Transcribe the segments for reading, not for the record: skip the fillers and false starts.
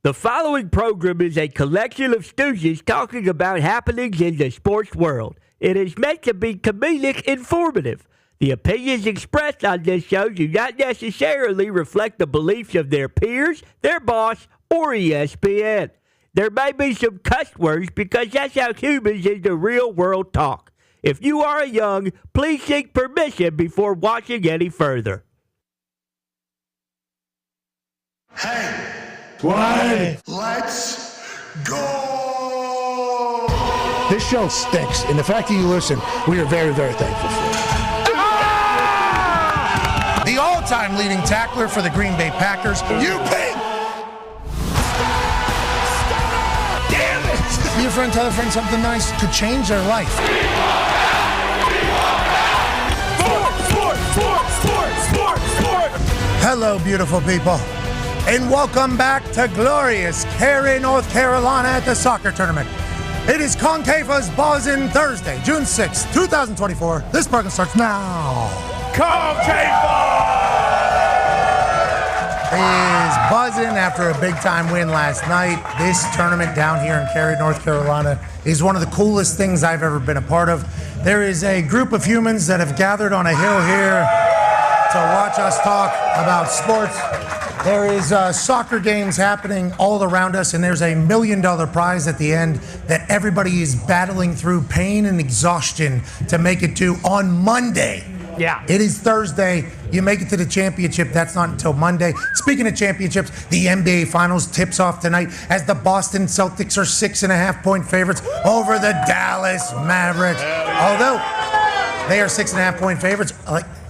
The following program is a collection of stooges talking about happenings in the sports world. It is meant to be comedic informative. The opinions expressed on this show do not necessarily reflect the beliefs of their peers, their boss, or ESPN. There may be some cuss words because that's how humans in the real world talk. If you are young, please seek permission before watching any further. Hey! What? Let's go! This show stinks, and the fact that you listen, we are very, very thankful for it. Ah! The all-time leading tackler for the Green Bay Packers, you pig! Damn it! Your friend tell a friend something nice could change their life. Sport! Hello, beautiful people. And welcome back to glorious Cary, North Carolina at the soccer tournament. It is Concave's Buzzin' Thursday, June 6th, 2024. This program starts now. Concave is buzzing after a big-time win last night. This tournament down here in Cary, North Carolina is one of the coolest things I've ever been a part of. There is a group of humans that have gathered on a hill here to watch us talk about sports. There is soccer games happening all around us, and there's a $1 million prize at the end that everybody is battling through pain and exhaustion to make it to on Monday. Yeah. It is Thursday. You make it to the championship. That's not until Monday. Speaking of championships, the NBA Finals tips off tonight as the Boston Celtics are 6.5-point favorites over the Dallas Mavericks. Although they are 6.5-point favorites,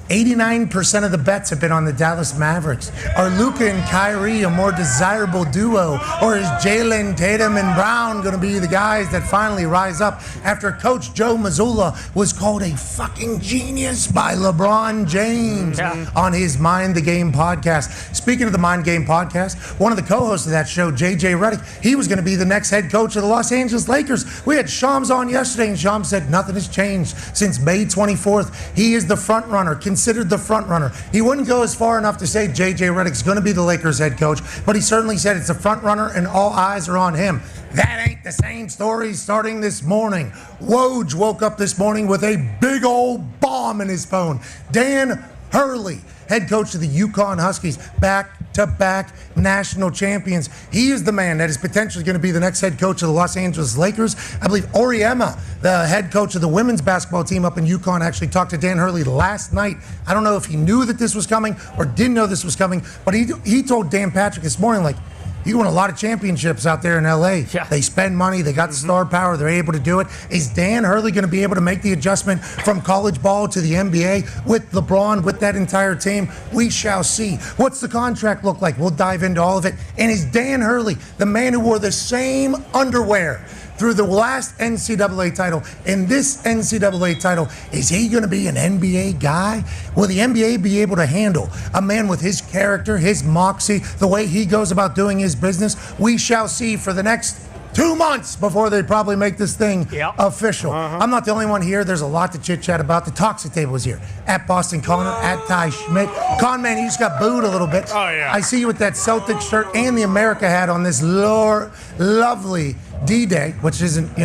89% of the bets have been on the Dallas Mavericks. Are Luka and Kyrie a more desirable duo? Or is Jalen, Tatum, and Brown going to be the guys that finally rise up after Coach Joe Mazzulla was called a fucking genius by LeBron James on his Mind the Game podcast? Speaking of the Mind Game podcast, one of the co-hosts of that show, JJ Redick, he was going to be the next head coach of the Los Angeles Lakers. We had Shams on yesterday, and Shams said nothing has changed since May 24th. He is the front runner, considered the front runner. He wouldn't go as far enough to say JJ Redick's going to be the Lakers head coach, but he certainly said it's a front runner and all eyes are on him. That ain't the same story starting this morning. Woj woke up this morning with a big old bomb in his phone. Dan Hurley, head coach of the UConn Huskies, back-to-back national champions. He is the man that is potentially going to be the next head coach of the Los Angeles Lakers. I believe Auriemma, the head coach of the women's basketball team up in UConn, actually talked to Dan Hurley last night. I don't know if he knew that this was coming or didn't know this was coming, but he told Dan Patrick this morning, like, you win a lot of championships out there in L.A. Yeah. They spend money. They got the star power. They're able to do it. Is Dan Hurley going to be able to make the adjustment from college ball to the NBA with LeBron, with that entire team? We shall see. What's the contract look like? We'll dive into all of it. And is Dan Hurley, the man who wore the same underwear through the last NCAA title, and this NCAA title, is he going to be an NBA guy? Will the NBA be able to handle a man with his character, his moxie, the way he goes about doing his business? We shall see for the next 2 months before they probably make this thing official. I'm not the only one here. There's a lot to chit-chat about. The Toxic Table is here. At Boston Connor, at Ty Schmidt. Con man, you just got booed a little bit. Oh, yeah. I see you with that Celtic shirt and the America hat on this lovely D-Day, which isn't,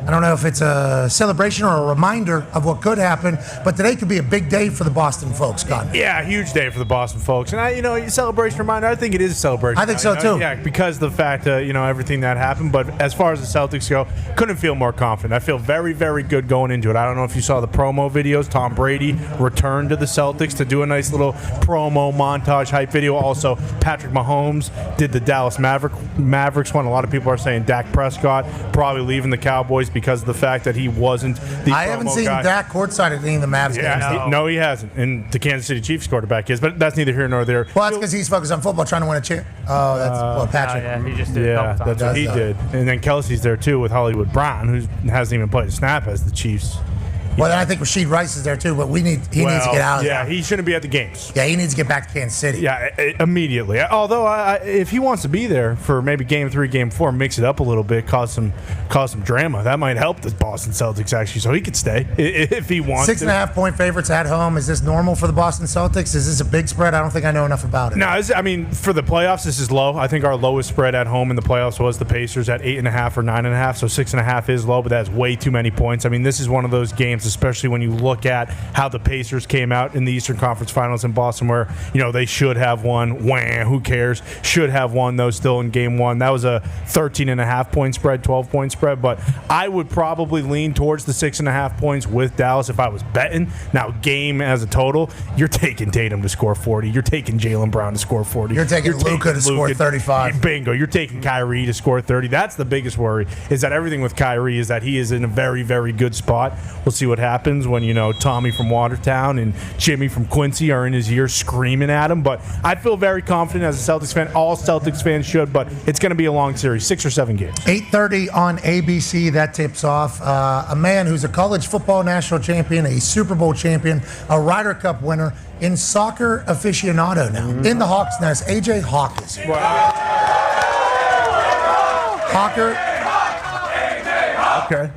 I don't know if it's a celebration or a reminder of what could happen, but today could be a big day for the Boston folks, Con. Yeah, huge day for the Boston folks. And, celebration reminder, I think it is a celebration. I think so, too. Yeah, because of the fact that, everything that happened. But as far as the Celtics go, couldn't feel more confident. I feel very, very good going into it. I don't know if you saw the promo videos. Tom Brady returned to the Celtics to do a nice little promo montage hype video. Also, Patrick Mahomes did the Dallas Mavericks one. A lot of people are saying Dak Prescott probably leaving the Cowboys because of the fact that he wasn't the I haven't seen Dak courtside at any of the Mavs games. No, he hasn't. And the Kansas City Chiefs quarterback is, but that's neither here nor there. Well, that's because he's focused on football, trying to win a chip. Oh, that's Patrick. Yeah, he just did. Yeah, that's what he did. And then Kelsey's there too with Hollywood Brown, who hasn't even played a snap as the Chiefs Well, then I think Rashid Rice is there too, but he needs to get out of there. Yeah, he shouldn't be at the games. Yeah, he needs to get back to Kansas City. Yeah, immediately. Although, if he wants to be there for maybe Game 3, Game 4, mix it up a little bit, cause some drama, that might help the Boston Celtics actually, so he could stay if he wants. 6.5-point favorites at home. Is this normal for the Boston Celtics? Is this a big spread? I don't think I know enough about it. No, I mean, for the playoffs, this is low. I think our lowest spread at home in the playoffs was the Pacers at 8.5 or 9.5, so 6.5 is low, but that's way too many points. I mean, this is one of those games, especially when you look at how the Pacers came out in the Eastern Conference Finals in Boston, where they should have won. Wah, who cares? Should have won, though, still in Game 1. That was a 13.5-point spread, 12-point spread, but I would probably lean towards the 6.5 points with Dallas if I was betting. Now, game as a total, you're taking Tatum to score 40. You're taking Jaylen Brown to score 40. You're taking Luka to score 35. Bingo. You're taking Kyrie to score 30. That's the biggest worry, is that everything with Kyrie is that he is in a very, very good spot. We'll see what happens when, Tommy from Watertown and Jimmy from Quincy are in his ear screaming at him. But I feel very confident as a Celtics fan. All Celtics fans should, but it's going to be a long series, 6 or 7 games. 8:30 on ABC, that tips off. A man who's a college football national champion, a Super Bowl champion, a Ryder Cup winner, in soccer aficionado now, in the Hawks Nest, A.J. Hawk is here. Wow. Hawker. Okay.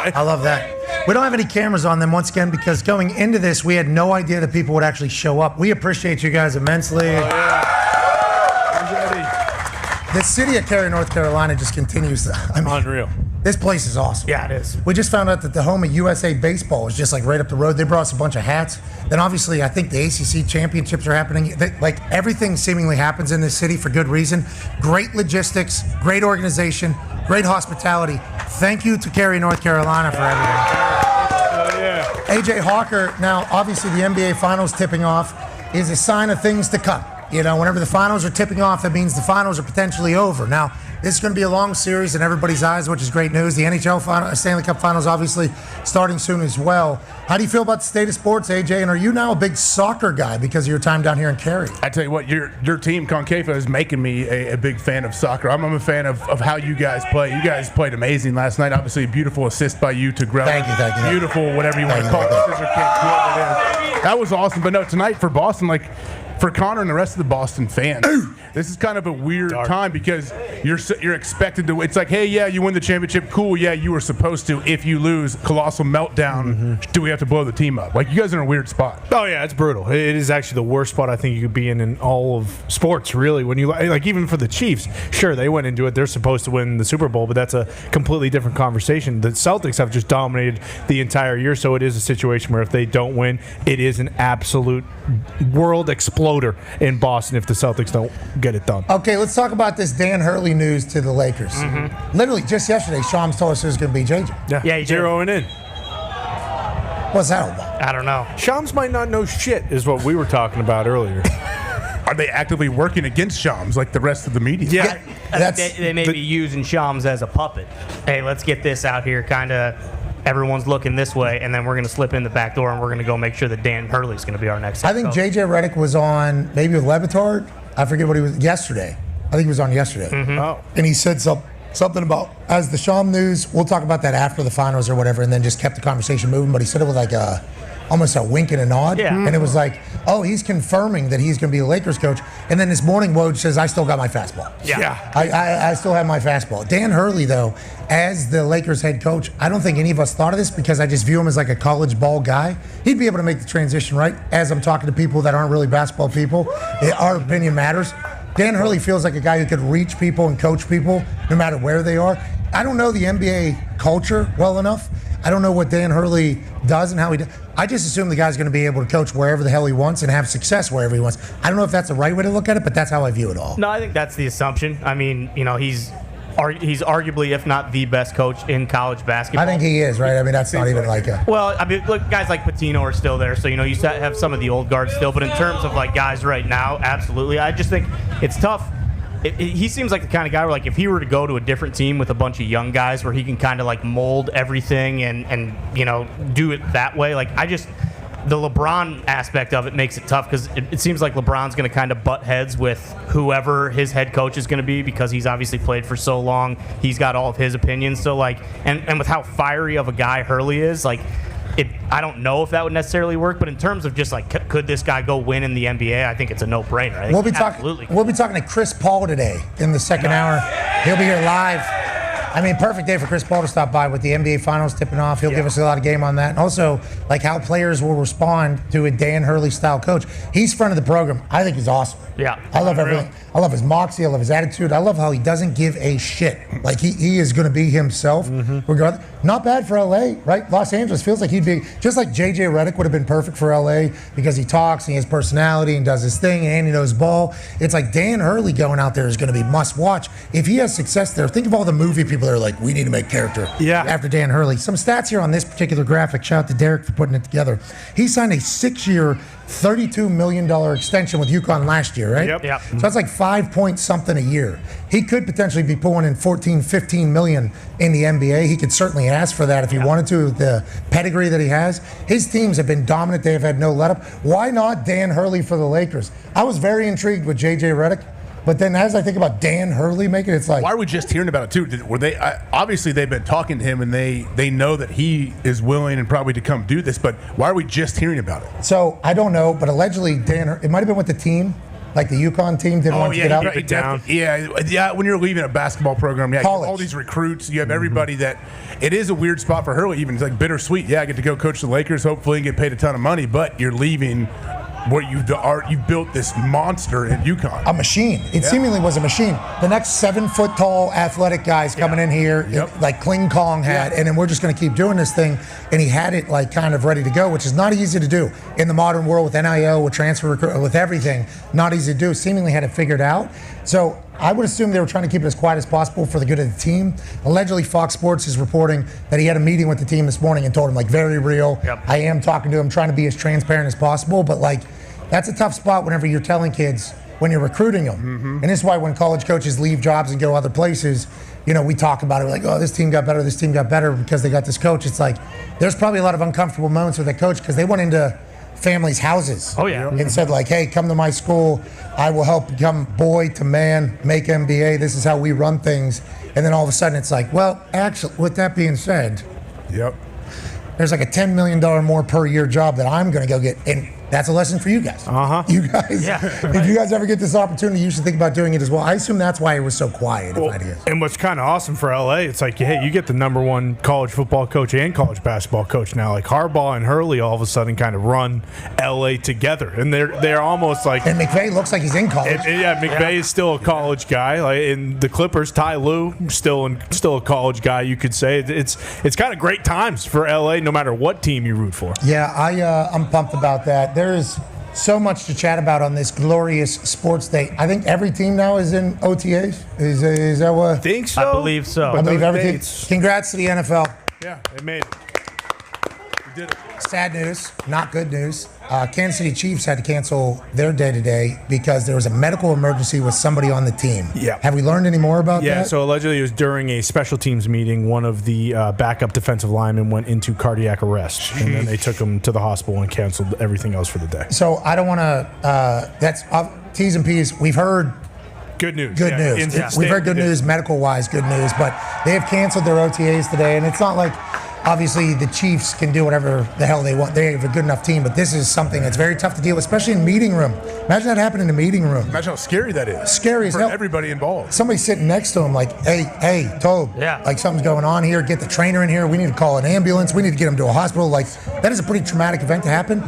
I love that. We don't have any cameras on them once again because going into this, we had no idea that people would actually show up. We appreciate you guys immensely. The city of Cary, North Carolina just continues. Unreal. This place is awesome. Yeah, it is. We just found out that the home of USA Baseball is just like right up the road. They brought us a bunch of hats. Then obviously I think the ACC championships are happening. Like everything seemingly happens in this city for good reason. Great logistics, great organization, great hospitality. Thank you to Cary, North Carolina for everything. AJ Hawker, now obviously the NBA Finals tipping off is a sign of things to come. Whenever the finals are tipping off, that means the finals are potentially over. Now, this is going to be a long series in everybody's eyes, which is great news. The NHL Stanley Cup Finals obviously starting soon as well. How do you feel about the state of sports, AJ? And are you now a big soccer guy because of your time down here in Cary? I tell you what, your team, Concava, is making me a big fan of soccer. I'm a fan of how you guys play. You guys played amazing last night. Obviously, a beautiful assist by you to Grella. Thank you. Beautiful, whatever you want to call it. Scissor kick, whoever it is. That was awesome. But no, tonight for Boston, for Connor and the rest of the Boston fans, this is kind of a weird time because you're expected to. It's like, hey, yeah, you win the championship, cool, yeah, you were supposed to. If you lose, colossal meltdown. Do we have to blow the team up? You guys are in a weird spot. Oh yeah, it's brutal. It is actually the worst spot I think you could be in all of sports. Really, when you even for the Chiefs, sure they went into it. They're supposed to win the Super Bowl, but that's a completely different conversation. The Celtics have just dominated the entire year, so it is a situation where if they don't win, it is an absolute world exploder in Boston if the Celtics don't get it done. Okay, let's talk about this Dan Hurley news to the Lakers. Literally, just yesterday, Shams told us it was going to be JJ. Yeah, he zeroing in. What's that all about? I don't know. Shams might not know shit, is what we were talking about earlier. Are they actively working against Shams like the rest of the media? Yeah. They may be using Shams as a puppet. Hey, let's get this out here, kind of. Everyone's looking this way, and then we're going to slip in the back door, and we're going to go make sure that Dan Hurley's going to be our next. I think JJ Redick was on maybe with Levitard. I forget what he was yesterday. I think he was on yesterday. Oh. And he said something about as the Sham news. We'll talk about that after the finals or whatever, and then just kept the conversation moving. But he said it with almost a wink and a nod. Yeah. And it was like, oh, he's confirming that he's going to be the Lakers coach. And then this morning, Woj says, I still got my fastball. Yeah. I still have my fastball. Dan Hurley, though, as the Lakers head coach, I don't think any of us thought of this because I just view him as like a college ball guy. He'd be able to make the transition, right? As I'm talking to people that aren't really basketball people, our opinion matters. Dan Hurley feels like a guy who could reach people and coach people no matter where they are. I don't know the NBA culture well enough. I don't know what Dan Hurley does and how he does. I just assume the guy's going to be able to coach wherever the hell he wants and have success wherever he wants. I don't know if that's the right way to look at it, but that's how I view it all. No, I think that's the assumption. I mean, he's arguably, if not the best coach in college basketball. I think he is, right? I mean, that's not even like a... Well, I mean, look, guys like Patino are still there, so, you have some of the old guards still. But in terms of, guys right now, absolutely. I just think it's tough. He seems like the kind of guy where, if he were to go to a different team with a bunch of young guys where he can kind of, mold everything and do it that way. the LeBron aspect of it makes it tough because it seems like LeBron's going to kind of butt heads with whoever his head coach is going to be because he's obviously played for so long. He's got all of his opinions. So, like, and with how fiery of a guy Hurley is, like, I don't know if that would necessarily work, but in terms of just like, could this guy go win in the NBA? I think it's a no-brainer. We'll be talking to Chris Paul today in the second hour. He'll be here live. I mean, perfect day for Chris Paul to stop by with the NBA Finals tipping off. He'll give us a lot of game on that. And also, like, how players will respond to a Dan Hurley-style coach. He's front of the program. I think he's awesome. Yeah. I love everything. I love his moxie. I love his attitude. I love how he doesn't give a shit. Like, he is going to be himself. Regardless. Not bad for L.A., right? Los Angeles feels like he'd be, just like J.J. Redick would have been perfect for L.A. because he talks and he has personality and does his thing and he knows ball. It's like Dan Hurley going out there is going to be must watch. If he has success there, think of all the movie people that are like, we need to make character after Dan Hurley. Some stats here on this particular graphic. Shout out to Derek for putting it together. He signed a 6-year, $32 million extension with UConn last year, right? Yep. So that's like 5 point something a year. He could potentially be pulling in 14, 15 million in the NBA. He could certainly ask for that if he wanted to, with the pedigree that he has. His teams have been dominant. They have had no let up. Why not Dan Hurley for the Lakers? I was very intrigued with J.J. Redick. But then as I think about Dan Hurley making it, it's like... Why are we just hearing about it, too? Were they obviously, they've been talking to him, and they know that he is willing and probably to come do this, but why are we just hearing about it? So, I don't know, but allegedly, it might have been with the team, like the UConn team didn't want to get out. Right, down. Yeah, when you're leaving a basketball program, you have all these recruits, you have everybody that... It is a weird spot for Hurley, even. It's like bittersweet. Yeah, I get to go coach the Lakers, hopefully, and get paid a ton of money, but you're leaving... where you built this monster in UConn. A machine. It seemingly was a machine. The next 7-foot-tall athletic guys coming in here, like Kling Kong had, and then we're just going to keep doing this thing. And he had it like kind of ready to go, which is not easy to do in the modern world with NIL, with transfer, with everything. Not easy to do. Seemingly had it figured out. So I would assume they were trying to keep it as quiet as possible for the good of the team. Allegedly, Fox Sports is reporting that he had a meeting with the team this morning and told him, like, very real. I am talking to him, trying to be as transparent as possible. But, like, that's a tough spot whenever you're telling kids when you're recruiting them. And this is why when college coaches leave jobs and go other places, we talk about it. We're like, oh, this team got better because they got this coach. It's like there's probably a lot of uncomfortable moments with that coach because they went into families' houses. And said, like, hey, come to my school. I will help become boy to man, make MBA. This is how we run things. And then all of a sudden it's like, well, actually, with that being said, there's like a $10 million more per year job that I'm going to go get. And that's a lesson for you guys. You guys, if you guys ever get this opportunity, you should think about doing it as well. I assume that's why it was so quiet. And what's kind of awesome for LA, it's like, hey, you get the #1 college football coach and college basketball coach now. Like Harbaugh and Hurley all of a sudden kind of run LA together, and they're almost like. And McVay looks like he's in college. McVay is still a college guy. Like in the Clippers, Ty Lue still a college guy. You could say it's kind of great times for LA, no matter what team you root for. Yeah, I'm pumped about that. There is so much to chat about on this glorious sports day. I think every team now is in OTAs. Is that what? I think so. I believe so. I believe everything. Congrats to the NFL. Yeah, they made it. We did it. Sad news, not good news. Kansas City Chiefs had to cancel their day today because there was a medical emergency with somebody on the team. Yeah. Have we learned any more about that? Yeah, so allegedly it was during a special teams meeting. One of the backup defensive linemen went into cardiac arrest, and then they took him to the hospital and canceled everything else for the day. So I don't want to, that's T's and P's. We've heard good news. Good news. We've heard good news, medical-wise good news, but they have canceled their OTAs today, and it's not like, obviously, the Chiefs can do whatever the hell they want. They have a good enough team, but this is something that's very tough to deal with, especially in meeting room. Imagine that happening in a meeting room. Imagine how scary that is. Scary as for hell. Everybody involved. Somebody sitting next to him like, hey, Tobe, like something's going on here. Get the trainer in here. We need to call an ambulance. We need to get him to a hospital. Like, that is a pretty traumatic event to happen.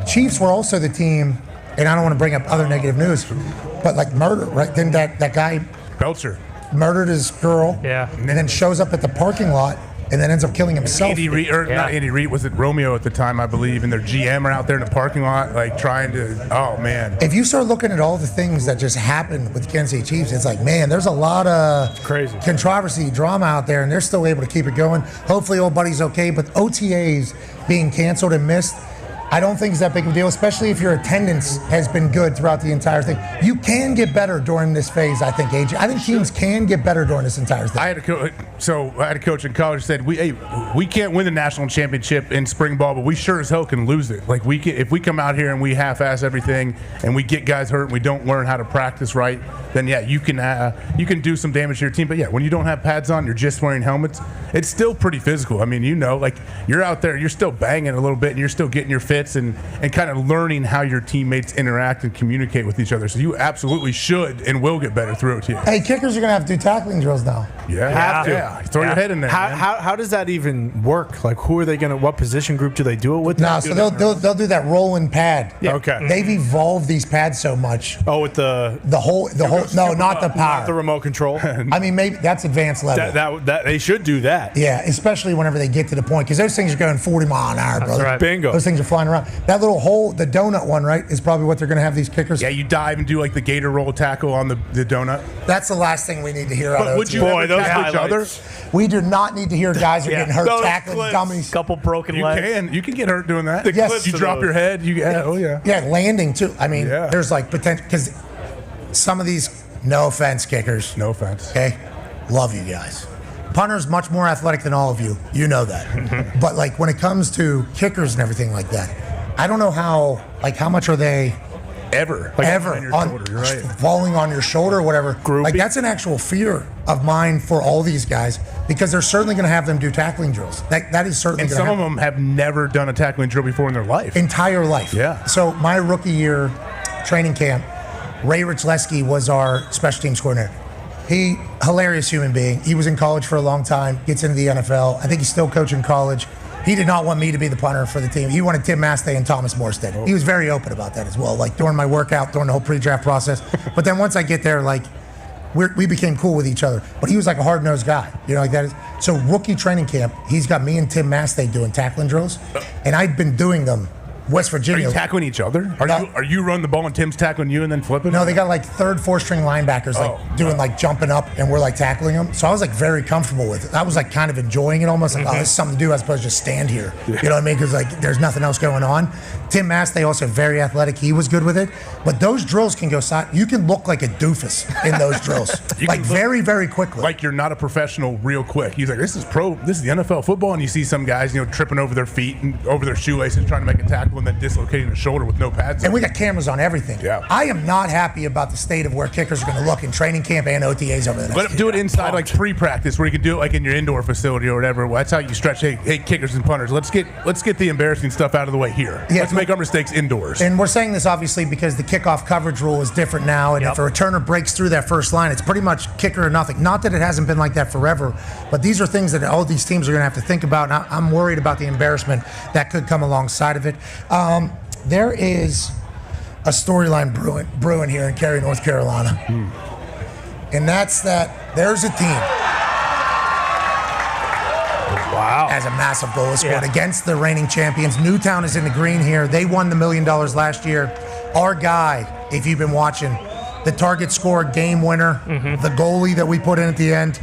Chiefs were also the team, and I don't want to bring up other negative news, but like murder, right? Then that guy Belcher murdered his girl, and then shows up at the parking lot and then ends up killing himself. Andy Reid, not Andy Reid, was it Romeo at the time, I believe, and their GM are out there in the parking lot, like trying to, oh man. If you start looking at all the things that just happened with the Kansas City Chiefs, it's like, man, there's a lot of crazy controversy, drama out there, and they're still able to keep it going. Hopefully old buddy's okay, but OTAs being canceled and missed, I don't think it's that big of a deal, especially if your attendance has been good throughout the entire thing. You can get better during this phase, I think, AJ. I think teams can get better during this entire thing. I had a coach in college who said, we can't win the national championship in spring ball, but we sure as hell can lose it. Like if we come out here and we half-ass everything and we get guys hurt and we don't learn how to practice right, then yeah, you can do some damage to your team. But yeah, when you don't have pads on, you're just wearing helmets, it's still pretty physical. I mean, like you're out there, you're still banging a little bit and you're still getting your fits and kind of learning how your teammates interact and communicate with each other. So you absolutely should and will get better through OTA. Hey, kickers are going to have to do tackling drills now. Yeah, have to. Yeah. Throw your head in there. How does that even work? Like, who are they going to? What position group do they do it with? No, so they'll do that rolling pad. Yeah. Okay. They've evolved these pads so much. Oh, with the whole. No, not the power. Not the remote control. I mean, maybe that's advanced level. That they should do that. Yeah, especially whenever they get to the point, because those things are going 40 mile an hour, brother. Right. Bingo. Those things are flying around. That little hole, the donut one, right, is probably what they're going to have these kickers. Yeah, you dive and do like the gator roll tackle on the donut. That's the last thing we need to hear out of would you ever tackle each other? We do not need to hear guys are getting hurt tackling clips, dummies. Couple broken legs. You can get hurt doing that. Yes. You drop your head. Yeah, landing too. I mean, there's like potential, because some of these, no offense, kickers. No offense. Okay, love you guys. Punter's much more athletic than all of you. You know that. But like when it comes to kickers and everything like that, I don't know how much are they ever on falling on your shoulder or whatever. Groupie. Like that's an actual fear of mine for all these guys, because they're certainly going to have them do tackling drills. That is certainly. And some of them have never done a tackling drill before in their life. Entire life. Yeah. So my rookie year training camp, Ray Richleski was our special teams coordinator. He, hilarious human being. He was in college for a long time, gets into the NFL. I think he's still coaching college. He did not want me to be the punter for the team. He wanted Tim Mastay and Thomas Morstead. He was very open about that as well, like during my workout, during the whole pre-draft process. But then once I get there, like, we became cool with each other. But he was like a hard-nosed guy, like that is. So rookie training camp, he's got me and Tim Mastay doing tackling drills, and I'd been doing them. West Virginia. Are you tackling each other? Are you running the ball and Tim's tackling you and then flipping? No, they got like third, fourth string linebackers doing like jumping up, and we're like tackling them. So I was like very comfortable with it. I was like kind of enjoying it almost. Like, oh, this is something to do as opposed to just stand here. Yeah. You know what I mean? Because like there's nothing else going on. Tim Mastay also very athletic. He was good with it. But those drills can go side. You can look like a doofus in those drills. Like very, very quickly. Like you're not a professional real quick. He's like, this is the NFL football. And you see some guys, tripping over their feet and over their shoelaces trying to make a tackle and then dislocating their shoulder with no pads on. And we got cameras on everything. Yeah. I am not happy about the state of where kickers are going to look in training camp and OTAs over the next Let them do it inside, like pre-practice, where you can do it like in your indoor facility or whatever. Well, that's how you stretch. Hey, kickers and punters, let's get the embarrassing stuff out of the way here. Yeah, let's make our mistakes indoors. And we're saying this obviously because the kickoff coverage rule is different now, and if a returner breaks through that first line, it's pretty much kicker or nothing. Not that it hasn't been like that forever, but these are things that all these teams are going to have to think about. And I'm worried about the embarrassment that could come alongside of it. There is a storyline brewing here in Cary, North Carolina. And that's that there's a team. Wow. Has a massive goal scored against the reigning champions. Newtown is in the green here. They won the $1 million last year. Our guy, if you've been watching, the target scorer, game winner, the goalie that we put in at the end,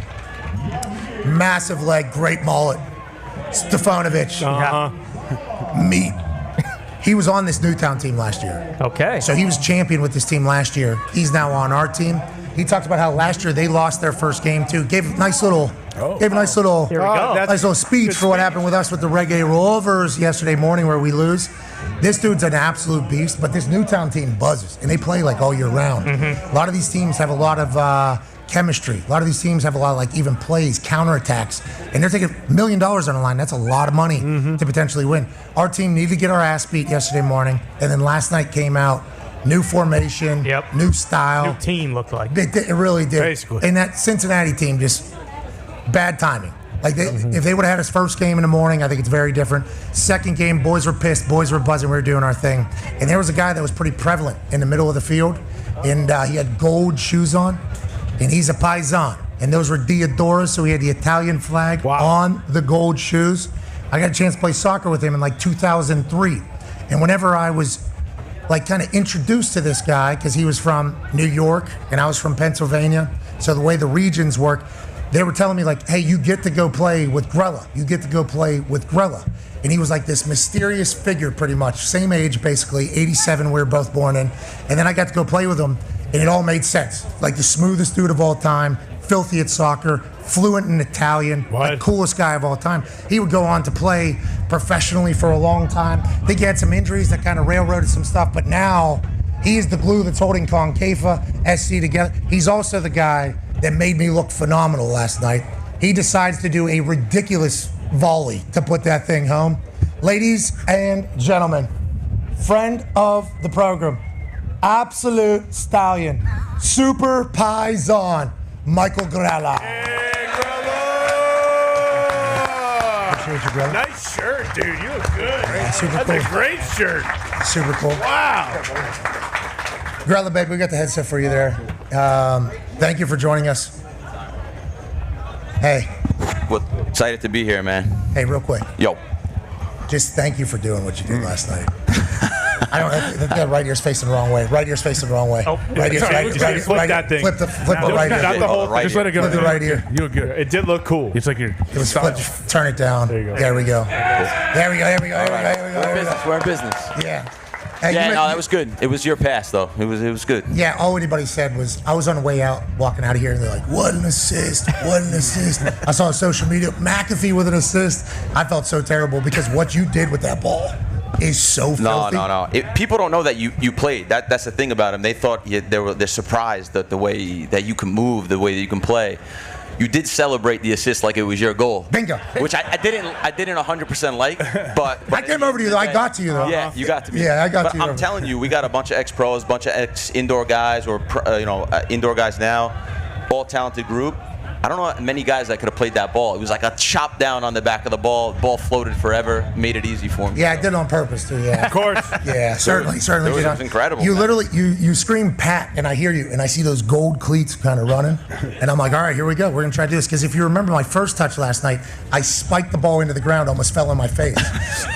massive leg, great mullet, Stefanovic. Meat. He was on this Newtown team last year. Okay. So he was champion with this team last year. He's now on our team. He talked about how last year they lost their first game too. Gave a nice little speech for what happened with us with the Reggae Rovers yesterday morning where we lose. This dude's an absolute beast, but this Newtown team buzzes, and they play like all year round. A lot of these teams have a lot of chemistry. A lot of these teams have a lot of like even plays, counterattacks, and they're taking $1 million on the line. That's a lot of money to potentially win. Our team needed to get our ass beat yesterday morning, and then last night came out, new formation, new style. New team looked like. It really did. Basically. And that Cincinnati team, just bad timing. Like if they would have had his first game in the morning, I think it's very different. Second game, boys were pissed, boys were buzzing, we were doing our thing. And there was a guy that was pretty prevalent in the middle of the field, and he had gold shoes on, and he's a Paisan. And those were Diodora, so he had the Italian flag on the gold shoes. I got a chance to play soccer with him in like 2003. And whenever I was like kind of introduced to this guy, because he was from New York and I was from Pennsylvania, so the way the regions work, they were telling me like, hey, you get to go play with Grella. You get to go play with Grella. And he was like this mysterious figure pretty much. Same age, basically, 87 we were both born in. And then I got to go play with him, and it all made sense. Like the smoothest dude of all time, filthy at soccer, fluent in Italian, like coolest guy of all time. He would go on to play professionally for a long time. I think he had some injuries that kind of railroaded some stuff, but now he is the glue that's holding Concava SC together. He's also the guy that made me look phenomenal last night. He decides to do a ridiculous volley to put that thing home. Ladies and gentlemen, friend of the program, absolute stallion, super paisan, Michael Grella. Hey, Grella! Appreciate you, Grella. Nice shirt, dude. You look good. Yeah, super That's cool. a great shirt. Super cool. Wow. Grella, baby, we got the headset for you there. Thank you for joining us. Hey. Well, excited to be here, man. Hey, real quick. Yo. Just thank you for doing what you did last night. I don't. That right ear's facing the wrong way. Right ear's facing the wrong way. Oh, right ear's flip that thing. Flip the right ear. Not the whole right Just let it go. Flip the right ear. You look good. It did look cool. It's like you're. It was flip. Turn it down. There you go. There we go. There we go. There we go. There we go. There we go. There we go. We're in business. Yeah. Hey, Yeah, no, that was good. It was your pass, though. It was good. Yeah, all anybody said was, I was on the way out, walking out of here, and they're like, what an assist, what an assist. I saw on social media, McAfee with an assist. I felt so terrible because what you did with that ball is so filthy. No. People don't know that you played. That's the thing about him. They thought they're surprised that the way that you can move, the way that you can play. You did celebrate the assist like it was your goal. Bingo. Which I didn't 100% like, but I came over to you, though. I got to you, though. Yeah, you got to me. Yeah, I got but to you. I'm telling you, we got a bunch of ex-pros, bunch of ex-indoor guys, or indoor guys now, all talented group. I don't know many guys that could have played that ball. It was like a chop down on the back of the ball. The ball floated forever, made it easy for him. Yeah, I did it on purpose, too, yeah. Of course. Yeah, certainly. It was incredible. You literally, you scream Pat, and I hear you, and I see those gold cleats kind of running, and I'm like, all right, here we go. We're going to try to do this. Because if you remember my first touch last night, I spiked the ball into the ground, almost fell on my face.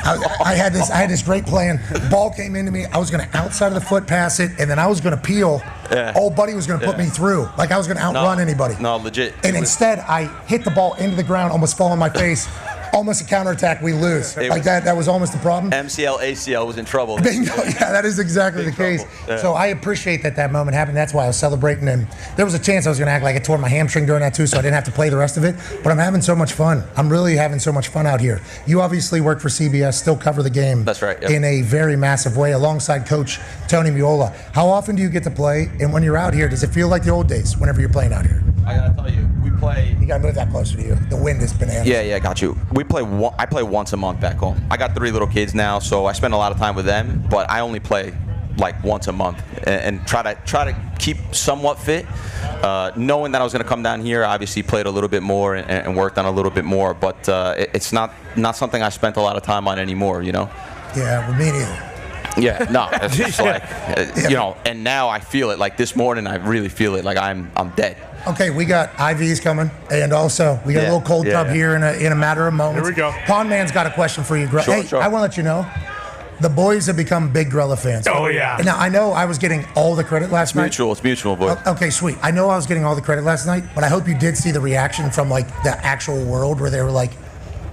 I had this great plan. The ball came into me. I was going to outside of the foot pass it, and then I was going to peel. Yeah. Old buddy was going to put me through. Like I was going to outrun anybody. No, legit. And instead, I hit the ball into the ground, almost fall on my face. Almost a counterattack, we lose. Like that was almost the problem. MCL, ACL was in trouble. Bingo. Yeah, that is exactly the case. Yeah. So I appreciate that moment happened. That's why I was celebrating. And there was a chance I was going to act like I tore my hamstring during that too, so I didn't have to play the rest of it. But I'm having so much fun. I'm really having so much fun out here. You obviously work for CBS, still cover the game. That's right. Yep. In a very massive way, alongside Coach Tony Meola. How often do you get to play? And when you're out here, does it feel like the old days whenever you're playing out here? I gotta tell you, we play. You gotta move that closer to you. The wind is bananas. Yeah, got you. I play once a month back home. I got 3 little kids now, so I spend a lot of time with them. But I only play like once a month and try to keep somewhat fit. Knowing that I was going to come down here, I obviously played a little bit more and worked on a little bit more. But it's not something I spent a lot of time on anymore. You know. Yeah, well, me neither. Yeah, no, it's just like and now I feel it. Like this morning, I really feel it. Like I'm dead. Okay, we got IVs coming, and also we got a little cold tub here in a matter of moments. Here we go. Pond Man's got a question for you, Grella. Sure. I want to let you know, the boys have become big Grella fans. Oh, yeah. Now, I know I was getting all the credit last night. It's mutual, boy. Okay, sweet. I know I was getting all the credit last night, but I hope you did see the reaction from, like, the actual world where they were like,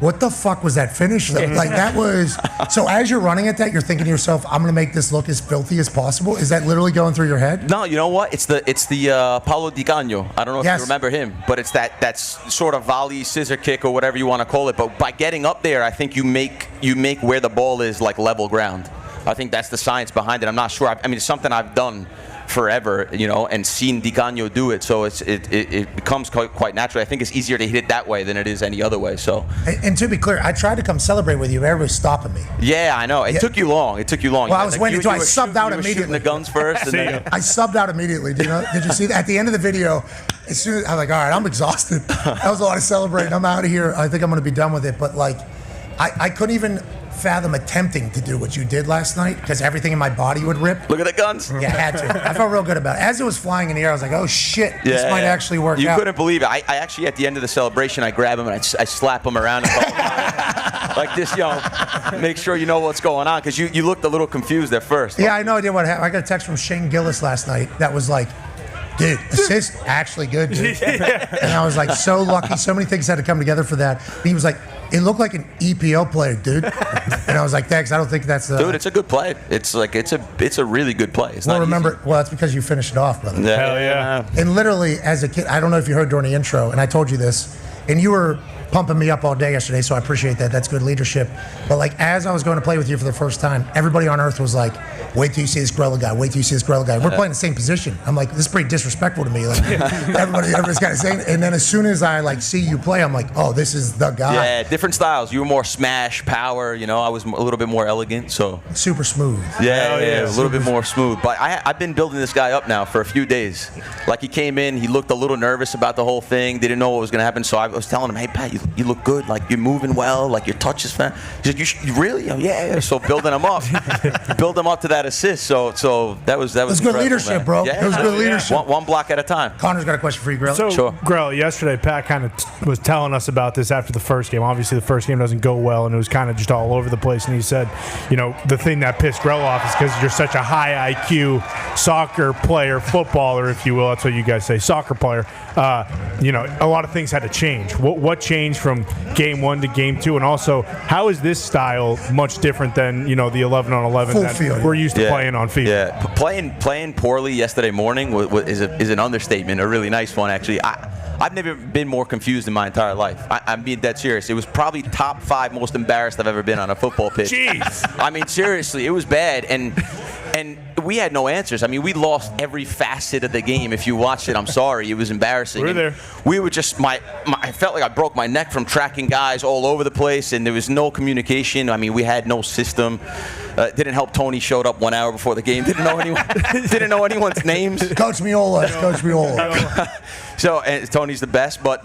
what the fuck was that finish? Like, that was... So as you're running at that, you're thinking to yourself, I'm going to make this look as filthy as possible? Is that literally going through your head? No, you know what? It's the Paulo Di Canio. I don't know if you remember him, but it's that's sort of volley, scissor kick, or whatever you want to call it. But by getting up there, I think you make where the ball is like level ground. I think that's the science behind it. I'm not sure. I mean, it's something I've done forever, and seen Di Canio do it, so it becomes quite natural. I think it's easier to hit it that way than it is any other way. So, and to be clear, I tried to come celebrate with you, but everybody's stopping me. Yeah, I know. It took you long. Well, I was waiting until I subbed out immediately. Shooting the guns first. And then, I subbed out immediately. Did you see that? At the end of the video, as soon as I was like, all right, I'm exhausted. That was a lot of celebrating. I'm out of here. I think I'm going to be done with it. But like, I couldn't even fathom attempting to do what you did last night because everything in my body would rip. Look at the guns. Yeah, I had to. I felt real good about it. As it was flying in the air, I was like, oh shit, this might actually work out. You couldn't believe it. I actually, at the end of the celebration, I grab him and I slap him around like this, make sure you know what's going on, because you looked a little confused at first. Yeah, I know I did what happened. I got a text from Shane Gillis last night that was like, Dude, assist actually good, dude. And I was like so lucky. So many things had to come together for that. And he was like, it looked like an EPO player, dude. And I was like, thanks. I don't think that's dude, it's a good play. It's like it's a really good play. It's not easy. Well, that's because you finished it off, brother. Yeah. Hell yeah. And literally, as a kid, I don't know if you heard during the intro, and I told you this, and you were pumping me up all day yesterday, so I appreciate that. That's good leadership. But like, as I was going to play with you for the first time, everybody on earth was like, wait till you see this Grella guy. Wait till you see this Grella guy. We're playing the same position. I'm like, this is pretty disrespectful to me. Like, everybody's kind of saying it. And then as soon as I like see you play, I'm like, oh, this is the guy. Yeah, different styles. You were more smash, power. You know, I was a little bit more elegant. So super smooth. Yeah, a little bit more smooth. But I've been building this guy up now for a few days. Like he came in, he looked a little nervous about the whole thing. Didn't know what was going to happen. So I was telling him, hey, Pat, you look good. Like you're moving well. Like your touch is fast. He's like, you really? Yeah. So building him up, to that assist. So that was good leadership, man. Bro. Yeah, it was good leadership. One block at a time. Connor's got a question for you, Grella. So, sure. Grella, yesterday, Pat kind of was telling us about this after the first game. Obviously, the first game doesn't go well, and it was kind of just all over the place. And he said, you know, the thing that pissed Grella off is because you're such a high IQ soccer player, footballer, if you will. That's what you guys say, soccer player. You know, a lot of things had to change. What changed from game 1 to game 2? And also, how is this style much different than, you know, the 11-on-11 Full that field. we're used to playing on field? Yeah, playing poorly yesterday morning is an understatement. A really nice one, actually. I've never been more confused in my entire life. I'm being dead serious. It was probably top 5 most embarrassed I've ever been on a football pitch. Jeez. I mean, seriously, it was bad. And we had no answers. I mean, we lost every facet of the game. If you watched it, I'm sorry. It was embarrassing. We're there. We were just, I felt like I broke my neck from tracking guys all over the place, and there was no communication. I mean, we had no system. Didn't help Tony showed up 1 hour before the game. Didn't know anyone's names. Coach Miola. Coach Miola. So Tony's the best, but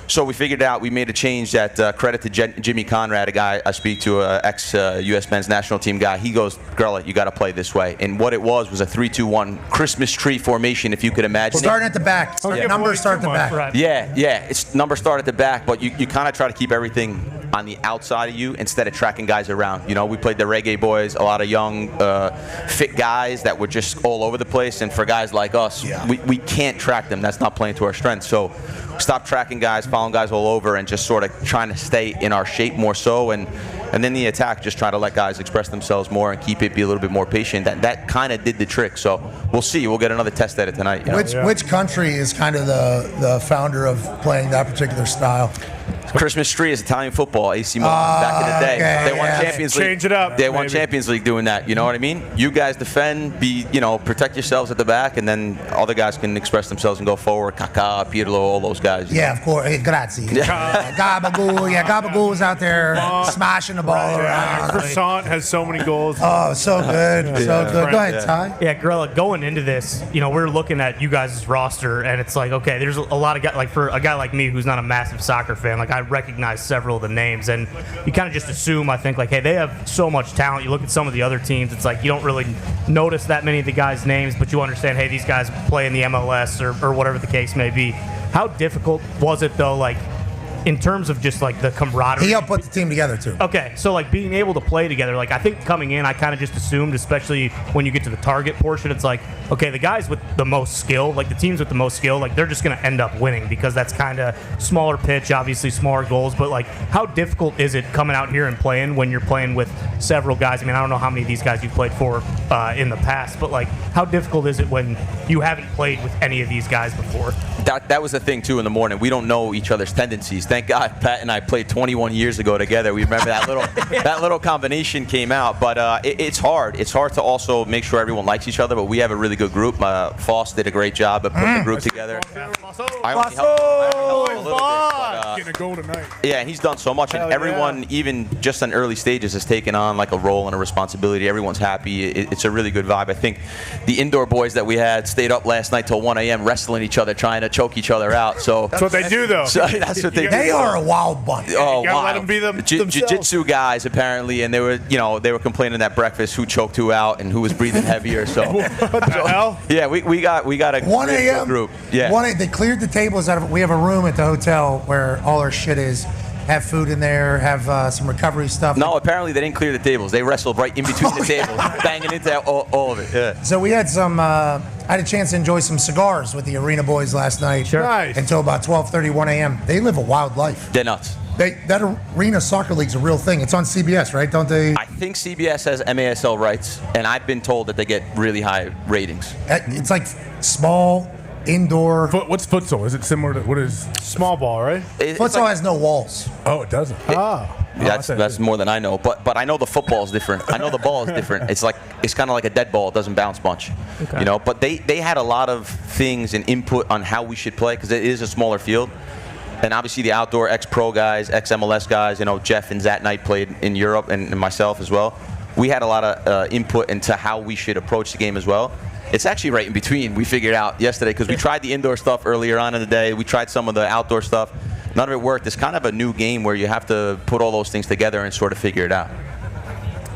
so we figured out, we made a change that credit to Jimmy Conrad, a guy I speak to, ex-U.S. men's national team guy. He goes, Grella, you got to play this way. And what it was a 3-2-1 Christmas tree formation, if you could imagine. Starting at the back. Numbers start at the back. Right. Yeah. It's numbers start at the back, but you kind of try to keep everything on the outside of you instead of tracking guys around. You know, we played the Reggae Boys, a lot of young, fit guys that were just all over the place. And for guys like us, we can't track them. That's not playing to our strengths. So stop tracking guys, following guys all over, and just sort of trying to stay in our shape more so. And then the attack, just try to let guys express themselves more and keep it, be a little bit more patient. That kind of did the trick. So we'll see. We'll get another test at it tonight. You know? Which country is kind of the founder of playing that particular style? Christmas tree is Italian football, AC Milan, back in the day. Okay, they won Champions League. Change it up. They won Champions League doing that. You know what I mean? You guys defend, protect yourselves at the back, and then other guys can express themselves and go forward. Kaká, Pirlo, all those guys. Yeah, of course. Hey, grazie. Gabagool is out there smashing the ball around. Croissant has so many goals. Oh, so good. So good. Go ahead, Ty. Yeah, Grella, going into this, we're looking at you guys' roster, and it's like, okay, there's a lot of guys, like for a guy like me who's not a massive soccer fan, like I recognize several of the names, and you kind of just assume, I think, like, hey, they have so much talent. You look at some of the other teams, it's like you don't really notice that many of the guys' names, but you understand, hey, these guys play in the MLS or whatever the case may be. How difficult was it, though, like, in terms of just like the camaraderie? He helped put the team together too. Okay, so like being able to play together, like I think coming in, I kind of just assumed, especially when you get to the target portion, it's like, okay, the guys with the most skill, like the teams with the most skill, like they're just going to end up winning because that's kind of smaller pitch, obviously smaller goals, but like how difficult is it coming out here and playing when you're playing with several guys? I mean, I don't know how many of these guys you've played for in the past, but like how difficult is it when you haven't played with any of these guys before? That was the thing too in the morning. We don't know each other's tendencies. Thank God Pat and I played 21 years ago together. We remember that little combination came out. But it's hard. It's hard to also make sure everyone likes each other. But we have a really good group. Foss did a great job of putting the group together. I only helped a little bit. But, Getting a goal tonight. yeah, and he's done so much. And everyone, even just in early stages, has taken on like a role and a responsibility. Everyone's happy. It's a really good vibe. I think the indoor boys that we had stayed up last night till 1 a.m. wrestling each other, trying to choke each other out. So that's what they do, though. So that's what they do. They are a wild bunch. Oh, you gotta wow. let them be themselves. Jiu-jitsu guys apparently, and they were complaining at breakfast who choked who out and who was breathing heavier. So what the hell? Yeah, we got a 1 a.m. group. Yeah, they cleared the tables out of. We have a room at the hotel where all our shit is. have food in there, have some recovery stuff? No, apparently they didn't clear the tables. They wrestled right in between the tables, banging into all of it. Yeah. So we had I had a chance to enjoy some cigars with the Arena Boys last night. Sure. Nice. Until about 12:31 a.m. They live a wild life. They're nuts. That Arena Soccer League's a real thing. It's on CBS, right? Don't they? I think CBS has MASL rights, and I've been told that they get really high ratings. It's like small, indoor. What's futsal? Is it similar to what is small ball, right? Futsal has no walls. Oh, it doesn't. That's more than I know. But I know the football is different. I know the ball is different. It's kind of like a dead ball. It doesn't bounce much. Okay. You know. But they had a lot of things and input on how we should play because it is a smaller field. And obviously the outdoor ex-pro guys, ex-MLS guys, Jeff and Zat Knight played in Europe and myself as well. We had a lot of input into how we should approach the game as well. It's actually right in between. We figured out yesterday because we tried the indoor stuff earlier on in the day. We tried some of the outdoor stuff. None of it worked. It's kind of a new game where you have to put all those things together and sort of figure it out.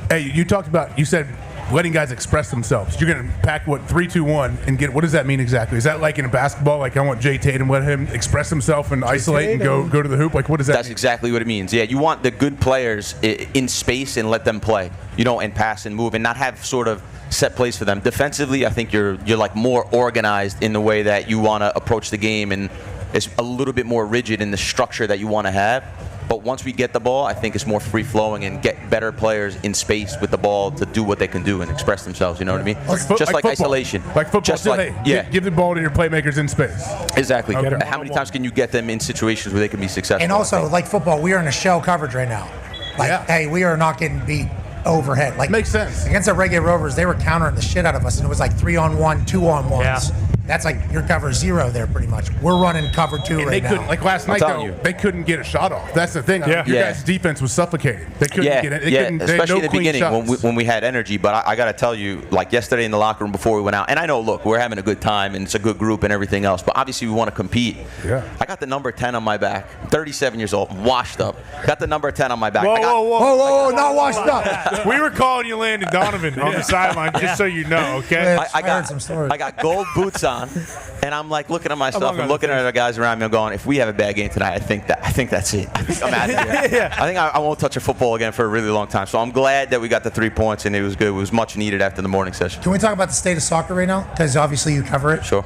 Hey, you said letting guys express themselves. You're going to pack, 3-2-1 and get, what does that mean exactly? Is that like in a basketball, like I want Jay Tatum, let him express himself and isolate and go to the hoop? Like what does that mean? That's exactly what it means. Yeah, you want the good players in space and let them play, and pass and move and not have sort of set plays for them. Defensively, I think you're like more organized in the way that you want to approach the game and it's a little bit more rigid in the structure that you want to have. But once we get the ball, I think it's more free-flowing and get better players in space with the ball to do what they can do and express themselves, you know what I mean? Just like isolation. Like football. Just give the ball to your playmakers in space. Exactly. Okay. How many times can you get them in situations where they can be successful? And also, like football, we are in a shell coverage right now. Hey, we are not getting beat overhead. Makes sense. Against the Reggae Rovers, they were countering the shit out of us, and it was like 3-on-1, 2-on-1s. Yeah. That's like your cover 0 there, pretty much. We're running cover 2 and right now. Couldn't, like last night, though, they couldn't get a shot off. That's the thing. Your guys' defense was suffocating. They couldn't get it. Especially in the beginning when we had energy. But I got to tell you, like yesterday in the locker room before we went out, and I know, look, we're having a good time and it's a good group and everything else, but obviously we want to compete. Yeah. I got the number 10 on my back. 37 years old, washed up. Got the number 10 on my back. Whoa, not washed up. We were calling you Landon Donovan on the sideline, just so you know, okay? I heard some stories. I got gold boots on. And I'm like looking at myself and looking at the guys around me. I'm going, if we have a bad game tonight, I think that's it. I think I'm out of here. I think I won't touch a football again for a really long time. So I'm glad that we got the 3 points and it was good. It was much needed after the morning session. Can we talk about the state of soccer right now? Because obviously you cover it. Sure.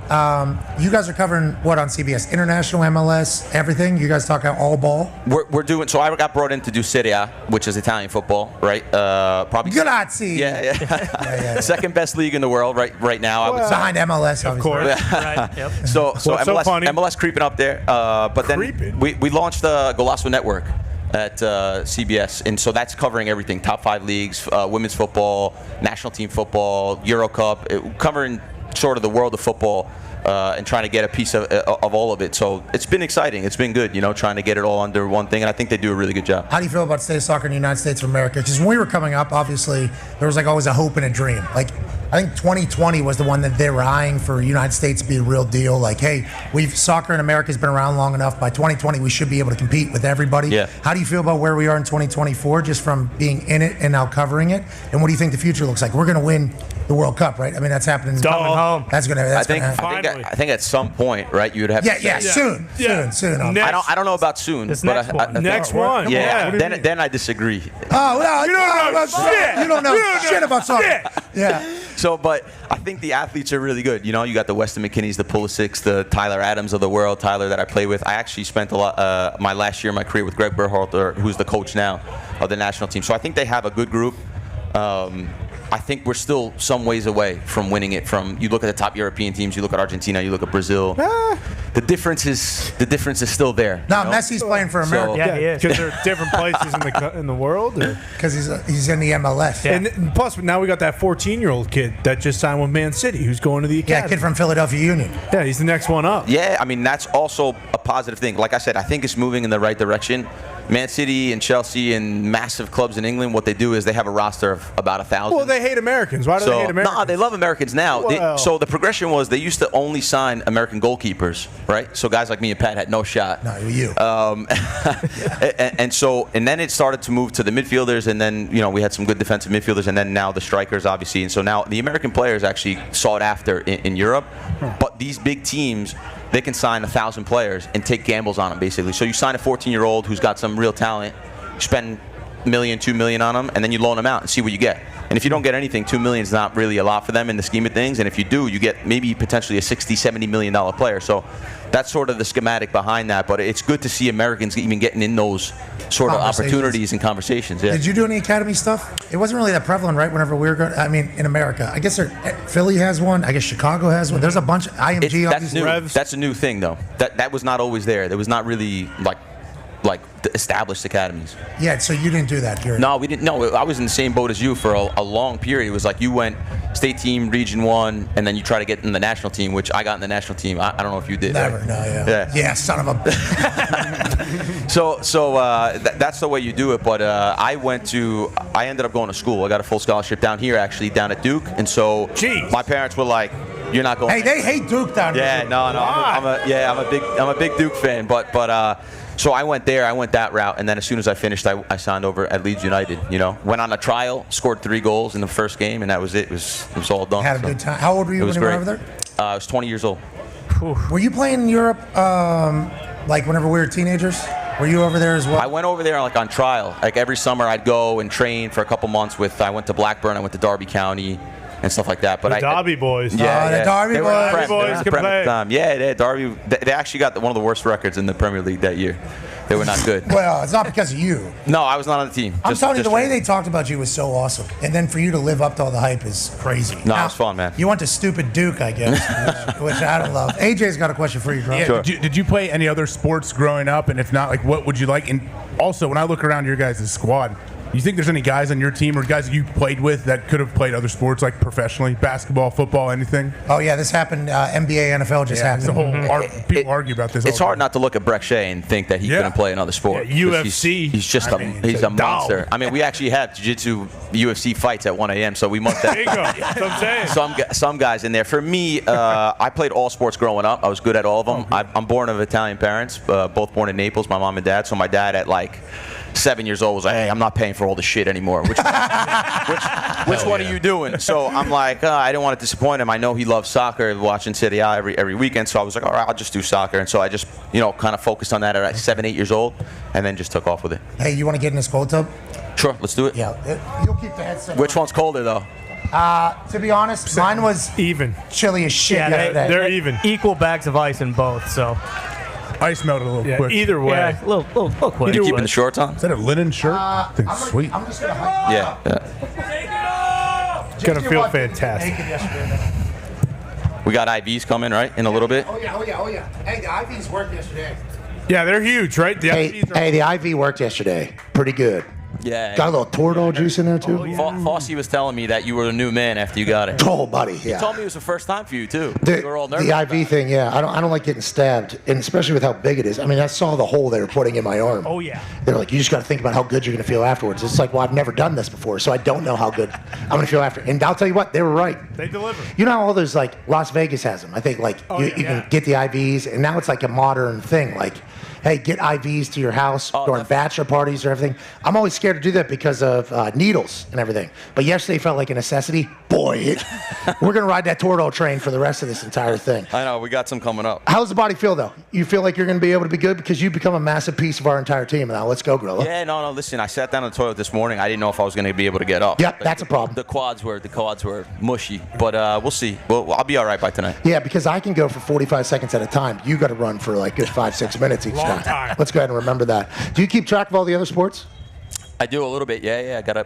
You guys are covering what on CBS? International, MLS, everything? You guys talk all ball? We're doing. So I got brought in to do Serie A, which is Italian football, right? Probably. Grazie. Yeah. Second best league in the world right now. I would say. Behind MLS, obviously. Of course. Right. Yep. So MLS creeping up there, but then we launched the Golasso Network at CBS, and so that's covering everything: top 5 leagues, women's football, national team football, Euro Cup, covering sort of the world of football. And trying to get a piece of all of it. So it's been exciting. It's been good, trying to get it all under one thing. And I think they do a really good job. How do you feel about state of soccer in the United States of America? Because when we were coming up, obviously, there was always a hope and a dream. I think 2020 was the one that they were eyeing for United States to be a real deal. Hey, soccer in America has been around long enough. By 2020, we should be able to compete with everybody. Yeah. How do you feel about where we are in 2024, just from being in it and now covering it? And what do you think the future looks like? We're going to win the World Cup, right? I mean, that's happening. Coming home. That's going to happen. I think at some point, right, you would have to soon. I don't know about soon. Next one. Yeah. Then I disagree. Oh, well, you don't know shit. You don't know shit about soccer. Yeah. So, but I think the athletes are really good. You got the Weston McKinneys, the Pulisic's, the Tyler Adams of the world, Tyler that I play with. I actually spent a lot my last year of my career with Greg Berhalter, who's the coach now of the national team. So I think they have a good group. I think we're still some ways away from winning it. You look at the top European teams, you look at Argentina, you look at Brazil. The difference is still there. No, Messi's playing for America. Yeah, he is. Because they're different places in the world. Because he's in the MLS. Yeah. And plus, now we got that 14-year-old kid that just signed with Man City, who's going to the academy. Yeah, kid from Philadelphia Union. Yeah, he's the next one up. Yeah, I mean that's also a positive thing. Like I said, I think it's moving in the right direction. Man City and Chelsea and massive clubs in England, what they do is they have a roster of about 1,000. Well, they hate Americans. Why do they hate Americans? No, they love Americans now. Well. So the progression was they used to only sign American goalkeepers, right? So guys like me and Pat had no shot. No, you. And then it started to move to the midfielders, and then we had some good defensive midfielders, and then now the strikers, obviously. And so now the American players actually sought after in Europe, but these big teams they can sign 1,000 players and take gambles on them, basically. So you sign a 14-year-old who's got some real talent, you spend $1 million, $2 million on them, and then you loan them out and see what you get. And if you don't get anything, $2 million is not really a lot for them in the scheme of things. And if you do, you get maybe potentially a $60, $70 million player. So that's sort of the schematic behind that. But it's good to see Americans even getting in those sort of opportunities and conversations. Yeah. Did you do any academy stuff? It wasn't really that prevalent, right? Whenever we were going, I mean, in America, I guess Philly has one. I guess Chicago has one. There's a bunch of IMG. That's new. That's a new thing, though. That was not always there. There was not really like established academies. Yeah, so you didn't do that period. No, we didn't. No, I was in the same boat as you for a long period. It was like you went state team, region 1, and then you try to get in the national team, which I got in the national team. I don't know if you did. Never, right? No, yeah. Yeah, son of a... So that's the way you do it. But I ended up going to school. I got a full scholarship down here, actually, down at Duke. And so my parents were like, you're not going... Hey, they hate Duke down here. Yeah, no. I'm a big Duke fan. But so I went there. I went that route, and then as soon as I finished, I signed over at Leeds United. You know, went on a trial, scored 3 goals in the first game, and that was it. It was all done. Had a good time. How old were you when you were over there? I was 20 years old. Were you playing in Europe, like whenever we were teenagers? Were you over there as well? I went over there like on trial. Like every summer, I'd go and train for a couple months with. I went to Blackburn. I went to Derby County. And stuff like that, but the Derby boys. Yeah, the Derby boys. Derby boys can play. Yeah, Derby. They actually got one of the worst records in the Premier League that year. They were not good. Well, it's not because of you. No, I was not on the team. I'm telling you, the way they talked about you was so awesome, and then for you to live up to all the hype is crazy. No, it was fun, man. You went to stupid Duke, I guess, which I don't love. AJ's got a question for you, Grella. Yeah, sure. Did you play any other sports growing up? And if not, like, what would you like? And also, when I look around your guys' squad, you think there's any guys on your team or guys that you played with that could have played other sports, like professionally, basketball, football, anything? Oh, yeah, this happened. NBA, NFL just happened. It's a whole people argue about this. It's hard not to look at Breck Shea and think that he couldn't play another sport. Yeah, UFC. He's just he's a monster. I mean, we actually had jiu-jitsu UFC fights at 1 a.m., so we must have That's what I'm saying. some guys in there. For me, I played all sports growing up. I was good at all of them. I'm born of Italian parents, both born in Naples, my mom and dad. So my dad at like 7 years old was like, hey, I'm not paying for all this shit anymore. Which one are you doing? So I'm like, I didn't want to disappoint him. I know he loves soccer, watching Serie A every weekend. So I was like, all right, I'll just do soccer. And so I just, kind of focused on that at 7, 8 years old, and then just took off with it. Hey, you want to get in this cold tub? Sure, let's do it. Yeah, you'll keep the headset. Which one's colder though? To be honest, mine was even chilly as shit. Yeah, they're even. Equal bags of ice in both, so. Ice melted a little quick. Either way. Yeah, a little quick. You keeping the shorts on? Is that a linen shirt? Sweet. I'm just going to hike. Yeah. It's going to feel fantastic. We got IVs coming, right, in a little bit? Oh, yeah. Hey, the IVs worked yesterday. Yeah, they're huge, right? The the IV worked yesterday. Pretty good. Yeah. Got a little Toradol juice in there, too? Fossey was telling me that you were the new man after you got it. Oh, buddy, yeah. He told me it was the first time for you, too. The, you were all nervous. The IV thing, yeah. I don't like getting stabbed, and especially with how big it is. I mean, I saw the hole they were putting in my arm. Oh, yeah. They're like, you just got to think about how good you're going to feel afterwards. It's like, well, I've never done this before, so I don't know how good I'm going to feel after. And I'll tell you what, they were right. They deliver. You know how all those, like, Las Vegas has them? I think, like, you can get the IVs, and now it's like a modern thing. Like, hey, get IVs to your house during bachelor parties or everything. I'm always scared to do that because of needles and everything. But yesterday felt like a necessity. Boy, we're going to ride that Toradol train for the rest of this entire thing. I know, we got some coming up. How's the body feel, though? You feel like you're going to be able to be good? Because you've become a massive piece of our entire team. Now, let's go, Grella. Yeah, no, listen, I sat down in the toilet this morning. I didn't know if I was going to be able to get up. Yep, that's a problem. The quads were mushy, but we'll see. Well, I'll be all right by tonight. Yeah, because I can go for 45 seconds at a time. You got to run for like good 5-6 minutes each time. Let's go ahead and remember that. Do you keep track of all the other sports? I do a little bit, yeah. I got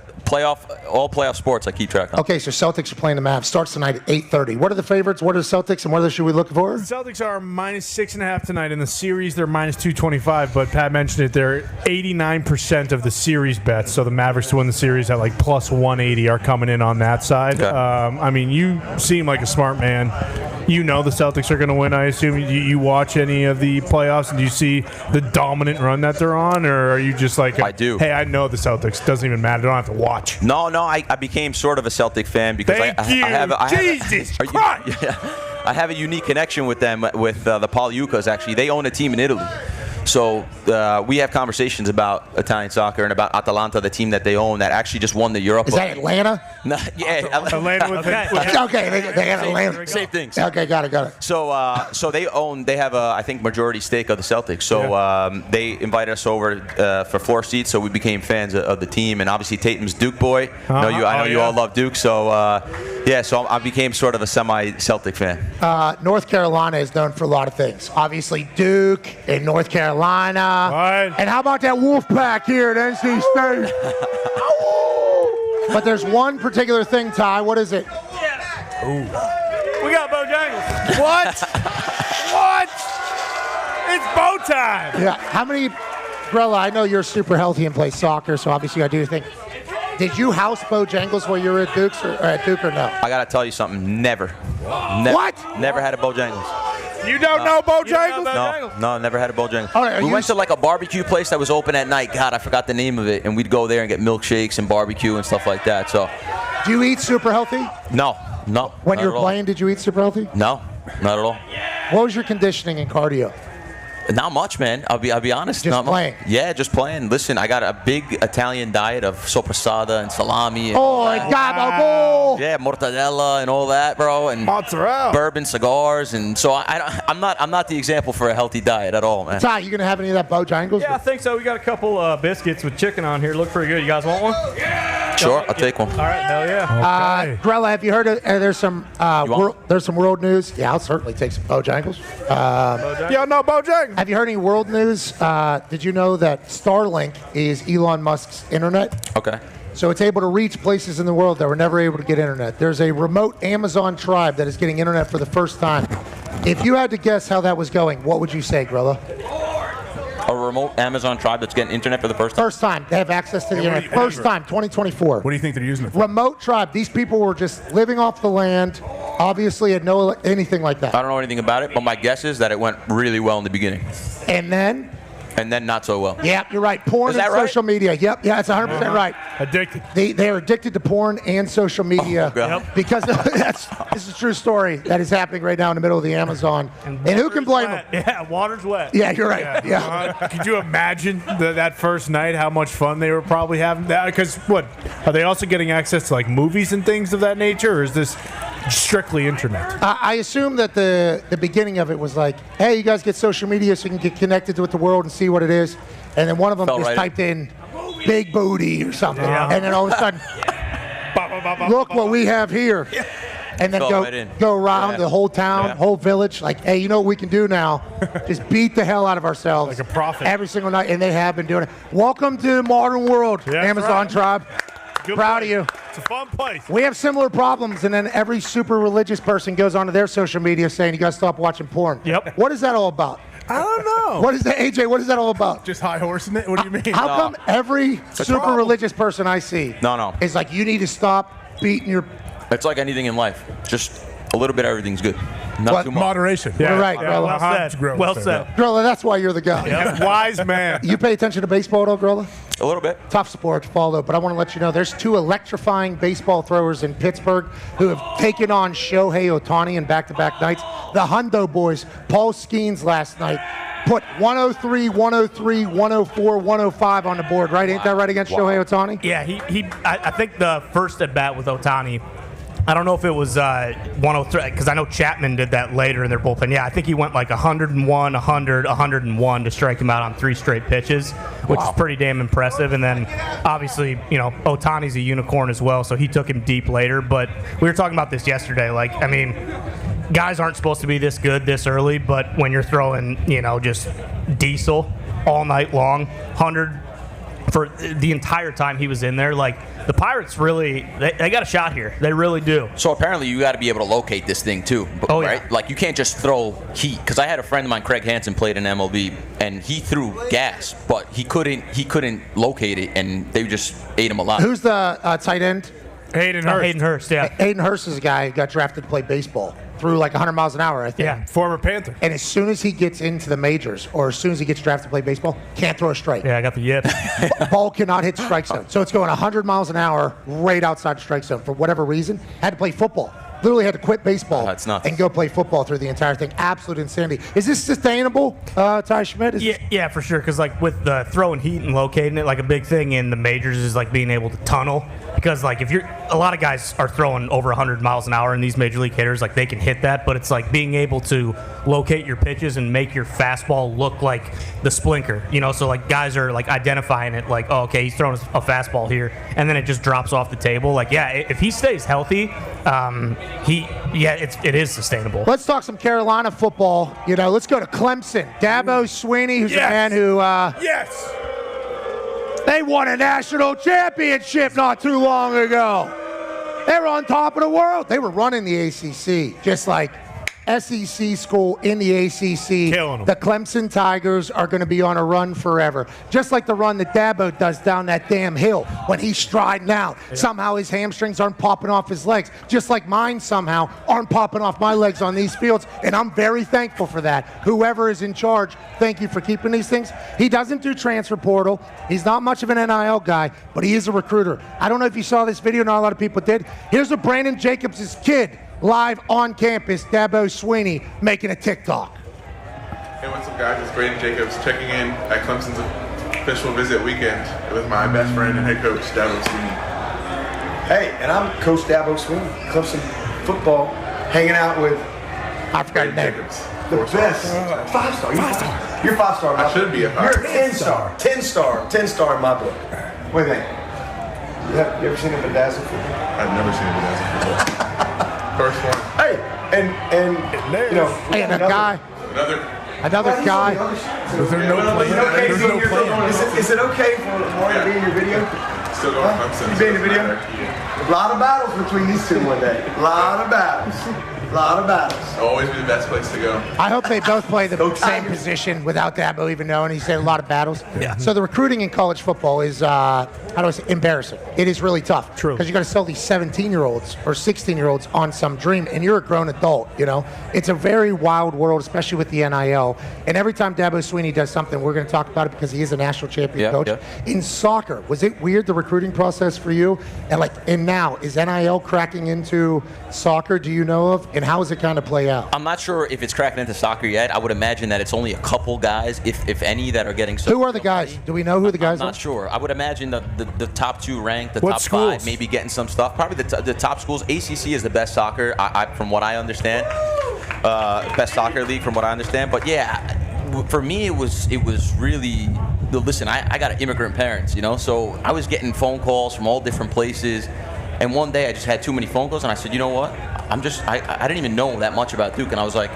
all playoff sports I keep track of. Okay, so Celtics are playing the Mavs. Starts tonight at 8:30. What are the favorites? What are the Celtics, and what should we look for? The Celtics are -6.5 tonight. In the series, they're -225, but Pat mentioned it. They're 89% of the series bets, so the Mavericks to win the series at like +180 are coming in on that side. Okay. I mean, you seem like a smart man. You know the Celtics are going to win, I assume. You watch any of the playoffs, and do you see the dominant run that they're on, or are you just like, I do. Hey, I know the Celtics. Doesn't even matter. I don't have to watch. No, I became sort of a Celtic fan because Jesus Christ! I have a unique connection with them, with the Polyukas, actually. They own a team in Italy. So we have conversations about Italian soccer and about Atalanta, the team that they own, that actually just won the Europa. Is that Atlanta? No, yeah, Atlanta with Okay, they got Atlanta. same things. Okay, got it. So they have a, I think, majority stake of the Celtics. So they invited us over for floor seats, so we became fans of the team. And obviously Tatum's Duke boy. I know you all love Duke. So so I became sort of a semi-Celtic fan. North Carolina is known for a lot of things. Obviously Duke in North Carolina. Right. And how about that Wolf Pack here at NC State? But there's one particular thing, Ty. What is it? We got Bojangles. What? It's bow time. Yeah. How many, Grella, I know you're super healthy and play soccer, so obviously I do think. Did you house Bojangles while you were at Duke or no? I got to tell you something. Never. What? Never had a Bojangles. You don't know Bojangles? No, never had a Bojangles. All right, we went to like a barbecue place that was open at night. God, I forgot the name of it. And we'd go there and get milkshakes and barbecue and stuff like that. So. Do you eat super healthy? No. When you were playing, did you eat super healthy? No, not at all. What was your conditioning and cardio? Not much, man. I'll be honest. Just not playing. Yeah, just playing. Listen, I got a big Italian diet of sopressata and salami. And yeah, mortadella and all that, bro. And mozzarella, bourbon, cigars, and so I'm not the example for a healthy diet at all, man. Ty, you gonna have any of that Bojangles? Yeah, I think so. We got a couple biscuits with chicken on here. Look pretty good. You guys want one? Sure, I'll take one. All right, hell yeah. Grella, have you heard of, there's some world news? Yeah, I'll certainly take some Bojangles. Y'all know Bojangles? Have you heard any world news? Did you know that Starlink is Elon Musk's internet? Okay. So it's able to reach places in the world that were never able to get internet. There's a remote Amazon tribe that is getting internet for the first time. If you had to guess how that was going, what would you say, Grella? A remote Amazon tribe that's getting internet for the first time? First time. They have access to the internet. First time, 2024. What do you think they're using it for? Remote tribe. These people were just living off the land, obviously had no anything like that. I don't know anything about it, but my guess is that it went really well in the beginning. And then not so well. Yep, you're right. Porn and social media. Yep, yeah, it's 100% right. Addicted. They are addicted to porn and social media because this is a true story that is happening right now in the middle of the Amazon. And who can blame them? Yeah, water's wet. Yeah, you're right. Yeah. Could you imagine that first night, how much fun they were probably having? Because what, are they also getting access to like movies and things of that nature, or is this strictly internet? I assume that the beginning of it was like, hey, you guys get social media so you can get connected with the world and see what it is. And then one of them just typed in big booty or something. Yeah. And then all of a sudden, look what we have here. And then go around the whole town, whole village, like, hey, you know what we can do now? Just beat the hell out of ourselves. Like a prophet. Every single night. And they have been doing it. Welcome to the modern world, Amazon tribe. Proud of you. It's a fun place. We have similar problems, and then every super religious person goes onto their social media saying, you got to stop watching porn. Yep. What is that all about? I don't know. What is that, AJ? What is that all about? Just high horsing it? What do you mean? How come every super religious person I see is like, you need to stop beating your... It's like anything in life. Just a little bit of everything's good. Not too much. Moderation. You're right, Grella. Well said. Grella, that's why you're the guy. Yep. Wise man. You pay attention to baseball at all, Grella? A little bit. Tough sport to follow, but I want to let you know there's two electrifying baseball throwers in Pittsburgh who have taken on Shohei Ohtani in back-to-back nights. The Hundo boys, Paul Skeens last night, put 103, 103, 104, 105 on the board, right? Ain't that right against Shohei Ohtani? Yeah, I think the first at bat with Ohtani, I don't know if it was 103, because I know Chapman did that later in their bullpen. Yeah, I think he went like 101, 100, 101 to strike him out on 3 straight pitches, which is pretty damn impressive. And then, obviously, Ohtani's a unicorn as well, so he took him deep later. But we were talking about this yesterday. Like, I mean, guys aren't supposed to be this good this early, but when you're throwing, just diesel all night long, 100 for the entire time he was in there, like, the Pirates really, they got a shot here. They really do. So apparently you got to be able to locate this thing too, right? Like, you can't just throw heat. Because I had a friend of mine, Craig Hansen, played in MLB, and he threw gas, but he couldn't locate it, and they just ate him alive. Who's the tight end? Hayden Hurst. Hayden Hurst, yeah. Hayden Hurst is a guy who got drafted to play baseball. Threw like 100 miles an hour, I think. Yeah. Former Panther. And as soon as he gets into the majors, or as soon as he gets drafted to play baseball, can't throw a strike. Yeah, I got the yip. Ball cannot hit strike zone. So it's going 100 miles an hour right outside strike zone for whatever reason. Had to play football. literally had to quit baseball That's nuts. and go play football through the entire thing. Absolute insanity. Is this sustainable, Ty Schmidt? Yeah, for sure. Because like with the throwing heat and locating it, like a big thing in the majors is like being able to tunnel. Because like if you're, a lot of guys are throwing over 100 miles an hour in these major league hitters, like they can hit that, but it's like being able to locate your pitches and make your fastball look like the splinker. You know, so like guys are like identifying it, like, oh, okay, he's throwing a fastball here, and then it just drops off the table. Like, yeah, if he stays healthy, it is sustainable. Let's talk some Carolina football. You know, let's go to Clemson. Dabo Swinney, who's a man who Yes. they won a national championship not too long ago. They were on top of the world. They were running the ACC, just like SEC school in the ACC. Killing 'em. The Clemson Tigers are going to be on a run forever. Just like the run that Dabo does down that damn hill when he's striding out. Yeah. Somehow his hamstrings aren't popping off his legs. Just like mine somehow aren't popping off my legs on these fields. And I'm very thankful for that. Whoever is in charge, thank you for keeping these things. He doesn't do transfer portal. He's not much of an NIL guy, but he is a recruiter. I don't know if you saw this video. Not a lot of people did. Here's what Brandon Jacobs' kid live on campus, Dabo Swinney making a TikTok. Hey, what's up, guys? It's Brady Jacobs checking in at Clemson's official visit weekend with my best friend and head coach, Dabo Swinney. Hey, and I'm Coach Dabo Swinney, Clemson football, hanging out with I forgot your name. Jacobs. the best. 5-star. You're 5-star. I should be a 5-star. You're 10-star. 10-star in my book. What do you think? You ever seen a bedazzled football? I've never seen a bedazzled football. First one. Hey, and you know, Hey, and another guy. Is there no plan? There's no plan. Is it okay for Warren to be in your video? Still going Clemson. You be in the video? Yeah. A lot of battles between these two one day. A lot of battles. Always be the best place to go. I hope they both play the Go same Tigers. position without Dabo even knowing. He said a lot of battles. Yeah. So the recruiting in college football is, how do I say, embarrassing. It is really tough. True. Because you got to sell these 17-year-olds or 16-year-olds on some dream, and you're a grown adult, you know? It's a very wild world, especially with the NIL. And every time Dabo Swinney does something, we're going to talk about it because he is a national champion coach. Yeah. In soccer, was it weird, the recruiting process for you? And now, is NIL cracking into soccer, do you know of? And how is it kind of play out? I'm not sure if it's cracking into soccer yet. I would imagine that it's only a couple guys, if any, that are getting. Who are the guys? Do we know who the guys I'm are? not sure. I would imagine the top 2 ranked, the What top schools? 5 maybe getting some stuff. Probably the top schools. ACC is the best soccer, from what I understand. Best soccer league, from what I understand. But yeah, for me, it was really. Listen, I got immigrant parents, you know, so I was getting phone calls from all different places. And one day I just had too many phone calls, and I said, you know what? I didn't even know that much about Duke, and I was like,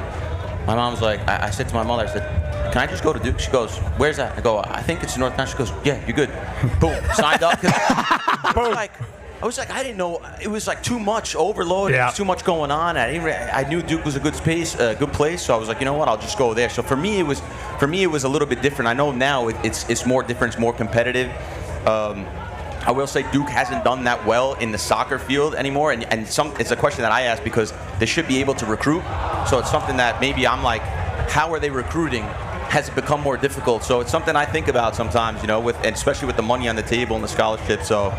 my mom was like, I said to my mother, I said, can I just go to Duke? She goes, where's that? I go, I think it's in North Carolina. She goes, yeah, you're good. Boom, signed up. I was like, I didn't know. It was like too much overload. Yeah. There was too much going on. I knew Duke was a good place. So I was like, you know what? I'll just go there. So for me, it was a little bit different. I know now it's more different. It's more competitive. I will say Duke hasn't done that well in the soccer field anymore, and it's a question that I ask because they should be able to recruit. So it's something that maybe I'm like, how are they recruiting? Has it become more difficult? So it's something I think about sometimes, you know, and especially with the money on the table and the scholarship. So,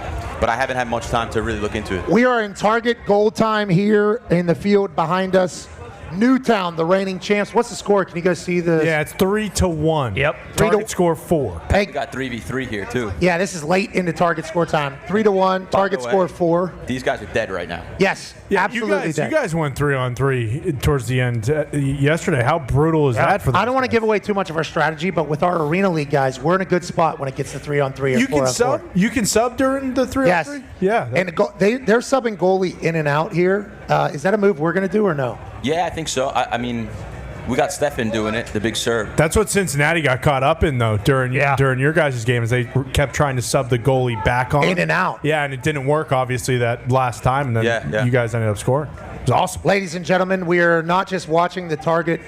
but I haven't had much time to really look into it. We are in Target goal time here in the field behind us. Newtown, the reigning champs. What's the score? Can you guys see the? Yeah, it's 3-1. Yep. Target score 4. We got 3v3 here too. Yeah, this is late into Target score time. 3-1. Target score 4. These guys are dead right now. Yes, Yeah, absolutely you dead. guys went 3-on-3 towards the end yesterday. How brutal is that for them? I don't want to give away too much of our strategy, but with our Arena League guys, we're in a good spot when it gets to 3-on-3 or 4-on-4. You can sub during the 3-on-3? Yes. Yeah. And they're subbing goalie in and out here. Is that a move we're going to do or no? Yeah, I think so. I mean, we got Steph doing it, the big serve. That's what Cincinnati got caught up in, though, during your guys' game, is they kept trying to sub the goalie back on. In and out. Yeah, and it didn't work, obviously, that last time, and then you guys ended up scoring. It was awesome. Ladies and gentlemen, we are not just watching the Target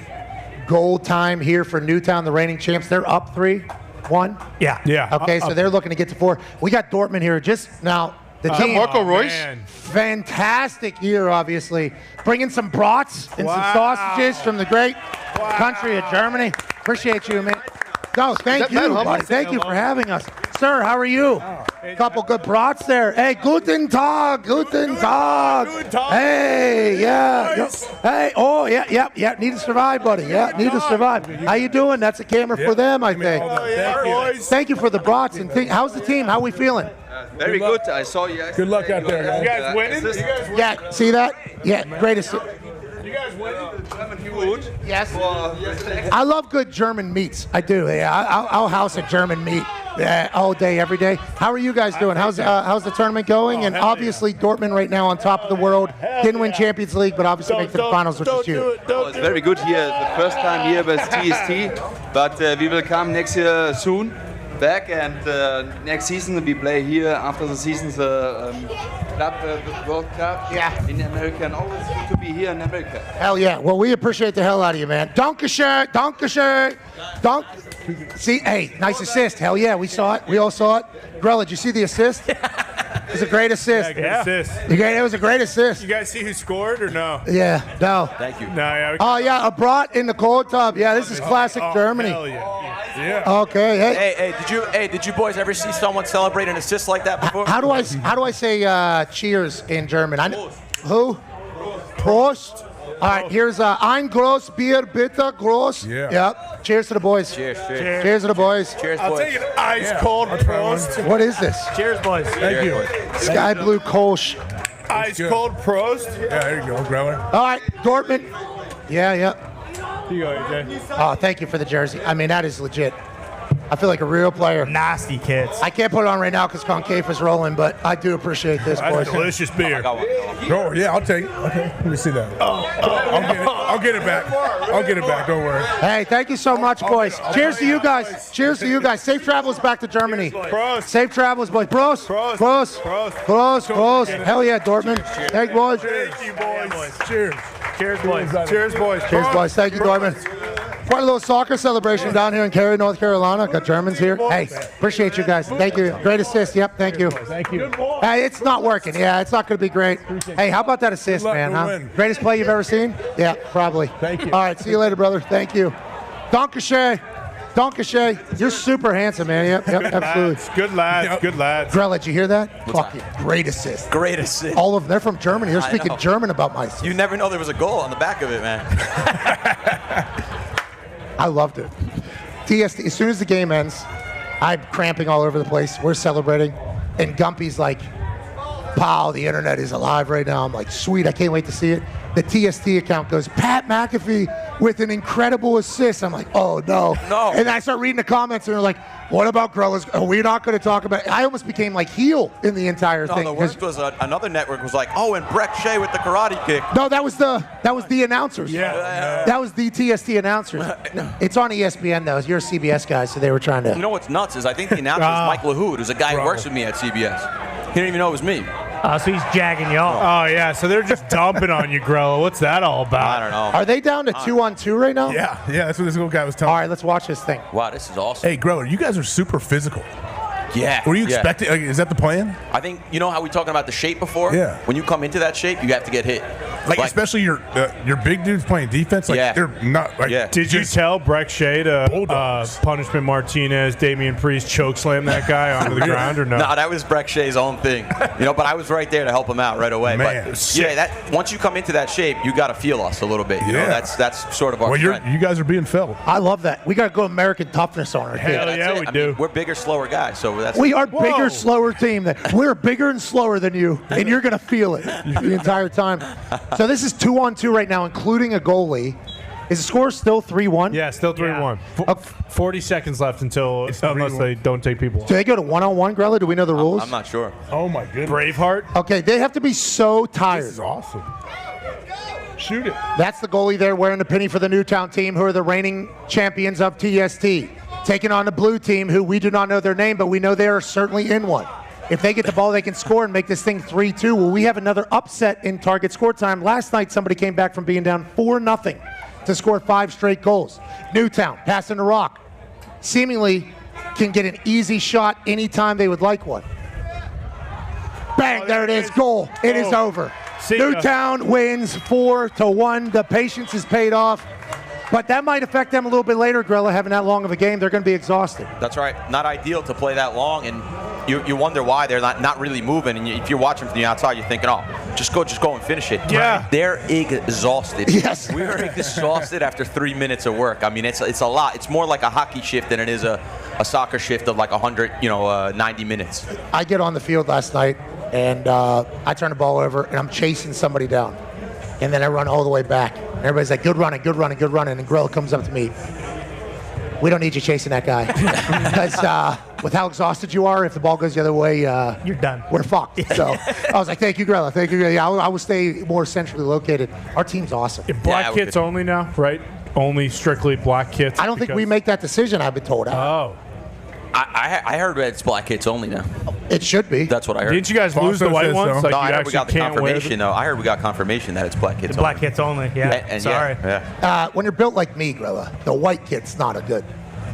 goal time here for Newtown, the reigning champs. They're up 3-1. Yeah. Okay, so they're looking to get to 4. We got Dortmund here just now. The team, Marco Royce? Man. fantastic year, obviously. Bringing some brats and some sausages from the great country of Germany. Appreciate you, man. No, thank you, buddy. Thank you for having us. Sir, how are you? Couple good brats there. Hey, guten Tag, guten Tag. Hey, yeah. Nice. Hey, oh, yeah. Need to survive, buddy. Yeah, need to survive. How you doing? That's a camera for them, I think. Thank you for the brats. And how's the team? How we feeling? Very good. I saw you. Good luck out there, guys. You guys winning? Yeah, see that? Yeah, greatest. You guys winning? Food. Yes. I love good German meats. I do. Yeah, I'll house a German meat all day, every day. How are you guys doing? How's the tournament going? And obviously, Dortmund right now on top of the world. Didn't win Champions League, but obviously make the finals, which is huge. It's very good here. The first time here with TST, but we will come next year soon back, and next season we play here after the season the World Cup in America, and always good to be here in America. Hell yeah. Well, we appreciate the hell out of you, man. Dankeschön, Dankeschön, See, hey, nice assist. Hell yeah, we saw it. We all saw it. Grella, did you see the assist? It was a great assist. Yeah, good assist. It was a great assist. You guys see who scored or no? Yeah, no. Thank you. No, yeah. Oh, yeah, a brat in the cold tub. Yeah, this is classic Germany. Hell yeah. Yeah. Okay. Did you boys ever see someone celebrate an assist like that before? How do I say cheers in German? Who? Prost. All right, here's ein groß Bier, bitte, groß. Yeah. Yep. Cheers to the boys. Cheers. Cheers to the boys. Cheers, I'll boys. take an ice cold Prost. What is this? Cheers, boys. Thank you. Sky blue Kolsch. Ice cold Prost. Yeah, there you go, Grella. All right, Dortmund. Yeah. Here you go, AJ. Oh, thank you for the jersey. I mean, that is legit. I feel like a real player. Nasty kids. I can't put it on right now because Concave is rolling, but I do appreciate this, That's boys. a delicious beer. Oh, yeah, I'll take it. Okay, let me see that. I'll get it back. I'll get it back, don't worry. Hey, thank you so much, boys. Cheers to you guys. Cheers to you guys. Safe travels back to Germany. Prost. Safe travels, boys. Prost. Prost. Prost. Prost. Prost. Prost. Hell yeah, Dortmund. Thank you, boys. Thank you, boys. Cheers. Cheers, boys. Cheers, boys. Cheers, boys. Thank you, Dortmund. Quite a little soccer celebration down here in Cary, North Carolina. Got Germans here. Hey, appreciate you guys. Thank you. Great assist. Yep, thank you. Thank you. Hey, it's not working. Yeah, it's not going to be great. Hey, how about that assist, man? Huh? Greatest play you've ever seen? Yeah, probably. Thank you. All right, see you later, brother. Thank you. Dankeschön. Dankeschön. You're super handsome, man. Yep, absolutely. Good lads. Good lads. Grella, did you hear that? Fucking great assist. Great assist. All of them, they're from Germany. They're I speaking know. German about my assist. You never know there was a goal on the back of it, man. I loved it. TST, as soon as the game ends, I'm cramping all over the place. We're celebrating. And Gumpy's like, "Pow, the internet is alive right now." I'm like, sweet, I can't wait to see it. The TST account goes, "Pat McAfee with an incredible assist." I'm like, oh, no. No. And I start reading the comments, and they're like, what about Grella's? Are we not going to talk about it? I almost became like heel in the entire thing. No, the worst was another network was like, oh, and Breck Shea with the karate kick. No, that was the announcers. Yeah. That was the TST announcers. It's on ESPN, though. You're a CBS guy, so they were trying to. You know what's nuts is I think the announcer is Mike LaHood, who's a guy who works with me at CBS. He didn't even know it was me. So he's jagging y'all. Oh, yeah. So they're just dumping on you, Grella. What's that all about? I don't know. Are they down to 2-on-2 right now? Yeah, that's what this little guy was telling All me. right, let's watch this thing. Wow, this is awesome. Hey, Grella, you guys are super physical. Yeah. Were you yeah. expecting? Like, is that the plan? I think, you know how we talking about the shape before? Yeah. When you come into that shape, you have to get hit. Like especially your big dudes playing defense. Like Yeah. they're not. Like, Yeah. Did you tell Breck Shea to Bulldogs. Punishment Martinez, Damian Priest chokeslam that guy onto the ground or no? No, that was Breck Shea's own thing. But I was right there to help him out right away. Man. But yeah, that once you come into that shape, you got to feel us a little bit. You know, Yeah. that's sort of our Well, strength. you guys are being felt. I love that. We got to go American toughness on our team. Hell That's yeah, it. we I do. mean, we're bigger, slower guys, so that's We are Whoa. bigger, slower team. We're bigger and slower than you, and you're going to feel it the entire time. So this is 2-on-2 right now, including a goalie. Is the score still 3-1? Yeah, still 3-1. 40 seconds left unless 3-1. they don't take people Do they go to 1-on-1, Grella? Do we know the rules? I'm not sure. Oh my goodness. Braveheart? Okay, they have to be so tired. This is awesome. Shoot it. That's the goalie there wearing the penny for the Newtown team, who are the reigning champions of TST. Taking on the blue team, who we do not know their name, but we know they are certainly in one. If they get the ball, they can score and make this thing 3-2. Well, we have another upset in target score time. Last night, somebody came back from being down 4-0 to score 5 straight goals. Newtown, passing the rock, seemingly can get an easy shot anytime they would like one. Bang, there it is, goal. It is over. See ya. Newtown wins 4-1. The patience is paid off. But that might affect them a little bit later, Grella, having that long of a game. They're going to be exhausted. That's right. Not ideal to play that long, and you wonder why they're not really moving. And if you're watching from the outside, you're thinking, oh, just go and finish it. Yeah. They're exhausted. Yes. We are exhausted after 3 minutes of work. I mean, it's a lot. It's more like a hockey shift than it is a soccer shift of like 90 minutes. I get on the field last night, and I turn the ball over, and I'm chasing somebody down. And then I run all the way back. And everybody's like, good running, good running, good running. And Grella comes up to me. We don't need you chasing that guy. Because with how exhausted you are, if the ball goes the other way, you're done. We're fucked. So I was like, thank you, Grella. Thank you, Grella. Yeah, I will stay more centrally located. Our team's awesome. Black kits only now, right? Only strictly black kits? I don't think we make that decision, I've been told. Oh. I heard it's black kits only now. It should be. That's what I heard. Didn't you guys lose the white ones? No, I heard we got the confirmation. No, I heard we got confirmation that it's black kits only. Black kits only, yeah. And sorry. Yeah. When you're built like me, Grella, the white kit's not a good,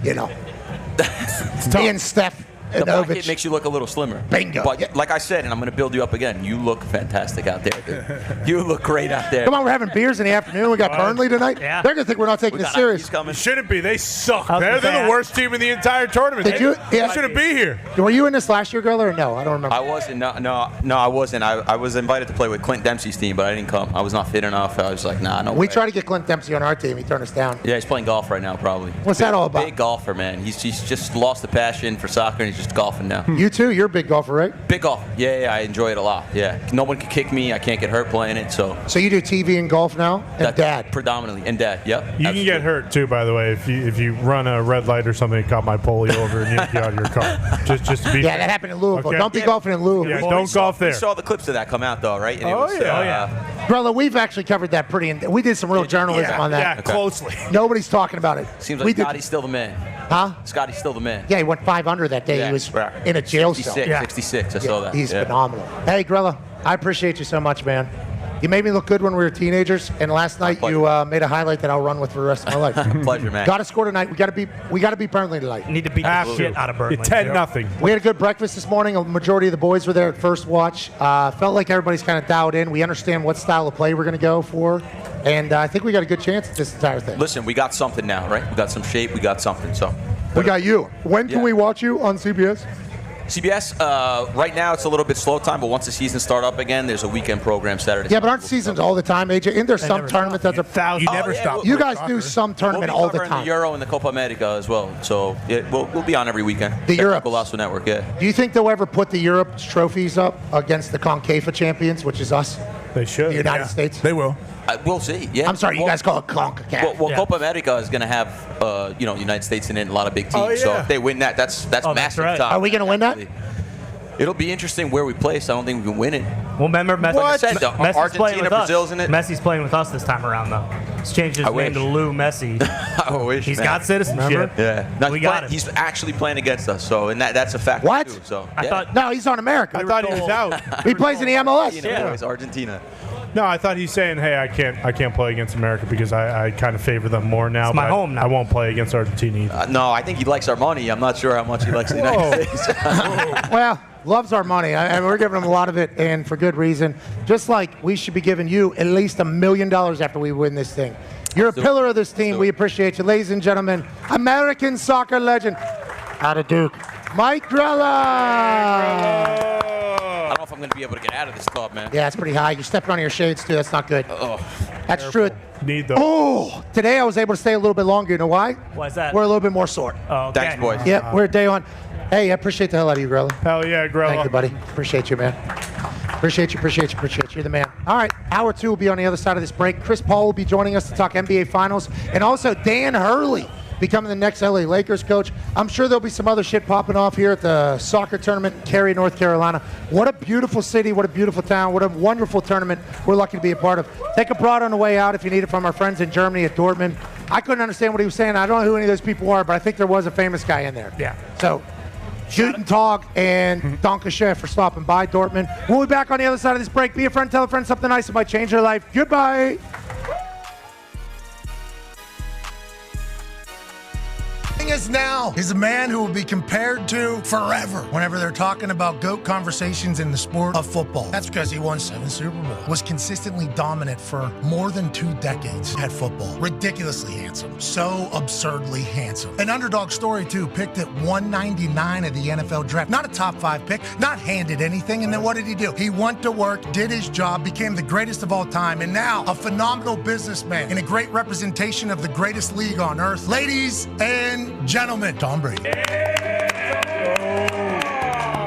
Me and Steph The and black Ovich. kit makes you look a little slimmer. Bingo. But like I said, and I'm going to build you up again, you look fantastic out there, dude. You look great out there. Come on, we're having beers in the afternoon. We got Burnley tonight. Yeah. They're going to think we're not taking it serious. Shouldn't be. They suck. They're the worst team in the entire tournament. Did you? They shouldn't be here. Were you in this last year, Grella, or no? I don't remember. I wasn't. No, I wasn't. I was invited to play with Clint Dempsey's team, but I didn't come. I was not fit enough. I was like, nah, no We way. tried to get Clint Dempsey on our team. He turned us down. Yeah, he's playing golf right now, probably. What's that all about? Big golfer, man. He's just lost the passion for soccer, and he's just golfing now. You too? You're a big golfer, right? Big golf. Yeah, I enjoy it a lot. Yeah. No one can kick me. I can't get hurt playing it, so. So you do TV and golf now? And dad? Predominantly. And dad, yep. You can get hurt too, by the way, if you run a red light or something and caught my polio over and yank you out of your car. Just to be Yeah, that happened in Louisville. Okay. Don't be golfing in Louisville. Yeah, don't golf there. We saw the clips of that come out, though, right? And Oh, yeah. Grella, we've actually covered that pretty. We did some real journalism on that. Yeah, closely. Nobody's talking about it. Seems We like did- Scotty's still the man. Huh? Scotty's still the man. Yeah, he went 500 that day. Yeah, He was right. in a jail 66, cell. 66. I saw that. He's Yeah. phenomenal. Hey, Grella, I appreciate you so much, man. You made me look good when we were teenagers, and last night you made a highlight that I'll run with for the rest of my life. Pleasure, man. Got to score tonight. We got to beat Burnley tonight. Need to beat the shit out of Burnley. 10-0. We had a good breakfast this morning. A majority of the boys were there at first watch. Felt like everybody's kind of dialed in. We understand what style of play we're going to go for, and I think we got a good chance at this entire thing. Listen, we got something now, right? We got some shape. We got something. So. We got you. When can Yeah. we watch you on CBS? CBS, right now it's a little bit slow time, but once the season start up again, there's a weekend program Saturday. Yeah, but aren't seasons all the time, AJ? Isn't there some tournament that's a You never stop. You guys do some tournament all the We'll be covering time. the Euro and the Copa America as well. So yeah, we'll be on every weekend. The Europe. Golazo Network, yeah. Do you think they'll ever put the Europe trophies up against the CONCACAF champions, which is us, They should. the United States? They will. We'll see. Yeah. I'm sorry, you guys call it CONCACAF. Well, Copa America is going to have United States in it and a lot of big teams. Oh, yeah. So if they win that, that's massive. right. Time. Are we going to win that? It'll be interesting where we place. I don't think we can win it. Well, remember, Messi, Like I said, Messi's playing Argentina, with Brazil's us. in it. Messi's playing with us this time around, though. He's changed his I name wish. to Lou Messi. I wish. He's man. got citizenship. Yeah. No, We he's got playing- him. He's actually playing against us, so and that's a fact. What? Too, so I yeah. thought No, he's on America. I thought he was out. He plays in the MLS. Yeah, it's Argentina. No, I thought he's saying, hey, I can't play against America because I kind of favor them more now. It's my but home now. I won't play against Argentina either. No, I think he likes our money. I'm not sure how much he likes the United States. Well, loves our money, and we're giving him a lot of it, and for good reason. Just like we should be giving you at least $1 million after we win this thing. You're a pillar of this team. We appreciate you. Ladies and gentlemen, American soccer legend, out of Duke, Mike Grella. I don't know if I'm going to be able to get out of this club, man. Yeah, it's pretty high. You're stepping on your shades, too. That's not good. Oh, That's true. Need the. Oh, today I was able to stay a little bit longer. You know why? Why's that? We're a little bit more sore. Oh, okay. thanks, boys. Yep, we're a day on. Hey, I appreciate the hell out of you, Grella. Hell yeah, Grella. Thank you, buddy. Appreciate you, man. Appreciate you. You're the man. All right, hour two will be on the other side of this break. Chris Paul will be joining us to talk NBA Finals, and also Dan Hurley becoming the next LA Lakers coach. I'm sure there'll be some other shit popping off here at the soccer tournament in Cary, North Carolina. What a beautiful city. What a beautiful town. What a wonderful tournament we're lucky to be a part of. Take a broad on the way out if you need it from our friends in Germany at Dortmund. I couldn't understand what he was saying. I don't know who any of those people are, but I think there was a famous guy in there. Yeah. So, Guten Tag and Dankeschön for stopping by, Dortmund. We'll be back on the other side of this break. Be a friend, tell a friend something nice that might change their life. Goodbye. us now is a man who will be compared to forever whenever they're talking about GOAT conversations in the sport of football. That's because he won 7 Super Bowls, was consistently dominant for more than 2 decades at football. Ridiculously handsome, so absurdly handsome. An underdog story too, picked at 199 of the NFL draft. Not a top 5 pick, not handed anything, and then what did he do? He went to work, did his job, became the greatest of all time, and now a phenomenal businessman and a great representation of the greatest league on earth. Ladies and gentlemen, Tom Brady.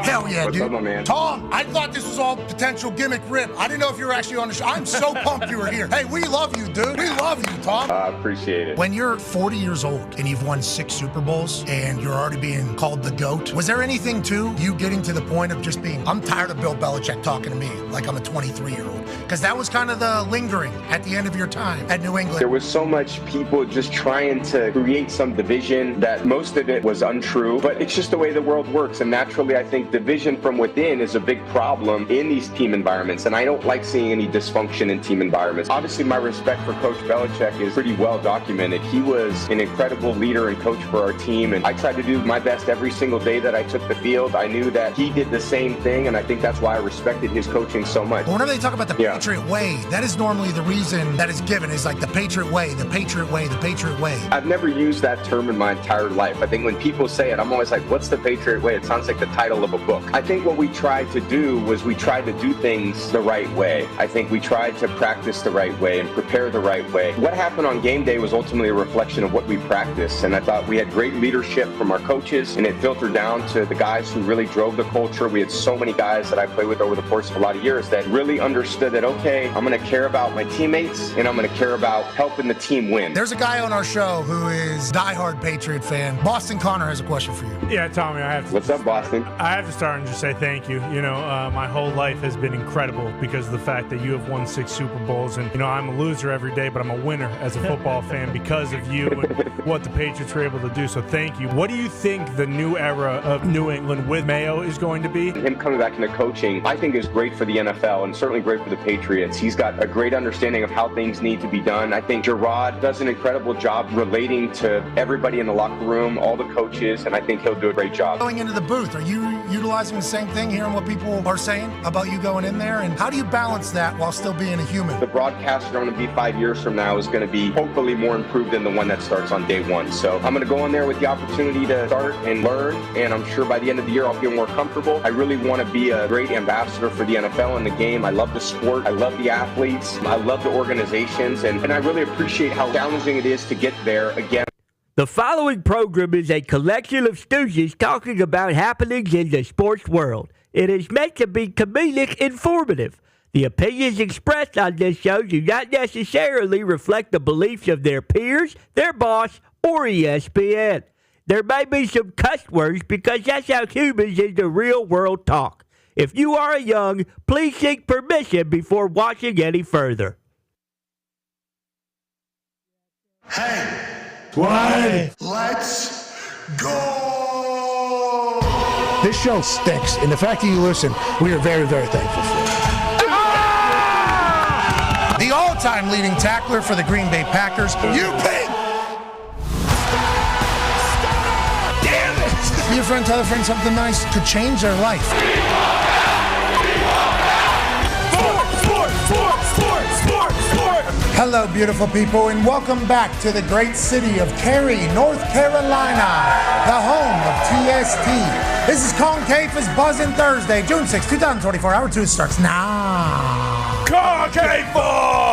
Hell yeah, What's dude. up, my man? Tom, I thought this was all potential gimmick rip. I didn't know if you were actually on the show. I'm so pumped you were here. Hey, we love you, dude. We love you, Tom. I appreciate it. When you're 40 years old and you've won 6 Super Bowls and you're already being called the GOAT, was there anything to you getting to the point of just being, I'm tired of Bill Belichick talking to me like I'm a 23-year-old? Because that was kind of the lingering at the end of your time at New England. There was so much people just trying to create some division that most of it was untrue, but it's just the way the world works. And naturally, I think division from within is a big problem in these team environments. And I don't like seeing any dysfunction in team environments. Obviously, my respect for Coach Belichick is pretty well documented. He was an incredible leader and coach for our team. And I tried to do my best every single day that I took the field. I knew that he did the same thing. And I think that's why I respected his coaching so much. But whenever they talk about the Patriot way, that is normally the reason that is given, is like the Patriot way, the Patriot way, the Patriot way. I've never used that term in my entire life. I think when people say it, I'm always like, what's the Patriot way? It sounds like the title of a book. I think what we tried to do was we tried to do things the right way. I think we tried to practice the right way and prepare the right way. What happened on game day was ultimately a reflection of what we practiced. And I thought we had great leadership from our coaches, and it filtered down to the guys who really drove the culture. We had so many guys that I played with over the course of a lot of years that really understood that, okay, I'm going to care about my teammates and I'm going to care about helping the team win. There's a guy on our show who is a diehard Patriot fan. Boston Connor has a question for you. Yeah, Tommy, I have to. What's up, Boston? I have to start and just say thank you. You know, my whole life has been incredible because of the fact that you have won 6 Super Bowls. And, you know, I'm a loser every day, but I'm a winner as a football fan because of you and what the Patriots were able to do. So thank you. What do you think the new era of New England with Mayo is going to be? Him coming back into coaching, I think is great for the NFL and certainly great for the Patriots. He's got a great understanding of how things need to be done. I think Gerard does an incredible job relating to everybody in the locker room, all the coaches, and I think he'll do a great job. Going into the booth, are you utilizing the same thing, hearing what people are saying about you going in there? And how do you balance that while still being a human? The broadcast going to be 5 years from now is going to be hopefully more improved than the one that starts on day 1. So I'm going to go in there with the opportunity to start and learn, and I'm sure by the end of the year I'll feel more comfortable. I really want to be a great ambassador for the NFL and the game. I love the sport. I love the athletes. I love the organizations, and I really appreciate how challenging it is to get there again. The following program is a collection of stooges talking about happenings in the sports world. It is meant to be comedic informative. The opinions expressed on this show do not necessarily reflect the beliefs of their peers, their boss, or ESPN. There may be some cuss words because that's how humans in the real world talk. If you are young, please seek permission before watching any further. Hey, what? Let's go! This show stinks, and the fact that you listen, we are very, very thankful for. The all-time leading tackler for the Green Bay Packers, you pig! Damn it! Be your friend, tell a friend something nice could change their life. Hello, beautiful people, and welcome back to the great city of Cary, North Carolina, the home of TST. This is Concave is Buzzing Thursday, June 6, 2024. Hour 2 starts now. Concave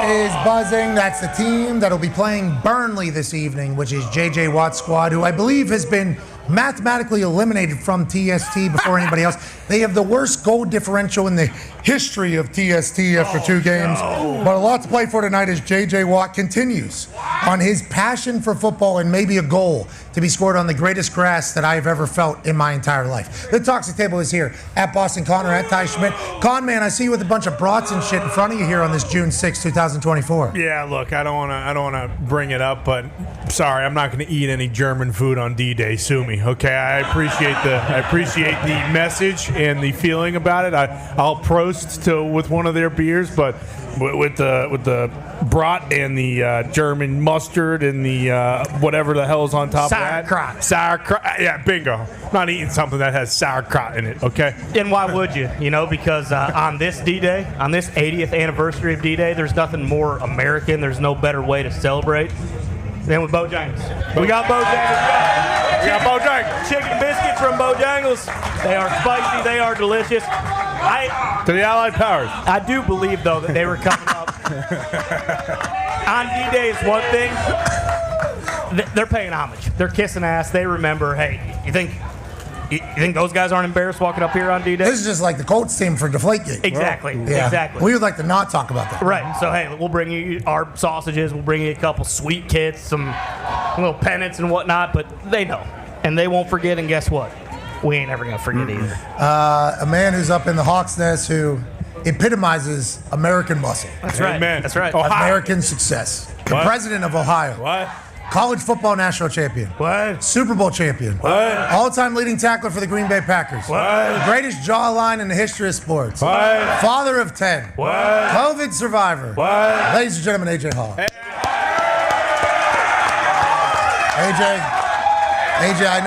is buzzing. That's the team that'll be playing Burnley this evening, which is JJ Watt's squad, who I believe has been mathematically eliminated from TST before anybody else. They have the worst goal differential in the history of TST after 2 games. No. But a lot to play for tonight as JJ Watt continues on his passion for football and maybe a goal to be scored on the greatest grass that I've ever felt in my entire life. The Toxic Table is here at Boston Connor, at Ty Schmidt. Con man, I see you with a bunch of brats and shit in front of you here on this June 6, 2024. Yeah, look, I don't want to bring it up, but sorry, I'm not going to eat any German food on D-Day. Sue me, okay? I appreciate the message and the feeling about it. I'll prost with one of their beers, but with the brat and the German mustard and the whatever the hell's on top of that. Sauerkraut. Yeah, bingo. I'm not eating something that has sauerkraut in it, okay? And why would you? You know, because on this D-Day, on this 80th anniversary of D-Day, there's nothing more American. There's no better way to celebrate than with Bojangles. We got Bojangles. We got Bojangles. Chicken biscuits from Bojangles. They are spicy. They are delicious. To the Allied powers. I do believe, though, that they were coming up. On D-Day is one thing. They're paying homage. They're kissing ass. They remember, hey, you think those guys aren't embarrassed walking up here on D-Day? This is just like the Colts team for Deflategate. Exactly. Yeah. Exactly. We would like to not talk about that. Right. So, hey, we'll bring you our sausages. We'll bring you a couple sweet kits, some little pennants and whatnot, but they know. And they won't forget, and guess what? We ain't ever going to forget either. A man who's up in the Hawks' Nest who epitomizes American muscle. That's right. Amen. That's right. Ohio. American success. The president of Ohio. What? College football national champion. What? Super Bowl champion. What? All-time leading tackler for the Green Bay Packers. What? Greatest jawline in the history of sports. What? Father of 10. What? COVID survivor. What? Ladies and gentlemen, AJ Hall. Hey. AJ, I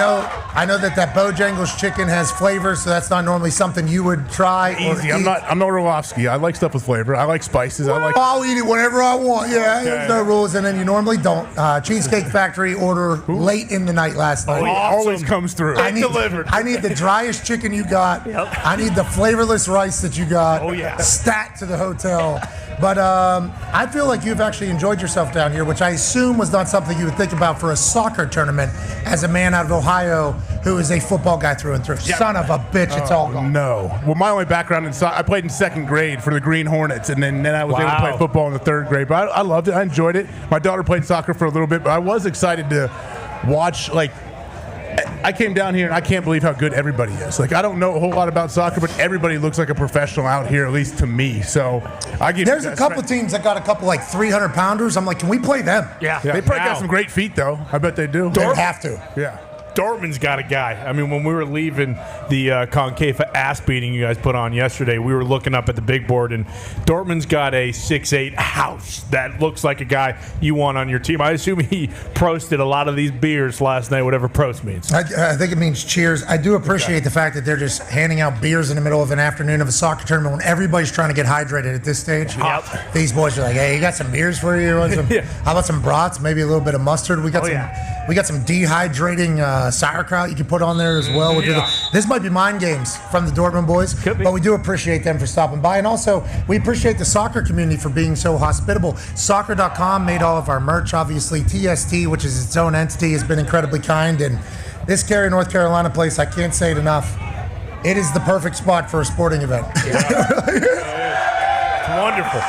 know that Bojangles chicken has flavor, so that's not normally something you would try. Easy. I'm no Orlovsky. I like stuff with flavor. I like spices. I'll eat it whenever I want. Yeah, there's no rules, and then you normally don't. Cheesecake Factory order late in the night last night. Always comes through. I need the driest chicken you got. Yep. I need the flavorless rice that you got. Oh, yeah. Stat to the hotel. But I feel like you've actually enjoyed yourself down here, which I assume was not something you would think about for a soccer tournament as a man out of Ohio who is a football guy through and through. Yeah. Son of a bitch, it's all gone. No. Well, my only background in soccer, I played in second grade for the Green Hornets, and then I was able to play football in the third grade. But I loved it. I enjoyed it. My daughter played soccer for a little bit, but I was excited to watch, I came down here and I can't believe how good everybody is. I don't know a whole lot about soccer, but everybody looks like a professional out here, at least to me. So there's a couple teams that got a couple 300-pounders. I'm like, can we play them? Yeah. They probably got some great feet, though. I bet they do. They have to. Yeah. Dortmund's got a guy. I mean, when we were leaving the Concava ass beating you guys put on yesterday, we were looking up at the big board, and Dortmund's got a 6'8" house that looks like a guy you want on your team. I assume he prosted a lot of these beers last night, whatever prost means. I think it means cheers. I do appreciate the fact that they're just handing out beers in the middle of an afternoon of a soccer tournament when everybody's trying to get hydrated at this stage. Yep. These boys are like, hey, you got some beers for you? How about some brats? Maybe a little bit of mustard? We got some dehydrating sauerkraut you can put on there as well. This might be mind games from the Dortmund boys, but we do appreciate them for stopping by. And also, we appreciate the soccer community for being so hospitable. Soccer.com made all of our merch, obviously. TST, which is its own entity, has been incredibly kind. And this Cary, North Carolina place, I can't say it enough. It is the perfect spot for a sporting event. It's wonderful.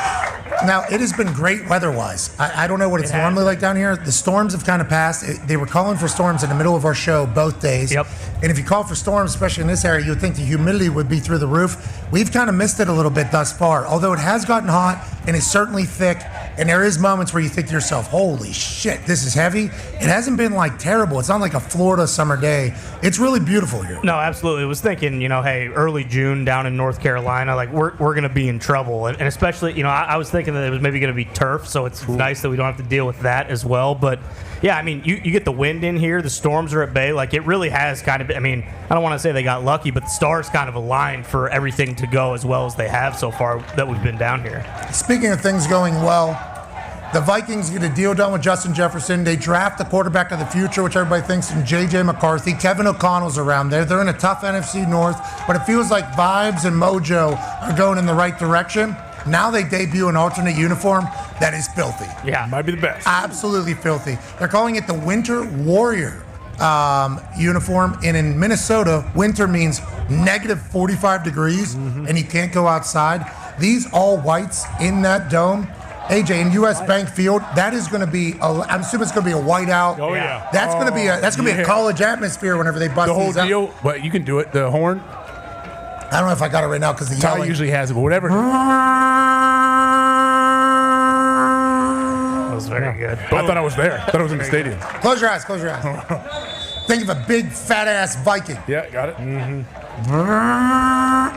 Now, it has been great weather-wise. I don't know what it's normally like down here. The storms have kind of passed. They were calling for storms in the middle of our show both days. Yep. And if you call for storms, especially in this area, you would think the humidity would be through the roof. We've kind of missed it a little bit thus far, although it has gotten hot and it's certainly thick. And there is moments where you think to yourself, holy shit, this is heavy. It hasn't been terrible. It's not like a Florida summer day. It's really beautiful here. No, absolutely. I was thinking, hey, early June down in North Carolina, we're going to be in trouble. And especially, I was thinking that it was maybe going to be turf, so it's nice that we don't have to deal with that as well. But yeah, I mean, you get the wind in here, the storms are at bay. It really has kind of, I don't want to say they got lucky, but the stars kind of aligned for everything to go as well as they have so far that we've been down here. Speaking of things going well, the Vikings get a deal done with Justin Jefferson. They draft the quarterback of the future, which everybody thinks is J.J. McCarthy. Kevin O'Connell's around there. They're in a tough NFC North, but it feels like vibes and mojo are going in the right direction. Now they debut an alternate uniform that is filthy. Yeah. Might be the best. Absolutely filthy. They're calling it the Winter Warrior uniform. And in Minnesota, winter means negative 45 degrees, and you can't go outside. These all whites in that dome, AJ, in U.S. Bank Field, that is going to be, I'm assuming it's going to be a whiteout. Oh, yeah. That's going to be a college atmosphere whenever they bust the these whole deal. out. But you can do it. The horn. I don't know if I got it right now because the Ty yelling. usually has it, but whatever. That was very good. I thought I was there. I thought I was in the stadium. Close your eyes. Think of a big fat ass Viking. Yeah, got it.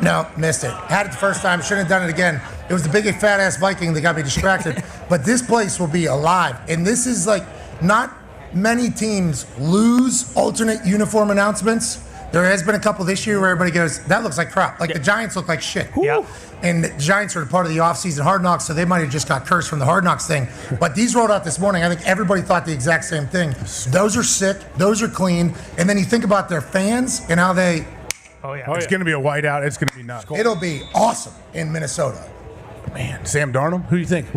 No, missed it. Had it the first time, shouldn't have done it again. It was the big fat ass Viking that got me distracted. But this place will be alive. And this is like, not many teams lose alternate uniform announcements. There has been a couple this year where everybody goes, that looks like crap. Like the Giants look like shit. Yeah. And the Giants are part of the offseason Hard Knocks, so they might have just got cursed from the Hard Knocks thing. But these rolled out this morning. I think everybody thought the exact same thing. Those are sick. Those are clean. And then you think about their fans and how they... Oh, yeah. It's going to be a whiteout. It's going to be nuts. It'll be awesome in Minnesota. Man, Sam Darnold? Who do you think?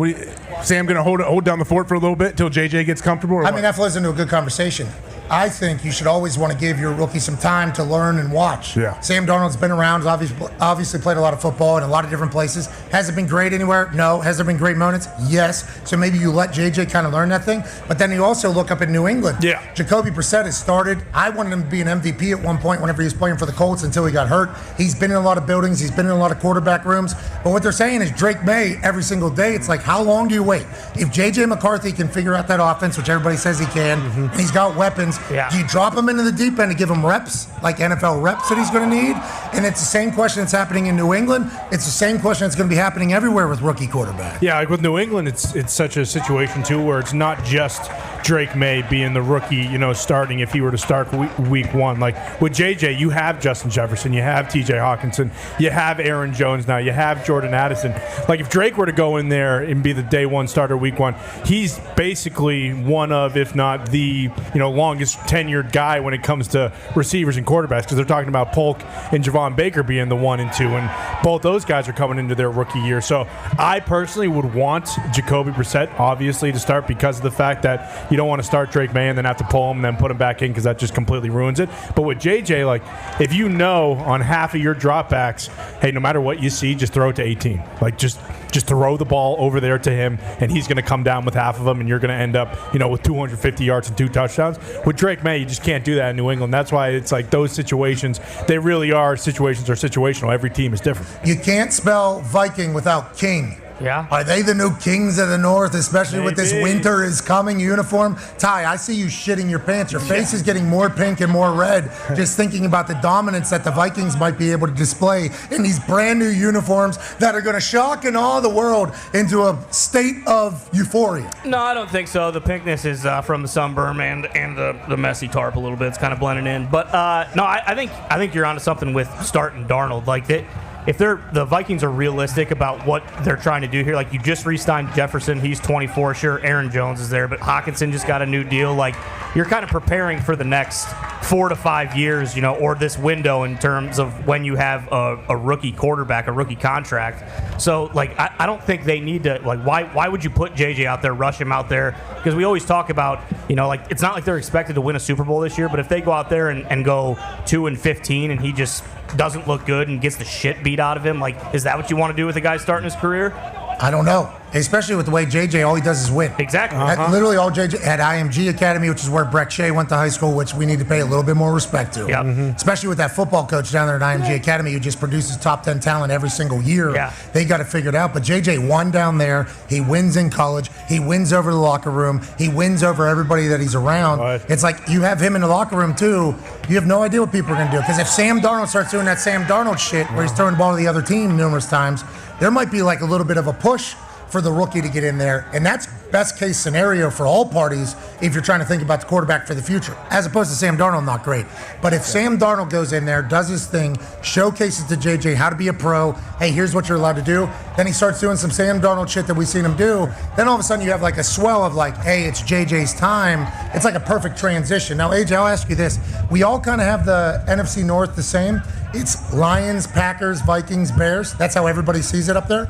Sam going to hold down the fort for a little bit until JJ gets comfortable? I mean, that flows into a good conversation. I think you should always want to give your rookie some time to learn and watch. Yeah. Sam Darnold's been around, obviously played a lot of football in a lot of different places. Has it been great anywhere? No. Has there been great moments? Yes. So maybe you let JJ kind of learn that thing. But then you also look up in New England. Yeah. Jacoby Brissett has started. I wanted him to be an MVP at one point whenever he was playing for the Colts until he got hurt. He's been in a lot of buildings. He's been in a lot of quarterback rooms. But what they're saying is Drake May every single day. It's like, how long do you wait? If JJ McCarthy can figure out that offense, which everybody says he can, and he's got weapons, do you drop him into the deep end to give him reps, like NFL reps that he's going to need? And it's the same question that's happening in New England. It's the same question that's going to be happening everywhere with rookie quarterback. Yeah, like with New England, it's such a situation, too, where it's not just Drake May being the rookie, starting if he were to start week one. Like with JJ, you have Justin Jefferson, you have TJ Hawkinson, you have Aaron Jones now, you have Jordan Addison. Like if Drake were to go in there and be the day one starter week one, he's basically one of, if not the, longest tenured guy when it comes to receivers and quarterbacks, because they're talking about Polk and Javon Baker being the 1 and 2, and both those guys are coming into their rookie year. So I personally would want Jacoby Brissett, obviously, to start because of the fact that you don't want to start Drake May and then have to pull him and then put him back in because that just completely ruins it. But with JJ, like, if you know on half of your dropbacks, hey, no matter what you see, just throw it to 18. Like, just throw the ball over there to him, and he's going to come down with half of them, and you're going to end up, with 250 yards and 2 touchdowns. With Drake May, you just can't do that in New England. That's why it's like those situations, they really are situational. Every team is different. You can't spell Viking without king. Yeah. Are they the new kings of the North, especially with this winter is coming uniform? Ty, I see you shitting your pants. Your face is getting more pink and more red just thinking about the dominance that the Vikings might be able to display in these brand new uniforms that are going to shock and awe the world into a state of euphoria. No, I don't think so. The pinkness is from the sunburn and the messy tarp a little bit. It's kind of blending in. But no, I think you're onto something with starting Darnold. Like that. If the Vikings are realistic about what they're trying to do here, like you just re-signed Jefferson, he's 24, sure, Aaron Jones is there, but Hawkinson just got a new deal. Like you're kind of preparing for the next 4 to 5 years, or this window in terms of when you have a rookie quarterback, a rookie contract. So like I don't think they need to, like why would you put JJ out there, rush him out there? Because we always talk about, like it's not like they're expected to win a Super Bowl this year, but if they go out there and go 2-15 and he just doesn't look good and gets the shit beat out of him, like, is that what you want to do with a guy starting his career? I don't know. Especially with the way JJ, all he does is win. Exactly. Literally all JJ at IMG Academy, which is where Breck Shea went to high school, which we need to pay a little bit more respect to. Yep. Especially with that football coach down there at IMG Academy who just produces top 10 talent every single year. Yeah. They got it figured out. But JJ won down there. He wins in college. He wins over the locker room. He wins over everybody that he's around. Right. It's like you have him in the locker room too. You have no idea what people are going to do. Because if Sam Darnold starts doing that Sam Darnold shit where he's throwing the ball to the other team numerous times, there might be like a little bit of a push for the rookie to get in there. And that's best case scenario for all parties if you're trying to think about the quarterback for the future. As opposed to Sam Darnold, not great. But if Sam Darnold goes in there, does his thing, showcases to JJ how to be a pro, hey, here's what you're allowed to do, then he starts doing some Sam Darnold shit that we've seen him do, then all of a sudden you have like a swell of like, hey, it's JJ's time. It's like a perfect transition. Now, AJ, I'll ask you this. We all kind of have the NFC North the same. It's Lions, Packers, Vikings, Bears. That's how everybody sees it up there?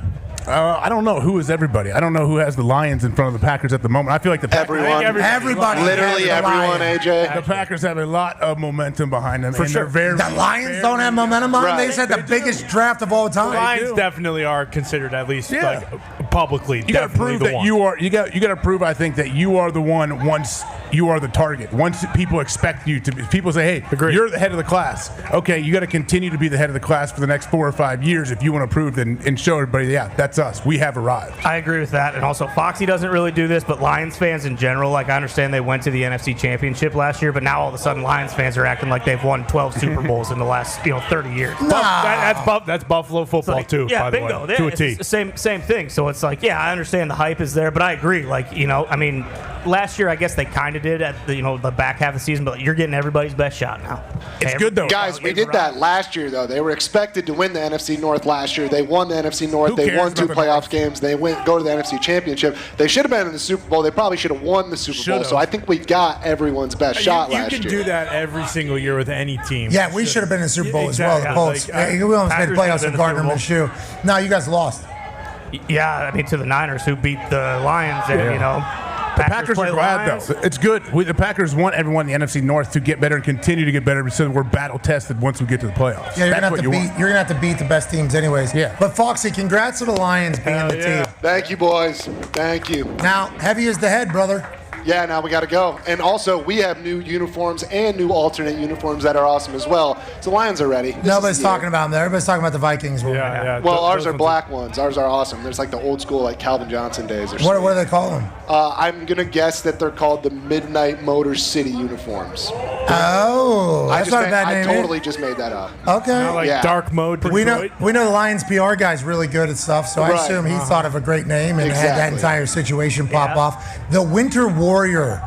I don't know who is everybody. I don't know who has the Lions in front of the Packers at the moment. I feel like the Packers. Everybody. Literally everyone, AJ. The Packers have a lot of momentum behind them. For sure. The Lions don't have momentum behind them. They just had the biggest draft of all time. The Lions definitely are considered at least like publicly. You got to prove that you are. You got to prove. I think that you are the one. Once you are the target. Once people expect you to. People say, "Hey, you're the head of the class." Okay, you got to continue to be the head of the class for the next 4 or 5 years if you want to prove and show everybody, yeah, that's us. We have arrived. I agree with that, and also Foxy doesn't really do this, but Lions fans in general, like I understand they went to the NFC Championship last year, but now all of a sudden Lions fans are acting like they've won 12 Super Bowls in the last 30 years. That's Buffalo football too. Yeah, by the bingo. way, to a T. It's the same thing. So it's like, yeah, I understand the hype is there, but I agree. Like, I mean, last year I guess they kind of did at the back half of the season, but you're getting everybody's best shot now. It's good though, guys. We did that last year though. They were expected to win the NFC North last year. They won the NFC North. They won 2 playoff games. They go to the NFC Championship. They should have been in the Super Bowl. They probably should have won the Super Bowl. So I think we got everyone's best shot last year. You can do that every single year with any team. Yeah, we should have been in the Super Bowl as well. The Colts. We almost made the playoffs with Gardner Minshew. No, you guys lost. Yeah, I mean to the Niners who beat the Lions, and the Packers are glad though. It's good. The Packers want everyone in the NFC North to get better and continue to get better, so we're battle tested once we get to the playoffs. Yeah, you're gonna have to beat the best teams anyways. Yeah. But Foxy, congrats to the Lions being the team. Thank you, boys. Thank you. Now, heavy is the head, brother. Yeah, now we got to go. And also, we have new uniforms and new alternate uniforms that are awesome as well. So the Lions are ready. Nobody's talking about them there. Everybody's talking about the Vikings. Yeah. Well, ours are black ones. Ours are awesome. There's like the old school, like Calvin Johnson days. What do they call them? I'm going to guess that they're called the Midnight Motor City uniforms. Oh, that's not a bad name. I totally just made that up. Okay. Dark mode. We know the Lions PR guy's really good at stuff, so I assume he thought of a great name and had that entire situation pop off. The Winter Warrior.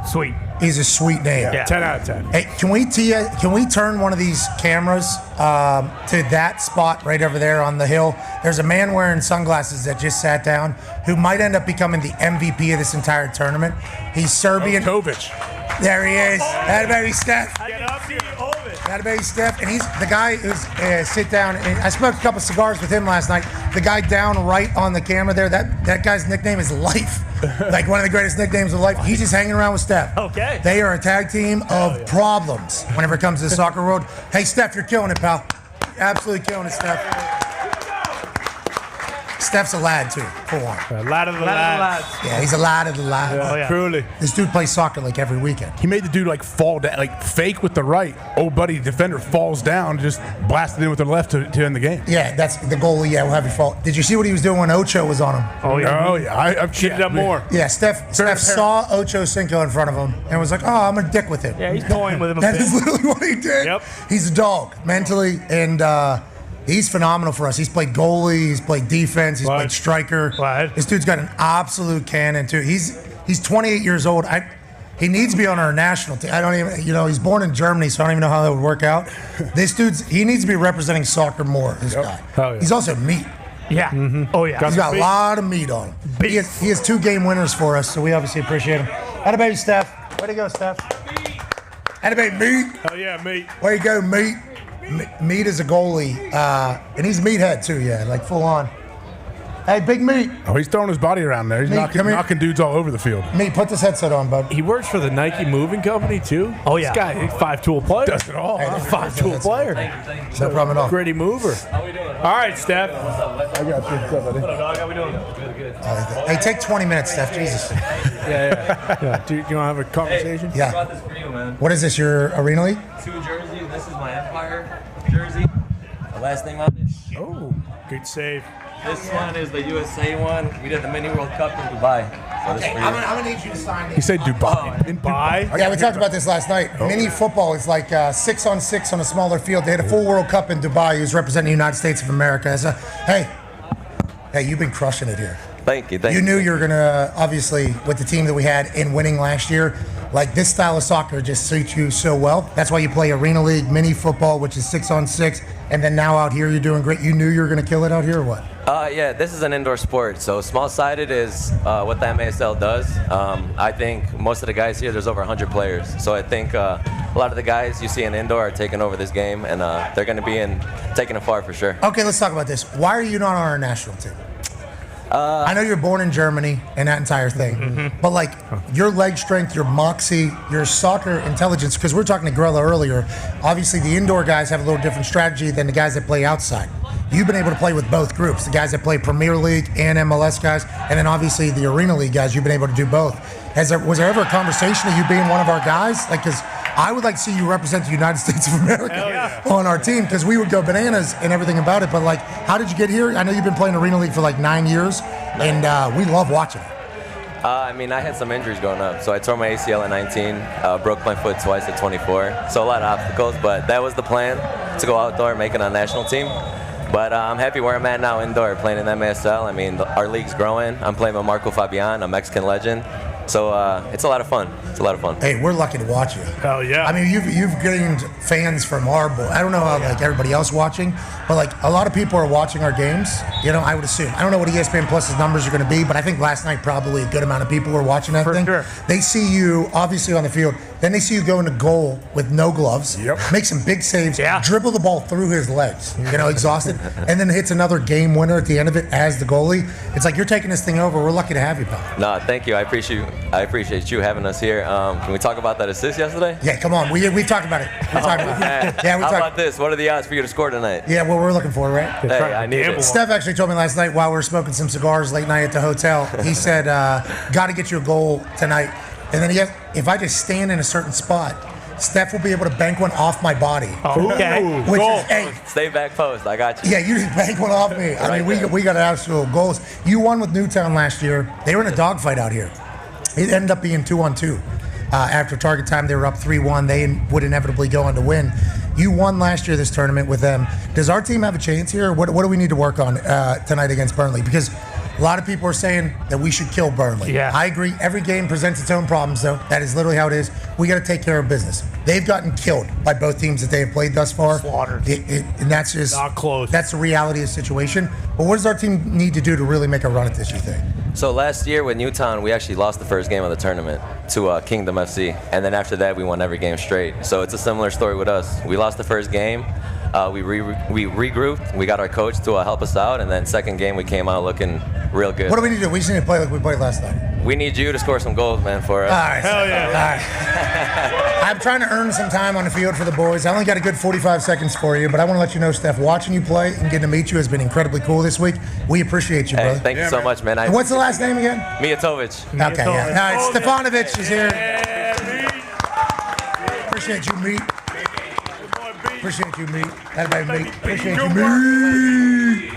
Sweet. Is a sweet name. Yeah. 10 out of 10. Hey, can we turn one of these cameras to that spot right over there on the hill? There's a man wearing sunglasses that just sat down who might end up becoming the MVP of this entire tournament. He's Serbian. Kovic. There he is. That baby Steph. That baby Steph. And he's the guy who's sit down. And I smoked a couple cigars with him last night. The guy down right on the camera there, that guy's nickname is Life. Like one of the greatest nicknames of life. He's just hanging around with Steph. Okay. They are a tag team of problems whenever it comes to the soccer world. Hey, Steph, you're killing it, pal. Absolutely killing it, Steph. Steph's a lad, too. Full on. A lad of the lads. Yeah, he's a lad of the lads. Yeah, truly. This dude plays soccer like every weekend. He made the dude like fall down, like fake with the right. Old buddy defender falls down, just blasted in with the left to end the game. Yeah, that's the goalie. Yeah, will have your fault. Did you see what he was doing when Ocho was on him? Oh yeah. I've cheated up more. Yeah, Steph saw Ocho Cinco in front of him and was like, "Oh, I'm gonna dick with him." Yeah, he's toying with him a That bit. is literally what he did. Yep. He's a dog mentally, and he's phenomenal for us. He's played goalie, he's played defense, he's played striker. This dude's got an absolute cannon too. He's 28 years old. He needs to be on our national team. I don't even, he's born in Germany, so I don't even know how that would work out. He needs to be representing soccer more. This guy. Hell yeah. He's also meat. Yeah. Mm-hmm. Oh yeah. He's got a lot of meat on him. He has 2 game winners for us, so we obviously appreciate him. Atta baby, Steph. Way to go, Steph. Atta baby, meat. Hell yeah, meat. Way to go, meat. Meat is a goalie, and he's meathead too. Yeah, like full on. Hey, big meat. Oh, he's throwing his body around there. He's knocking dudes all over the field. Meat, put this headset on, bud. He works for the Nike Moving Company too. Oh yeah, this guy, 5-tool player. Does it all. Hey, 5-tool player. No problem at all. Gritty mover. How we doing? All right, Steph. I got you. What's up, buddy? What up, dog? How we doing? Good. Hey, take 20 minutes, Steph. Jesus. Yeah. Do you want to have a conversation? Yeah. I brought this for you, man. What is this? Your arena league? 2 jerseys. This is my Empire jersey. The last name on it. Oh, good save. This one is the USA one. We did the Mini World Cup in Dubai. So this for you. I'm gonna need you to sign. He said Dubai. In Dubai? Yeah, we talked about this last night. Mini football is like 6-on-6 on a smaller field. They had a full World Cup in Dubai. He was representing the United States of America. Hey, you've been crushing it here. Thank you. You knew you were gonna, obviously, with the team that we had in winning last year. Like this style of soccer just suits you so well. That's why you play Arena League, mini football, which is 6-on-6, and then now out here you're doing great. You knew you were gonna kill it out here, or what? Yeah, this is an indoor sport, so small-sided is what the MASL does. I think most of the guys here, there's over 100 players, so I think a lot of the guys you see in indoor are taking over this game, and they're going to be taking it far for sure. Okay, let's talk about this. Why are you not on our national team? I know you're born in Germany and that entire thing, but like your leg strength, your moxie, your soccer intelligence, because we're talking to Grella earlier, obviously the indoor guys have a little different strategy than the guys that play outside. you've been able to play with both groups, the guys that play Premier League and MLS guys, and then obviously the Arena League guys, you've been able to do both. Was there ever a conversation of you being one of our guys? Like, because I would like to see you represent the United States of America on our team, because we would go bananas and everything about it. But, like, how did you get here? I know you've been playing Arena League for like 9 years, and we love watching it. I mean, I had some injuries growing up. So I tore my ACL at 19, broke my foot twice at 24. So a lot of obstacles, but that was the plan, to go outdoor and make it on national team. But I'm happy where I'm at now, indoor, playing in MASL. I mean, our league's growing. I'm playing with Marco Fabian, a Mexican legend. So it's a lot of fun. It's a lot of fun. Hey, we're lucky to watch you. Hell yeah. I mean, you've gained fans from our boy. I don't know how like everybody else watching, but like a lot of people are watching our games. You know, I would assume. I don't know what ESPN Plus's numbers are going to be, but I think last night probably a good amount of people were watching that thing. Sure. They see you obviously on the field. Then they see you go into goal with no gloves, make some big saves, dribble the ball through his legs, you know, exhausted, and then hits another game winner at the end of it as the goalie. It's like you're taking this thing over. We're lucky to have you, pal. No, thank you. I appreciate you having us here. Can we talk about that assist yesterday? Yeah, come on. We've talked about it. We've talked about it. Yeah, How about this? What are the odds for you to score tonight? Yeah, well, we're looking for it, right? Hey, I need it. Steph actually told me last night while we were smoking some cigars late night at the hotel, he said, got to get you a goal tonight. And then if I just stand in a certain spot, Steph will be able to bank one off my body. Okay. Which is, hey, stay back post. I got you. yeah, you just bank one off me. I mean, we got absolute goals. You won with Newtown last year. They were in a dogfight out here. It ended up being 2-on-2. After target time, they were up 3-1. They would inevitably go on to win. You won last year this tournament with them. Does our team have a chance here? What do we need to work on tonight against Burnley? Because a lot of people are saying that we should kill Burnley. Yeah. I agree. Every game presents its own problems, though. That is literally how it is. We got to take care of business. They've gotten killed by both teams that they have played thus far. Slaughtered. And that's just not close. That's the reality of the situation. But what does our team need to do to really make a run at this, you think? So last year with Newtown, we actually lost the first game of the tournament to Kingdom FC. And then after that, we won every game straight. So it's a similar story with us. We lost the first game. We regrouped. We got our coach to help us out. And then second game, we came out looking real good. What do we need to do? We just need to play like we played last night. We need you to score some goals, man, for us. All right. Hell yeah. All right. I'm trying to earn some time on the field for the boys. I only got a good 45 seconds for you, but I want to let you know, Steph, watching you play and getting to meet you has been incredibly cool this week. We appreciate you, Hey, brother. thank you so much, man. And what's the last name again? Mijatovic. Okay, yeah. All right, Stefanovic is here. Appreciate you, Meat. Appreciate you, Meat. Everybody, Meat. Appreciate you, Meat.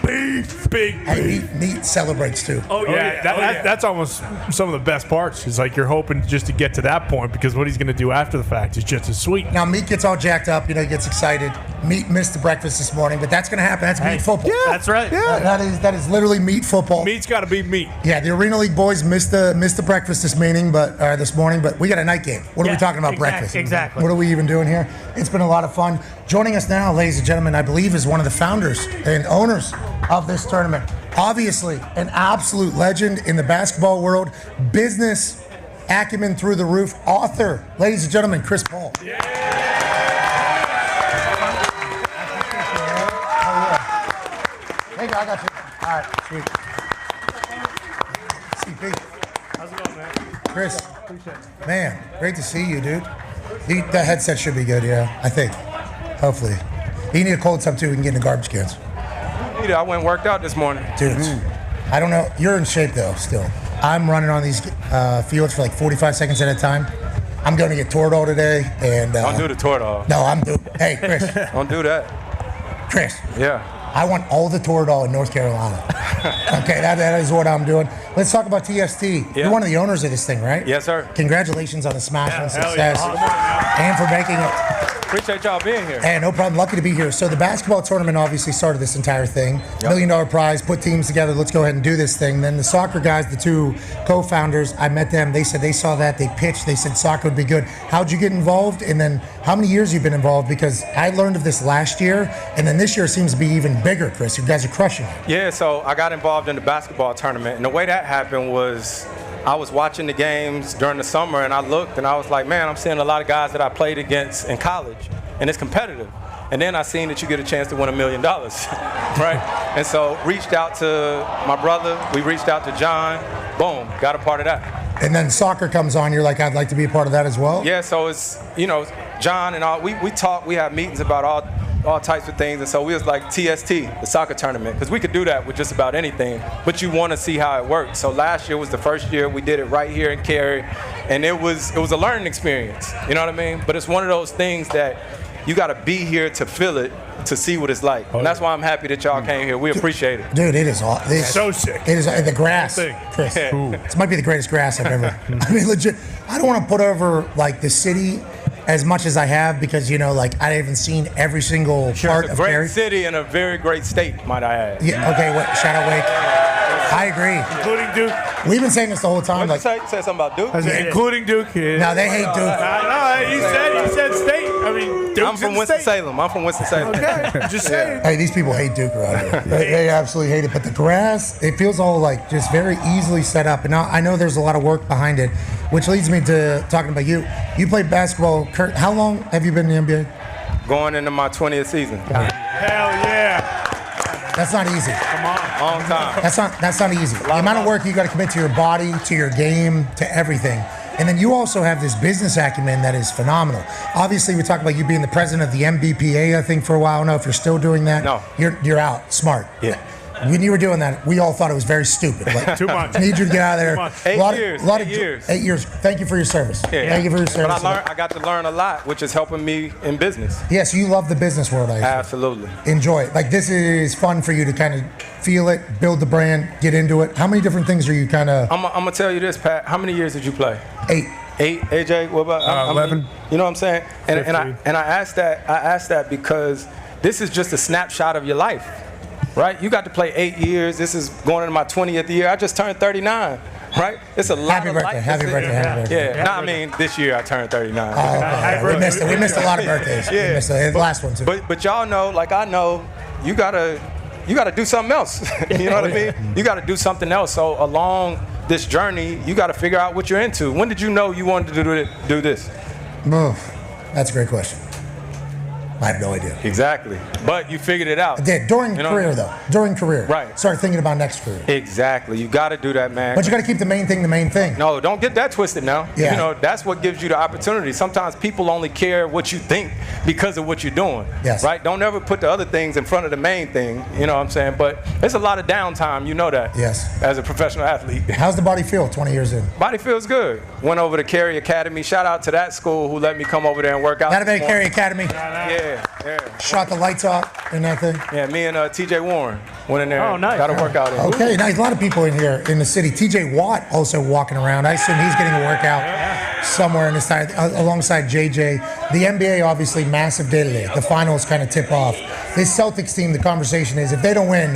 Beef, big Hey, Meat celebrates too. Oh yeah, that's almost some of the best parts. It's like you're hoping just to get to that point, because what he's going to do after the fact is just as sweet. Now Meat gets all jacked up, he gets excited. Meat missed the breakfast this morning, but that's going to happen. That's Meat football. Yeah, that's right. Yeah. That is literally Meat football. Meat's got to be meat. Yeah, the Arena League boys missed the breakfast this morning, but we got a night game. What are we talking about breakfast? Exactly. What are we even doing here? It's been a lot of fun. Joining us now, ladies and gentlemen, I believe is one of the founders and owners of this tournament. Obviously, an absolute legend in the basketball world, business acumen through the roof, author, ladies and gentlemen, Chris Paul. Yeah. Hey, I got you. All right, sweet. CP. How's it going, man? Chris. Appreciate it. Man, great to see you, dude. That headset should be good, yeah, I think. Hopefully. You need a cold tub, too. We can get in the garbage cans. I went and worked out this morning. Dude, I don't know. You're in shape, though, still. I'm running on these fields for like 45 seconds at a time. I'm going to get Toradol today. And Don't do the Toradol. No, I'm doing. Hey, Chris. Don't do that. Chris. Yeah. I want all the Toradol in North Carolina. Okay, that is what I'm doing. Let's talk about TST. Yeah. You're one of the owners of this thing, right? Yes, sir. Congratulations on the smash and success. And for making it. Appreciate y'all being here. Hey, no problem. Lucky to be here. So the basketball tournament obviously started this entire thing. $1 million prize, put teams together. Let's go ahead and do this thing. Then the soccer guys, the two co-founders, I met them. They said they saw that. They pitched. They said soccer would be good. How'd you get involved? And then how many years you've been involved? Because I learned of this last year, and then this year seems to be even bigger, Chris. You guys are crushing it. Yeah, so I got involved in the basketball tournament, and the way that happened was I was watching the games during the summer, and I looked, and I was like, man, I'm seeing a lot of guys that I played against in college, and it's competitive. And then I seen that you get a chance to win $1 million, right? And so reached out to my brother. We reached out to John. Boom, got a part of that. And then soccer comes on. You're like, I'd like to be a part of that as well? Yeah, so it's, John and all, we talk, we have meetings about all all types of things. And so we was like TST, the soccer tournament, because we could do that with just about anything, but you want to see how it works. So last year was the first year we did it right here in Cary, and it was a learning experience. You know what I mean? But it's one of those things that you got to be here to feel it, to see what it's like. And that's why I'm happy that y'all came here. We appreciate it. Dude, it is so sick. It is the grass, Chris. This might be the greatest grass I've ever. I mean, legit. I don't want to put over like the city as much as I have because like I haven't seen every single part It's of a great Cary. city and a very great state, might I add. Yeah. Okay. What? Shadow Wake. I agree. Including Duke. We've been saying this the whole time. What did you say something about Duke? Including Duke. No, they hate Duke. No, you said state. I mean, Duke's I'm from Winston-Salem. Okay, just saying. Hey, these people hate Duke around here. They absolutely hate it. But the grass, it feels all like just very easily set up. And now I know there's a lot of work behind it, which leads me to talking about you. You played basketball. Kurt, how long have you been in the NBA? Going into my 20th season. Hell yeah. That's not easy. Come on. Long time. That's not easy. The amount of work you got to commit to your body, to your game, to everything. And then you also have this business acumen that is phenomenal. Obviously, we talked about you being the president of the MBPA, I think, for a while. I don't know if you're still doing that. No. You're out. Smart. Yeah. When you were doing that, we all thought it was very stupid. Like, Too much. I need you to get out of there. 8 years. 8 years. Thank you for your service. Yeah. Thank you for your service. But I got to learn a lot, which is helping me in business. Yes, you love the business world, I assume. Absolutely. Enjoy it. Like, this is fun for you to kind of feel it, build the brand, get into it. How many different things are you kind of... I'm going to tell you this, Pat. How many years did you play? 8. 8, AJ? What about 11? You know what I'm saying? And I asked that because this is just a snapshot of your life. Right? You got to play 8 years. This is going into my 20th year. I just turned 39. Right? It's a lot of life. Happy birthday. Yeah. No, I mean, this year I turned 39. Okay. We missed a lot of birthdays. Yeah. We missed the last one, too. But y'all know, like I know, you gotta do something else. You know what I mean? You gotta do something else. So along this journey, you gotta figure out what you're into. When did you know you wanted to do this? That's a great question. I have no idea. Exactly. But you figured it out. I did. During career, though. During career. Right. Started thinking about next career. Exactly. You got to do that, man. But you got to keep the main thing. No, don't get that twisted now. Yeah. You know, that's what gives you the opportunity. Sometimes people only care what you think because of what you're doing. Yes. Right? Don't ever put the other things in front of the main thing. You know what I'm saying? But there's a lot of downtime. You know that. Yes. As a professional athlete. How's the body feel 20 years in? Body feels good. Went over to Cary Academy. Shout out to that school who let me come over there and work out. That'd be Cary Academy. Yeah. Shot the lights out and that thing. Yeah, me and TJ Warren went in there. Oh, nice. Got to work out. Okay, nice. A lot of people in here in the city. TJ Watt also walking around. I assume he's getting a workout somewhere in the side alongside JJ. The NBA, obviously, massive day today. The finals kind of tip off. This Celtics team, the conversation is if they don't win,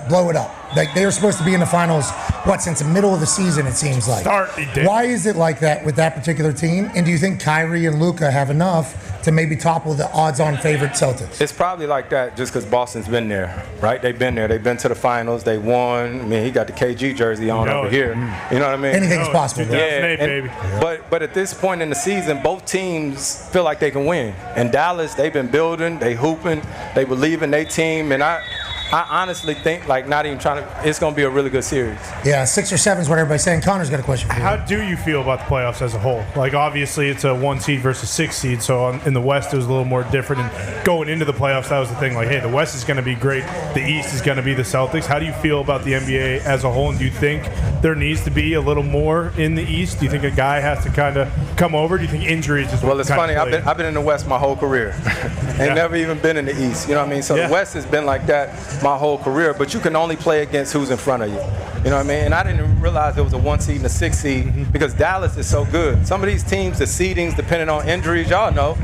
blow it up. Like they were supposed to be in the finals, since the middle of the season, it seems like. Why is it like that with that particular team? And do you think Kyrie and Luka have enough to maybe topple the odds-on favorite Celtics? It's probably like that just because Boston's been there, right? They've been there. They've been to the finals. They won. I mean, he got the KG jersey on over here. You know what I mean? Anything's possible. Yeah. Baby. But at this point in the season, both teams feel like they can win. In Dallas, they've been building. They hooping. They believe in their team. And I honestly think, like, not even trying to, it's going to be a really good series. Yeah, 6 or 7 is what everybody's saying. Connor's got a question for you. How do you feel about the playoffs as a whole? Like, obviously, it's a 1 seed versus 6 seed, so in the West, it was a little more different. And going into the playoffs, that was the thing. Like, hey, the West is going to be great. The East is going to be the Celtics. How do you feel about the NBA as a whole? And do you think there needs to be a little more in the East? Do you think a guy has to kind of come over? Do you think injuries is what? Well, it's funny. I've been in the West my whole career. And never even been in the East. You know what I mean? So the West has been like that my whole career. But you can only play against who's in front of you. You know what I mean? And I didn't even realize there was a 1 seed and a 6 seed because Dallas is so good. Some of these teams, the seedings, depending on injuries, y'all know,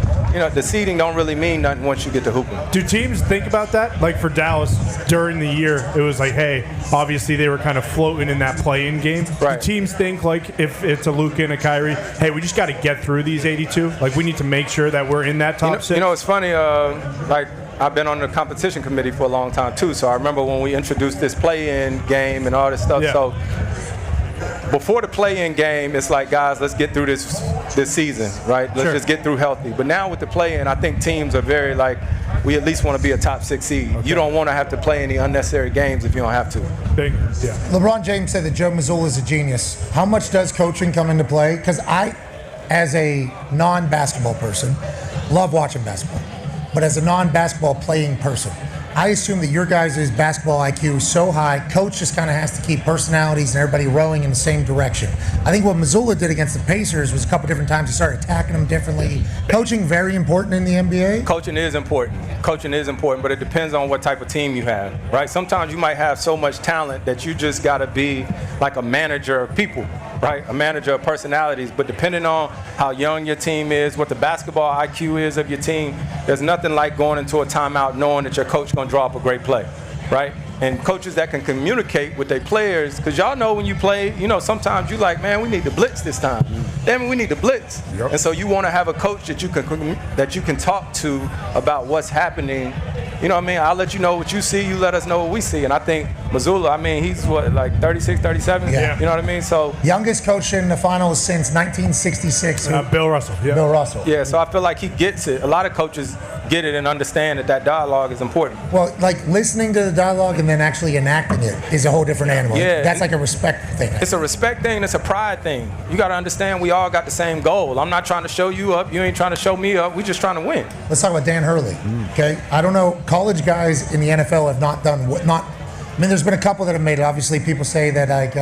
the seeding don't really mean nothing once you get to hooping. Do teams think about that? Like for Dallas, during the year, it was like, hey, obviously they were kind of floating in that play-in game. Right. Do teams think, like, if it's a Luka and a Kyrie, hey, we just got to get through these 82? Like, we need to make sure that we're in that top 6? You know, it's funny, I've been on the competition committee for a long time, too. So I remember when we introduced this play-in game and all this stuff. Yeah. So before the play-in game, it's like, guys, let's get through this season, right? Let's just get through healthy. But now with the play-in, I think teams are very like, we at least want to be a top 6 seed. Okay. You don't want to have to play any unnecessary games if you don't have to. LeBron James said that Joe Mazzulla is a genius. How much does coaching come into play? Because I, as a non-basketball person, love watching basketball. but as a non-basketball playing person, I assume that your guys' basketball IQ is so high, coach just kind of has to keep personalities and everybody rowing in the same direction. I think what Mazzulla did against the Pacers was a couple different times he started attacking them differently. Coaching very important in the NBA? Coaching is important. Coaching is important, but it depends on what type of team you have, right? Sometimes you might have so much talent that you just got to be like a manager of people, right? A manager of personalities. But depending on how young your team is, what the basketball IQ is of your team, there's nothing like going into a timeout knowing that your coach going to draw up a great play, right? And coaches that can communicate with their players, because y'all know when you play, you know, sometimes you like, man, we need to blitz this time. Damn it, we need to blitz. And so you want to have a coach that you can talk to about what's happening. You know what I mean? I'll let you know what you see. You let us know what we see. And I think Mazzulla, I mean, he's what, like 36, 37? Yeah. You know what I mean? So youngest coach in the finals since 1966. Bill Russell. Yeah. Bill Russell. Yeah, so I feel like he gets it. A lot of coaches get it and understand that dialogue is important. Well, like listening to the dialogue and then actually enacting it is a whole different animal. Yeah. That's like a respect thing. It's a respect thing. It's a pride thing. You got to understand we all got the same goal. I'm not trying to show you up. You ain't trying to show me up. We just trying to win. Let's talk about Dan Hurley. Okay, I don't know. College guys in the NFL have not done what not. I mean, there's been a couple that have made it. Obviously, people say that like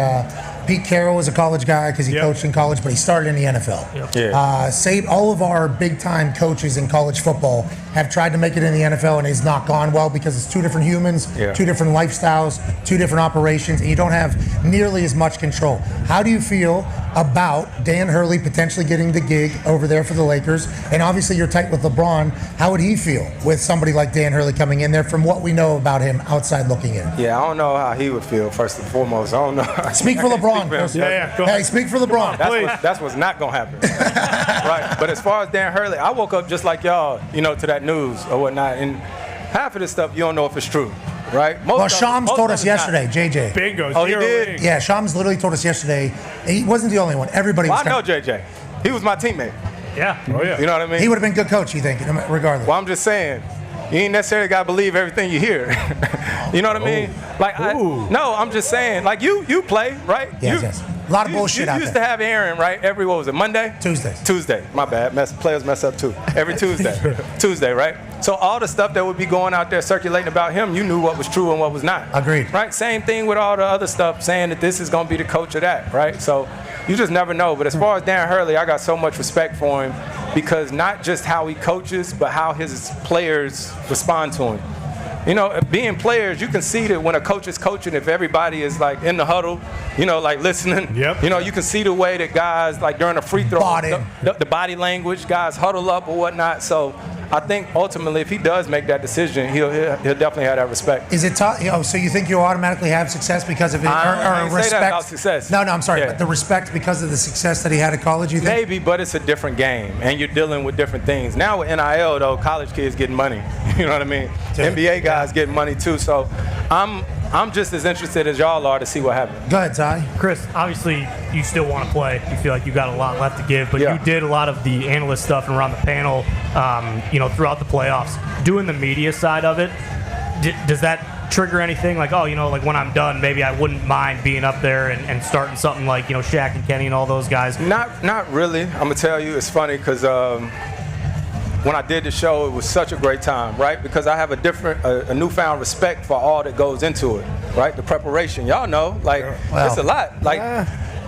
Pete Carroll is a college guy because he coached in college, but he started in the NFL. Yeah. All of our big-time coaches in college football have tried to make it in the NFL, and it's not gone well because it's two different humans, two different lifestyles, two different operations, and you don't have nearly as much control. How do you feel about Dan Hurley potentially getting the gig over there for the Lakers? And obviously, you're tight with LeBron. How would he feel with somebody like Dan Hurley coming in there from what we know about him outside looking in? Yeah, I don't know how he would feel, first and foremost. I don't know. Speak for LeBron. Go Hey, speak for LeBron. That's what's not going to happen. Right. But as far as Dan Hurley, I woke up just like y'all, you know, to that news or whatnot. And half of this stuff, you don't know if it's true. Right? Well, Shams told us yesterday, JJ. Bingo. Oh, he did? Yeah, Shams literally told us yesterday. He wasn't the only one. Everybody was I know JJ. He was my teammate. Yeah. Oh, yeah. You know what I mean? He would have been a good coach, you think, regardless. Well, I'm just saying, you ain't necessarily got to believe everything you hear. You know what I mean? Like, no, I'm just saying, like, you play, right? Yes. A lot of bullshit out there. You used to have Aaron, right? Every, what was it, Monday? Tuesday. My bad. Players mess up too. Every Tuesday. Tuesday, right? So all the stuff that would be going out there circulating about him, you knew what was true and what was not. Agreed. Right? Same thing with all the other stuff, saying that this is going to be the coach of that, right? So you just never know. But as far as Dan Hurley, I got so much respect for him because not just how he coaches, but how his players respond to him. You know, being players, you can see that when a coach is coaching, if everybody is like in the huddle, you know, like listening, you know, you can see the way that guys, like during a free throw, the body language, guys huddle up or whatnot. So I think ultimately, if he does make that decision, he'll definitely have that respect. Is it tough? So you think you'll automatically have success because of it, I or respect? Say that about success. No, I'm sorry, but the respect because of the success that he had at college, you think? Maybe, but it's a different game, and you're dealing with different things. Now with NIL, though, college kids getting money. You know what I mean? NBA guys getting money too. So I'm just as interested as y'all are to see what happens. Go ahead, Ty. Chris, obviously you still want to play. You feel like you got a lot left to give, but you did a lot of the analyst stuff and around the panel, you know, throughout the playoffs. Doing the media side of it, does that trigger anything? Like, oh, you know, like when I'm done, maybe I wouldn't mind being up there and starting something like, you know, Shaq and Kenny and all those guys. Not really. I'm gonna tell you, it's funny because when I did the show, it was such a great time, right? Because I have a newfound respect for all that goes into it, right? The preparation, y'all know, like it's a lot. Like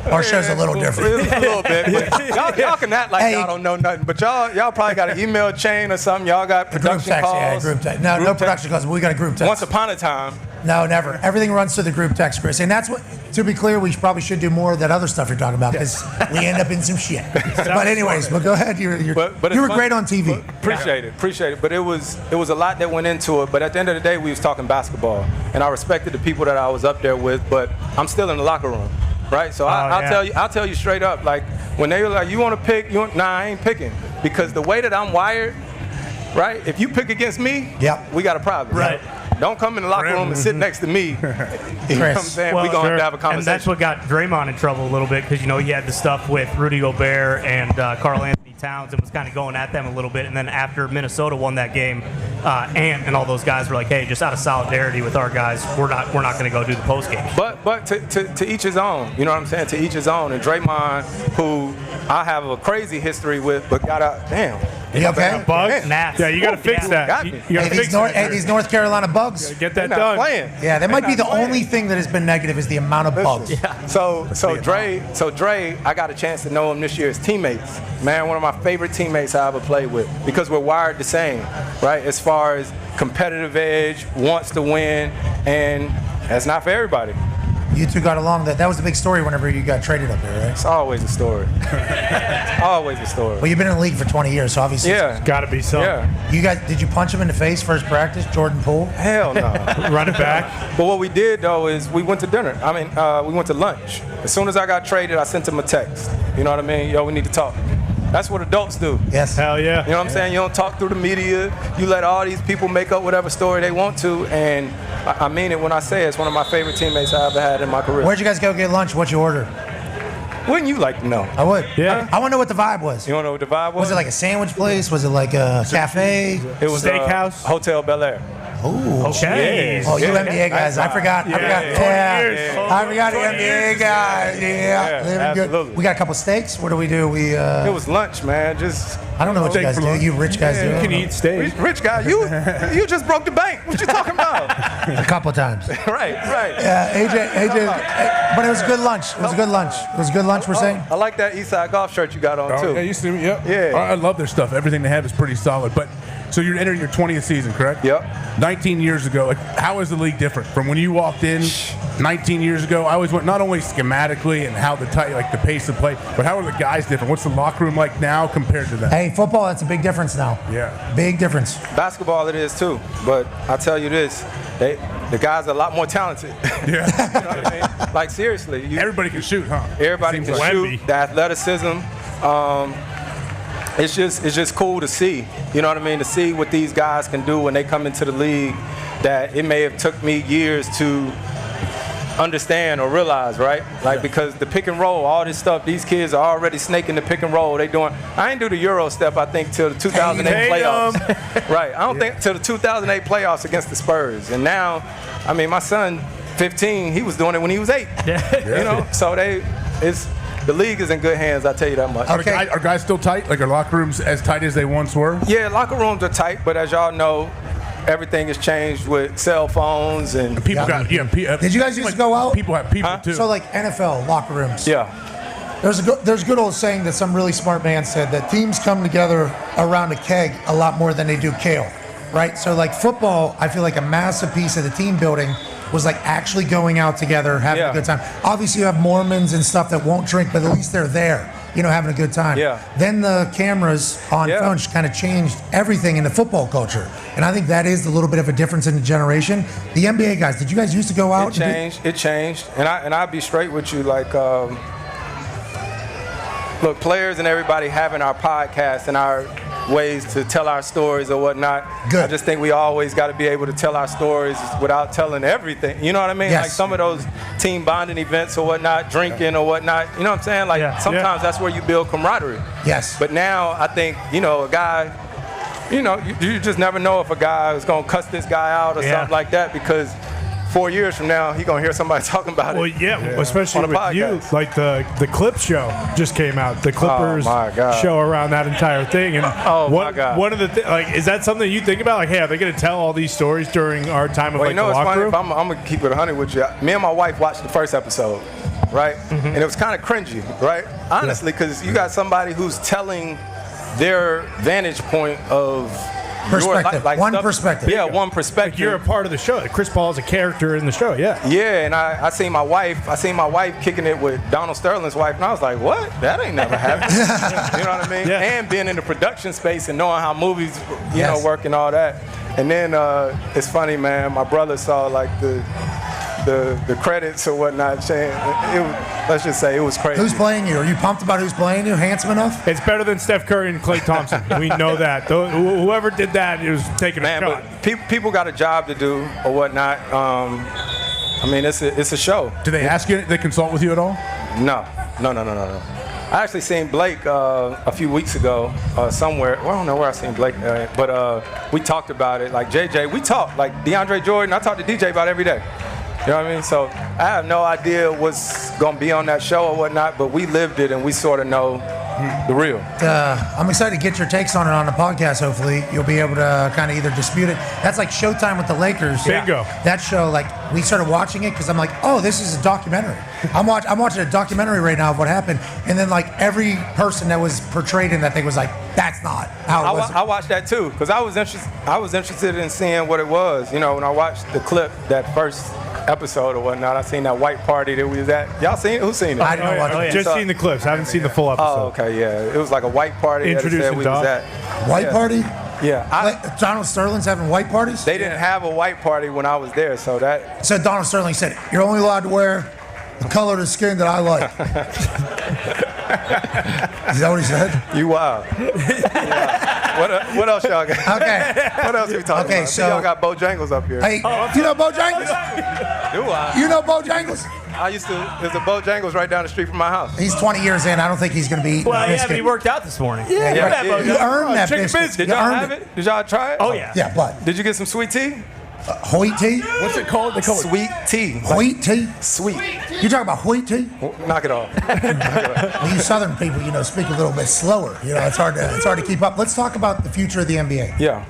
our show's a little different. A little bit. But y'all can act like y'all don't know nothing, but y'all probably got an email chain or something. Y'all got production calls. Yeah, group text. No production calls, but we got a group text. Once upon a time. No, never. Everything runs through the group text, Chris. And that's what, to be clear, we probably should do more of that other stuff you're talking about because we end up in some shit. But anyways, well, go ahead. You were great on TV. Appreciate it. But it was a lot that went into it. But at the end of the day, we was talking basketball. And I respected the people that I was up there with, but I'm still in the locker room. Right? So I'll tell you straight up, like when they were like, you want to pick? Nah, I ain't picking. Because the way that I'm wired, right? If you pick against me, we got a problem. Right. Don't come in the locker room and sit next to me. You know what I'm saying? We're going to have a conversation. And that's what got Draymond in trouble a little bit because, you know, he had the stuff with Rudy Gobert and Karl Anthony Towns and was kind of going at them a little bit. And then after Minnesota won that game, Ant and all those guys were like, hey, just out of solidarity with our guys, we're not going to go do the post game. But to each his own. You know what I'm saying? To each his own. And Draymond, who I have a crazy history with, but got out. Damn. You okay? Bugs? Gnats. Yeah, you got to fix that. You gotta fix that. These North Carolina bugs. Get that done. Yeah, that might be the only thing that has been negative is the amount of bugs. Yeah. So Dre, I got a chance to know him this year as teammates. Man, one of my favorite teammates I ever played with because we're wired the same, right? As far as competitive edge, wants to win, and that's not for everybody. You two got along. That was the big story whenever you got traded up there, right? It's always a story. It's always a story. Well, you've been in the league for 20 years, so obviously Yeah. It's got to be something. Yeah. Did you punch him in the face first practice, Jordan Poole? Hell no. Run it back. But what we did, though, is we went to dinner. We went to lunch. As soon as I got traded, I sent him a text. You know what I mean? Yo, we need to talk. That's what adults do. Yes. Hell yeah. You know what I'm saying? You don't talk through the media. You let all these people make up whatever story they want to. And I mean it when I say it's one of my favorite teammates I ever had in my career. Where'd you guys go get lunch? What'd you order? Wouldn't you like to know? I would. Yeah. I want to know what the vibe was. You want to know what the vibe was? Was it like a sandwich place? Was it like a cafe? It was Steakhouse? Hotel Bel Air. Ooh. Okay. Oh, you NBA guys. I forgot. I forgot the 20 NBA guys. Yeah. Living good. absolutely. We got a couple steaks. What do we do? It was lunch, man. I don't know what you guys do. You rich guys do. You can eat steak. Rich guy, you just broke the bank. What you talking about? A couple times. Right. AJ, but it was good lunch. It was good lunch, we're saying? I like that Eastside Golf shirt you got on, too. Yeah, you see me? Yep. Yeah. I love their stuff. Everything they have is pretty solid. But so you're entering your 20th season, correct? Yep. 19 years ago. Like, how is the league different from when you walked in 19 years ago? I always went not only schematically and how the pace of play, but how are the guys different? What's the locker room like now compared to that? Hey, football, that's a big difference now. Yeah. Big difference. Basketball it is, too. But I tell you this, the guys are a lot more talented. Yeah. You know what I mean? Like, seriously. Everybody can shoot, huh? Everybody can shoot. The athleticism. It's just cool to see. You know what I mean? To see what these guys can do when they come into the league that it may have took me years to understand or realize, right? Like, because the pick and roll, all this stuff, these kids are already snaking the pick and roll. I ain't do the Euro step, I think, till the 2008 playoffs. Right. I don't think till the 2008 playoffs against the Spurs. And now, I mean, my son, 15, he was doing it when he was 8. You know? So the league is in good hands, I'll tell you that much. Okay. Are guys still tight? Like, are locker rooms as tight as they once were? Yeah, locker rooms are tight, but as y'all know, everything has changed with cell phones and people Did you guys used to go out? People have people too. So like NFL locker rooms. Yeah. There's a good old saying that some really smart man said that teams come together around a keg a lot more than they do kale, right? So like football, I feel like a massive piece of the team building was like actually going out together, having a good time. Obviously you have Mormons and stuff that won't drink, but at least they're there, you know, having a good time. Yeah. Then the cameras on phones kind of changed everything in the football culture. And I think that is a little bit of a difference in the generation. The NBA guys, did you guys used to go out? It changed. And I'll be straight with you, like, look, players and everybody having our podcast and our ways to tell our stories or whatnot. Good. I just think we always got to be able to tell our stories without telling everything. You know what I mean? Yes. Like some of those team bonding events or whatnot, drinking or whatnot. You know what I'm saying? Like sometimes that's where you build camaraderie. Yes. But now I think, you know, a guy, you know, you just never know if a guy is going to cuss this guy out or something like that, because 4 years from now, he's going to hear somebody talking about it. Well, especially with you. Like the Clip show just came out. The Clippers show around that entire thing. And my God. One of the like, is that something you think about? Like, hey, are they going to tell all these stories during our time of well, like you know, the locker room? funny, I'm going to keep it 100 with you. Me and my wife watched the first episode, right? Mm-hmm. And it was kind of cringy, right? Honestly, because you got somebody who's telling their vantage point of perspective. One perspective. Yeah, one perspective. Like you're a part of the show. Chris Paul's a character in the show. Yeah. Yeah, and I seen my wife kicking it with Donald Sterling's wife, and I was like, what? That ain't never happened. You know what I mean? Yeah. And being in the production space and knowing how movies, you know, work and all that. And then it's funny, man. My brother saw like the credits or whatnot. Let's just say it was crazy. Who's playing you? Are you pumped about who's playing you? Handsome enough? It's better than Steph Curry and Klay Thompson. We know that. Whoever did that, it was taking a shot. But people got a job to do or whatnot. I mean, it's a show. Do they ask you? They consult with you at all? No. I actually seen Blake a few weeks ago somewhere. Well, I don't know where I seen Blake, but we talked about it. Like JJ, we talked. Like DeAndre Jordan, I talk to DJ about every day. You know what I mean? So I have no idea what's going to be on that show or whatnot, but we lived it and we sort of know the real. I'm excited to get your takes on it on the podcast. Hopefully, you'll be able to kind of either dispute it. That's like Showtime with the Lakers. Bingo. That show, like, we started watching it because I'm like, oh, this is a documentary. I'm watching a documentary right now of what happened, and then like every person that was portrayed in that thing was like, that's not how it was. I watched that too because I was interested in seeing what it was. You know, when I watched the clip, that first episode or whatnot, I seen that white party that we was at. Y'all seen it? Who seen it? I didn't watch it. Just seen the clips. I haven't seen the full episode. Oh, okay, yeah. It was like a white party. Introducing we Dahn. was at. White party? Yeah. Donald Sterling's having white parties? They didn't have a white party when I was there, so that. So Donald Sterling said, you're only allowed to wear the color of the skin that I like. Is that what he said? You wild. What else y'all got? Okay. What else we talking about? So y'all got Bojangles up here. Hey, you know Bojangles? Do I? You know Bojangles? There's a Bojangles right down the street from my house. He's 20 years in. I don't think he's going to be eating Well, yeah, biscuit. but he worked out this morning. Yeah, you earned that Chicken biscuit. biscuit. Did You y'all earned have it? Did y'all try it? Oh, yeah. Yeah, but Did you get some sweet tea? wheat tea? What's it called? They call it Sweet tea. Wheat tea? Sweet. You talking about wheat tea? Knock it off. Well, you Southern people, speak a little bit slower. It's hard to keep up. Let's talk about the future of the NBA. Yeah.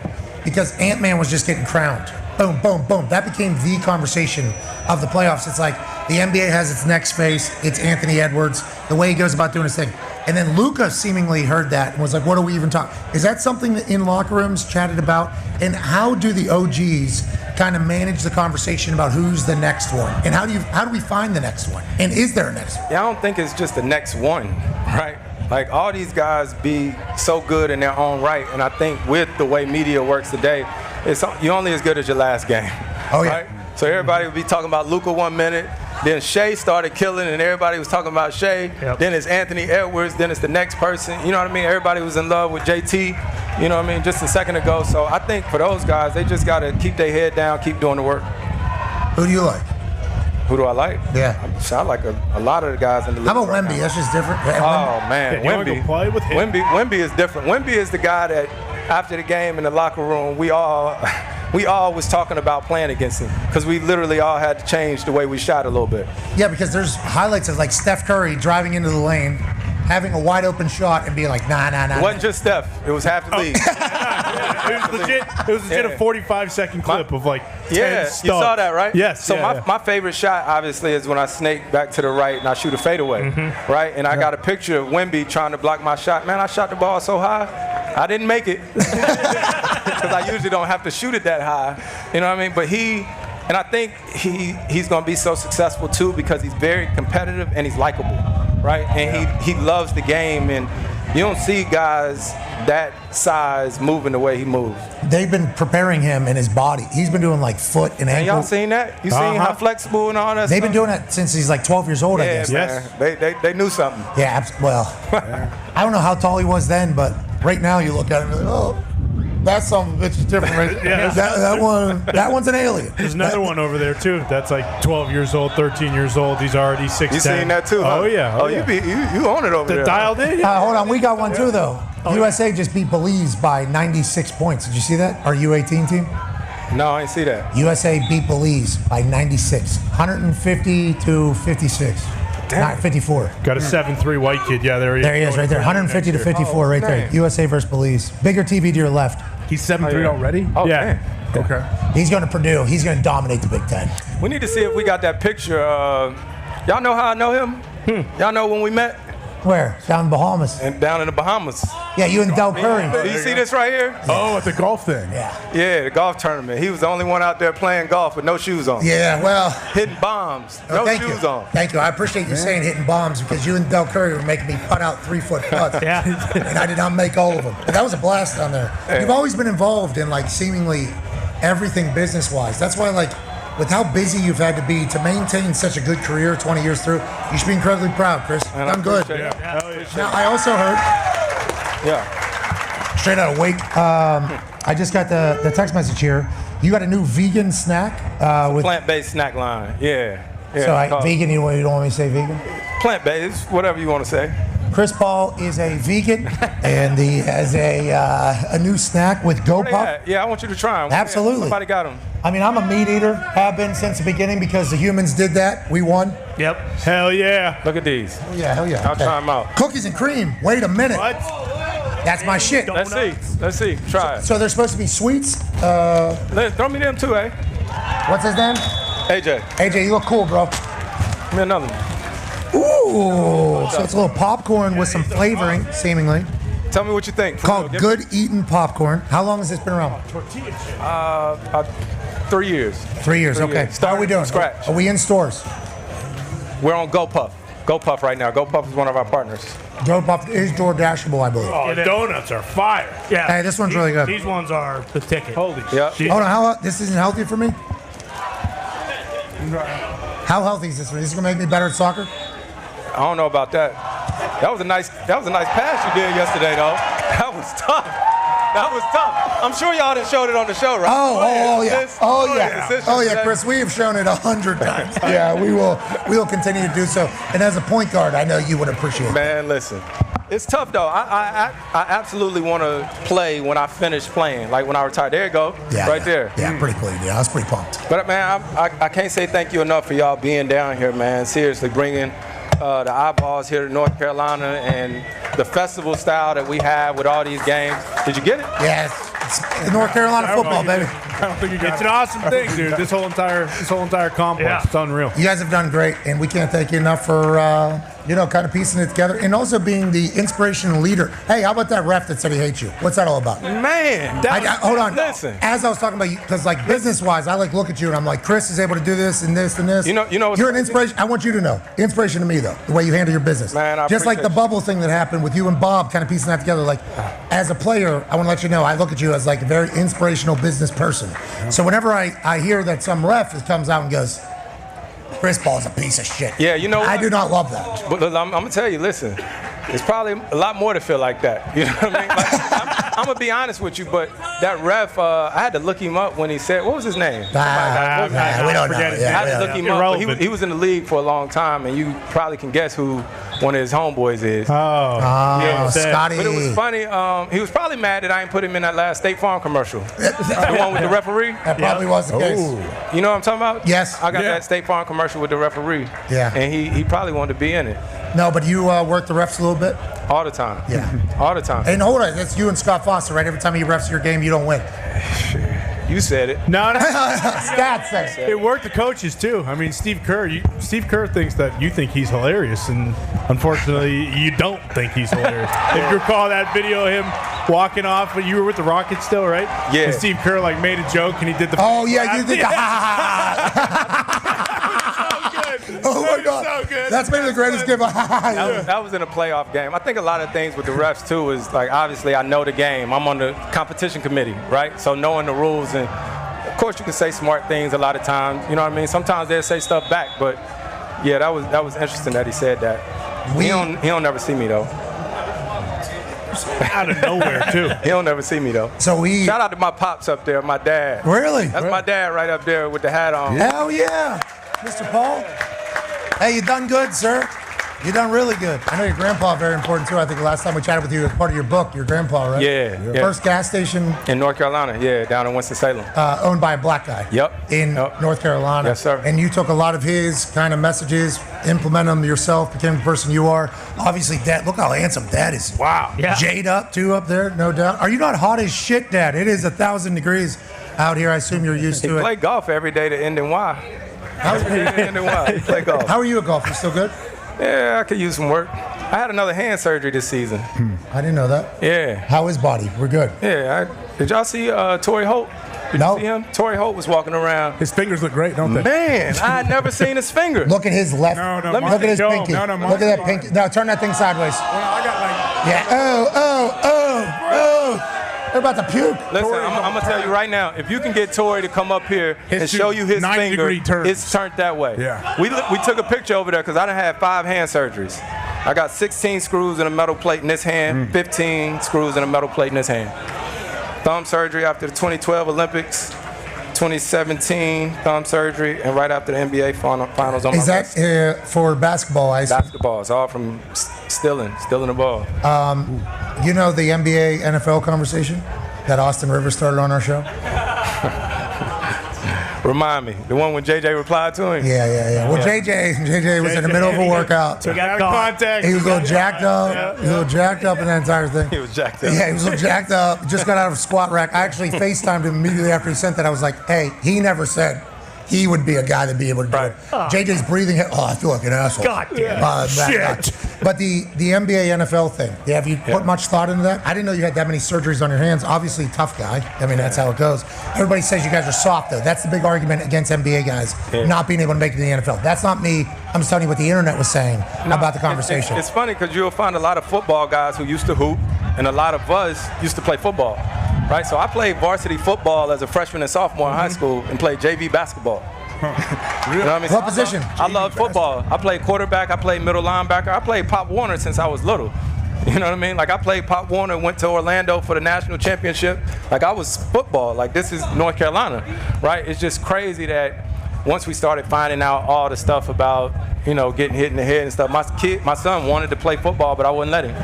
Because Ant-Man was just getting crowned. Boom, boom, boom. That became the conversation of the playoffs. It's like the NBA has its next face. It's Anthony Edwards, the way he goes about doing his thing. And then Luka seemingly heard that and was like, what are we even talking? Is that something that in locker rooms chatted about? And how do the OGs kind of manage the conversation about who's the next one? And how do we find the next one? And is there a next one? Yeah, I don't think it's just the next one, right? Like all these guys be so good in their own right, and I think with the way media works today, you're only as good as your last game. Oh yeah. Right? So everybody would be talking about Luka 1 minute, then Shea started killing, and everybody was talking about Shea. Yep. Then it's Anthony Edwards, then it's the next person. You know what I mean? Everybody was in love with JT. You know what I mean? Just a second ago. So I think for those guys, they just got to keep their head down, keep doing the work. Who do you like? Who do I like? Yeah. I like a lot of the guys in the league. How about right Wemby? now. That's just different. Oh man, You wanna go play with him? Wemby is different. Wemby is the guy that after the game in the locker room, we all was talking about playing against him because we literally all had to change the way we shot a little bit. Yeah, because there's highlights of like Steph Curry driving into the lane, having a wide open shot and being like, nah. It wasn't just Steph. It was half the league. It was legit a 45-second clip of like 10 Yeah, stunts. you saw that, right? Yes. So my favorite shot, obviously, is when I snake back to the right and I shoot a fadeaway, right? And I got a picture of Wemby trying to block my shot. Man, I shot the ball so high, I didn't make it because I usually don't have to shoot it that high. You know what I mean? But and I think he's going to be so successful too because he's very competitive and he's likable, right? And he loves the game, and you don't see guys that size moving the way he moves. They've been preparing him in his body. He's been doing like foot and ankle. And y'all seen that? You seen how flexible and all that They've stuff? been doing that since he's like 12 years old, I guess. Man. They knew something. Yeah, I don't know how tall he was then, but right now you look at him and you're like, oh, that son of a bitch is different. Right? Yeah. that one's an alien. There's another one over there too. That's like 12 years old, 13 years old. He's already 6'10". You seen that too? Huh? Oh yeah. Oh, you own it over there. Dialed in. Hold on, we got one too though. USA just beat Belize by 96 points. Did you see that? Our U18 team? No, I didn't see that. USA beat Belize by 96, 150 to 56. Not 54. Got a 7'3" white kid. Yeah, there he is. There he is, right there. 150 to 54, right there. USA versus Belize. Bigger TV to your left. He's 7'3" already? Oh, Yeah. man. Okay. He's going to Purdue. He's going to dominate the Big Ten. We need to see if we got that picture. Y'all know how I know him? Y'all know when we met? Where? Down in Bahamas. And down in the Bahamas. Yeah, you and Del Curry. Do you see this right here? Oh, at the golf thing. Yeah, the golf tournament. He was the only one out there playing golf with no shoes on. Yeah, well. Hitting bombs, no thank shoes you. on. Thank you. I appreciate you saying hitting bombs because you and Del Curry were making me putt out 3-foot putts. Yeah. And I did not make all of them. But that was a blast down there. You've always been involved in like seemingly everything business-wise. That's why like with how busy you've had to be to maintain such a good career 20 years through, you should be incredibly proud, Chris. I'm good. Now, I also heard, straight out of Wake, I just got the text message here. You got a new vegan snack with Plant-based snack line. Yeah. So vegan, you don't want me to say vegan? Plant-based, whatever you want to say. Chris Paul is a vegan, and he has a new snack with Go Puff. Yeah, I want you to try them. Absolutely. Somebody got them. I mean, I'm a meat eater, have been since the beginning because the humans did that. We won. Yep. Hell yeah. Look at these. Oh, yeah, hell yeah. I'll try them out. Cookies and cream. Wait a minute. What? That's my shit. Let's see. Try it. So they're supposed to be sweets. Throw me them too, eh? What's his name? AJ. AJ, you look cool, bro. Give me another one. Ooh, so it's a little popcorn with some flavoring, seemingly. Tell me what you think. Called Good Eatin' Popcorn. How long has this been around? 3 years. 3 years, okay. How are we doing? Scratch. Are we in stores? We're on Go Puff. Go Puff right now. Go Puff is one of our partners. Go Puff is DoorDashable, I believe. Oh, the donuts are fire. Yeah. Hey, this one's really good. These ones are the ticket. Holy shit. Hold on, this isn't healthy for me? How healthy is this for me? Is this going to make me better at soccer? I don't know about that. That was a nice pass you did yesterday, though. That was tough. I'm sure y'all done showed it on the show, right? Oh yeah, Chris, we have shown it 100 times. Yeah, we will continue to do so. And as a point guard, I know you would appreciate it. Man, listen, it's tough though. I absolutely want to play when I finish playing, like when I retire. There you go, there. Yeah, pretty clean. Yeah, I was pretty pumped. But man, I can't say thank you enough for y'all being down here, man. Seriously, bringing the eyeballs here to North Carolina and the festival style that we have with all these games. Did you get it? Yes. It's North Carolina football, baby. I don't think you got it. It's an awesome thing, dude. This whole entire complex. It's unreal. You guys have done great, and we can't thank you enough for kind of piecing it together and also being the inspirational leader. Hey, how about that ref that said he hates you? What's that all about? Man, hold on. Listen. As I was talking about you, because like business-wise, I look at you and I'm like, Chris is able to do this and this and this. You know, you're an inspiration. I want you to know, inspiration to me though, the way you handle your business. Man, I just like the appreciate bubble thing that happened with you and Bob, kind of piecing that together. Like, as a player, I want to let you know, I look at you as like a very inspirational business person. So whenever I hear that some ref comes out and goes, Chris Paul's a piece of shit. Yeah, you know what? I do not love that. But I'm going to tell you, listen, it's probably a lot more to feel like that. You know what I mean? Like, I'm going to be honest with you, but that ref, I had to look him up when he said, what was his name? We don't know. I had to look him up. But he was in the league for a long time, and you probably can guess who one of his homeboys is. Scotty. But it was funny. He was probably mad that I didn't put him in that last State Farm commercial. The one with the referee. That probably was the case. You know what I'm talking about? Yes. I got that State Farm commercial with the referee. Yeah. And he probably wanted to be in it. No, but you work the refs a little bit? All the time. Yeah. All the time. And hold on, that's you and Scott Foster, right? Every time he refs your game, you don't win. You said it. No. Stats says it worked the coaches too. I mean, Steve Kerr thinks that you think he's hilarious, and unfortunately, you don't think he's hilarious. If you recall that video of him walking off, you were with the Rockets still, right? Yeah. And Steve Kerr made a joke, and he did the. Oh yeah, you did the. Oh my God! So good. That's maybe the greatest gift. That was in a playoff game. I think a lot of things with the refs too is like obviously I know the game. I'm on the competition committee, right? So knowing the rules and of course you can say smart things a lot of times. You know what I mean? Sometimes they'll say stuff back, but yeah, that was interesting that he said that. He don't never see me though. Out of nowhere too. He don't never see me though. So shout out to my pops up there, my dad. Really? That's my dad right up there with the hat on. Hell yeah, Mr. Paul. Hey, you done good, sir. You done really good. I know your grandpa very important too. I think the last time we chatted with you, as part of your book, your grandpa, right? Yeah. First gas station in North Carolina. Yeah, down in Winston-Salem. Owned by a black guy. Yep. In North Carolina. Yes, sir. And you took a lot of his kind of messages, implemented them yourself, became the person you are. Obviously, Dad. Look how handsome Dad is. Wow. Yeah. Jade up too up there, no doubt. Are you not hot as shit, Dad? It is 1,000 degrees out here. I assume you're used to it. He play golf every day to end in Y. Play golf. How are you at golf? You still good? Yeah, I could use some work. I had another hand surgery this season. I didn't know that. Yeah. How is body? We're good. Yeah. Did y'all see Torrey Holt? Did you see him? Torrey Holt was walking around. His fingers look great, don't they? Man, I had never seen his fingers. Look at his left. No, Look at his pinky. No, Look at that pinky. No, turn that thing sideways. Well, I got like. Yeah. Oh. They're about to puke. Listen, I'm going to tell you right now, if you can get Torrey to come up here and show you his finger, it's turned that way. Yeah. We took a picture over there because I done had 5 hand surgeries. I got 16 screws in a metal plate in this hand, 15 screws in a metal plate in this hand. Thumb surgery after the 2012 Olympics, 2017 thumb surgery, and right after the NBA finals on Is that for basketball? Basketball. It's all from stealing the ball. You know the NBA NFL conversation that Austin Rivers started on our show? Remind me. The one when JJ replied to him? Yeah. Well, JJ was in the middle of a workout. He got contact. He was a little jacked up. He was a little jacked up in that entire thing. He was jacked up. Yeah, he was a little jacked up. Just got out of a squat rack. I actually FaceTimed him immediately after he sent that. I was like, hey, he never said he would be a guy that'd be able to do it. JJ's breathing. Oh, I feel like an asshole. God damn shit. But the NBA NFL thing, have you put much thought into that? I didn't know you had that many surgeries on your hands. Obviously, tough guy. I mean, that's how it goes. Everybody says you guys are soft, though. That's the big argument against NBA guys not being able to make it in the NFL. That's not me. I'm just telling you what the internet was saying about the conversation. It's funny because you'll find a lot of football guys who used to hoop, and a lot of us used to play football, right? So I played varsity football as a freshman and sophomore in high school and played JV basketball. You know what I mean? What position? I love football. I played quarterback. I played middle linebacker. I played Pop Warner since I was little. You know what I mean? Like I played Pop Warner, went to Orlando for the national championship. Like I was football. Like this is North Carolina, right? It's just crazy that once we started finding out all the stuff about, you know, getting hit in the head and stuff. My son wanted to play football, but I wouldn't let him.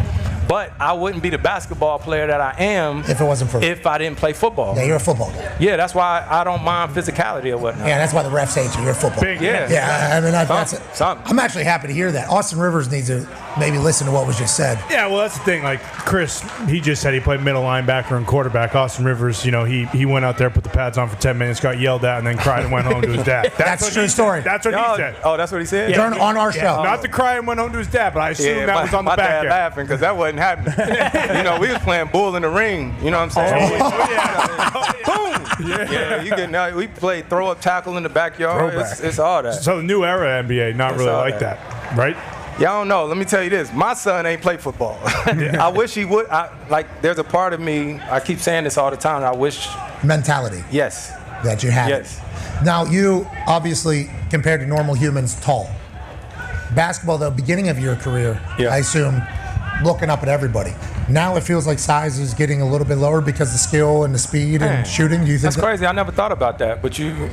But I wouldn't be the basketball player that I am if it wasn't for if I didn't play football. Yeah, you're a football guy. Yeah, that's why I don't mind physicality or whatnot. Yeah, that's why the refs hate you. You're a football. Yeah. I mean, that's it. I'm actually happy to hear that. Austin Rivers needs to maybe listen to what was just said. Yeah, well, that's the thing. Like Chris, he just said he played middle linebacker and quarterback. Austin Rivers, you know, he went out there, put the pads on for 10 minutes, got yelled at, and then cried and went home to his dad. That's a true story. That's what he said. Oh, that's what he said? Yeah. On our show. Not to cry and went home to his dad, but I assume that was on the my back dad end. laughing because that wasn't happening. You know, we was playing bull in the ring. You know what I'm saying? Boom! Yeah, you get now. We played throw up tackle in the backyard. It's all that. So new era NBA, not really like that, right? Yeah, I don't know. Let me tell you this. My son ain't play football. I wish he would. There's a part of me, I keep saying this all the time, I wish. Mentality. Yes. That you have. Yes. Now, you obviously, compared to normal humans, tall. Basketball, the beginning of your career, I assume, looking up at everybody. Now it feels like size is getting a little bit lower because the skill and the speed and shooting. Do you think that's crazy? I never thought about that, but you,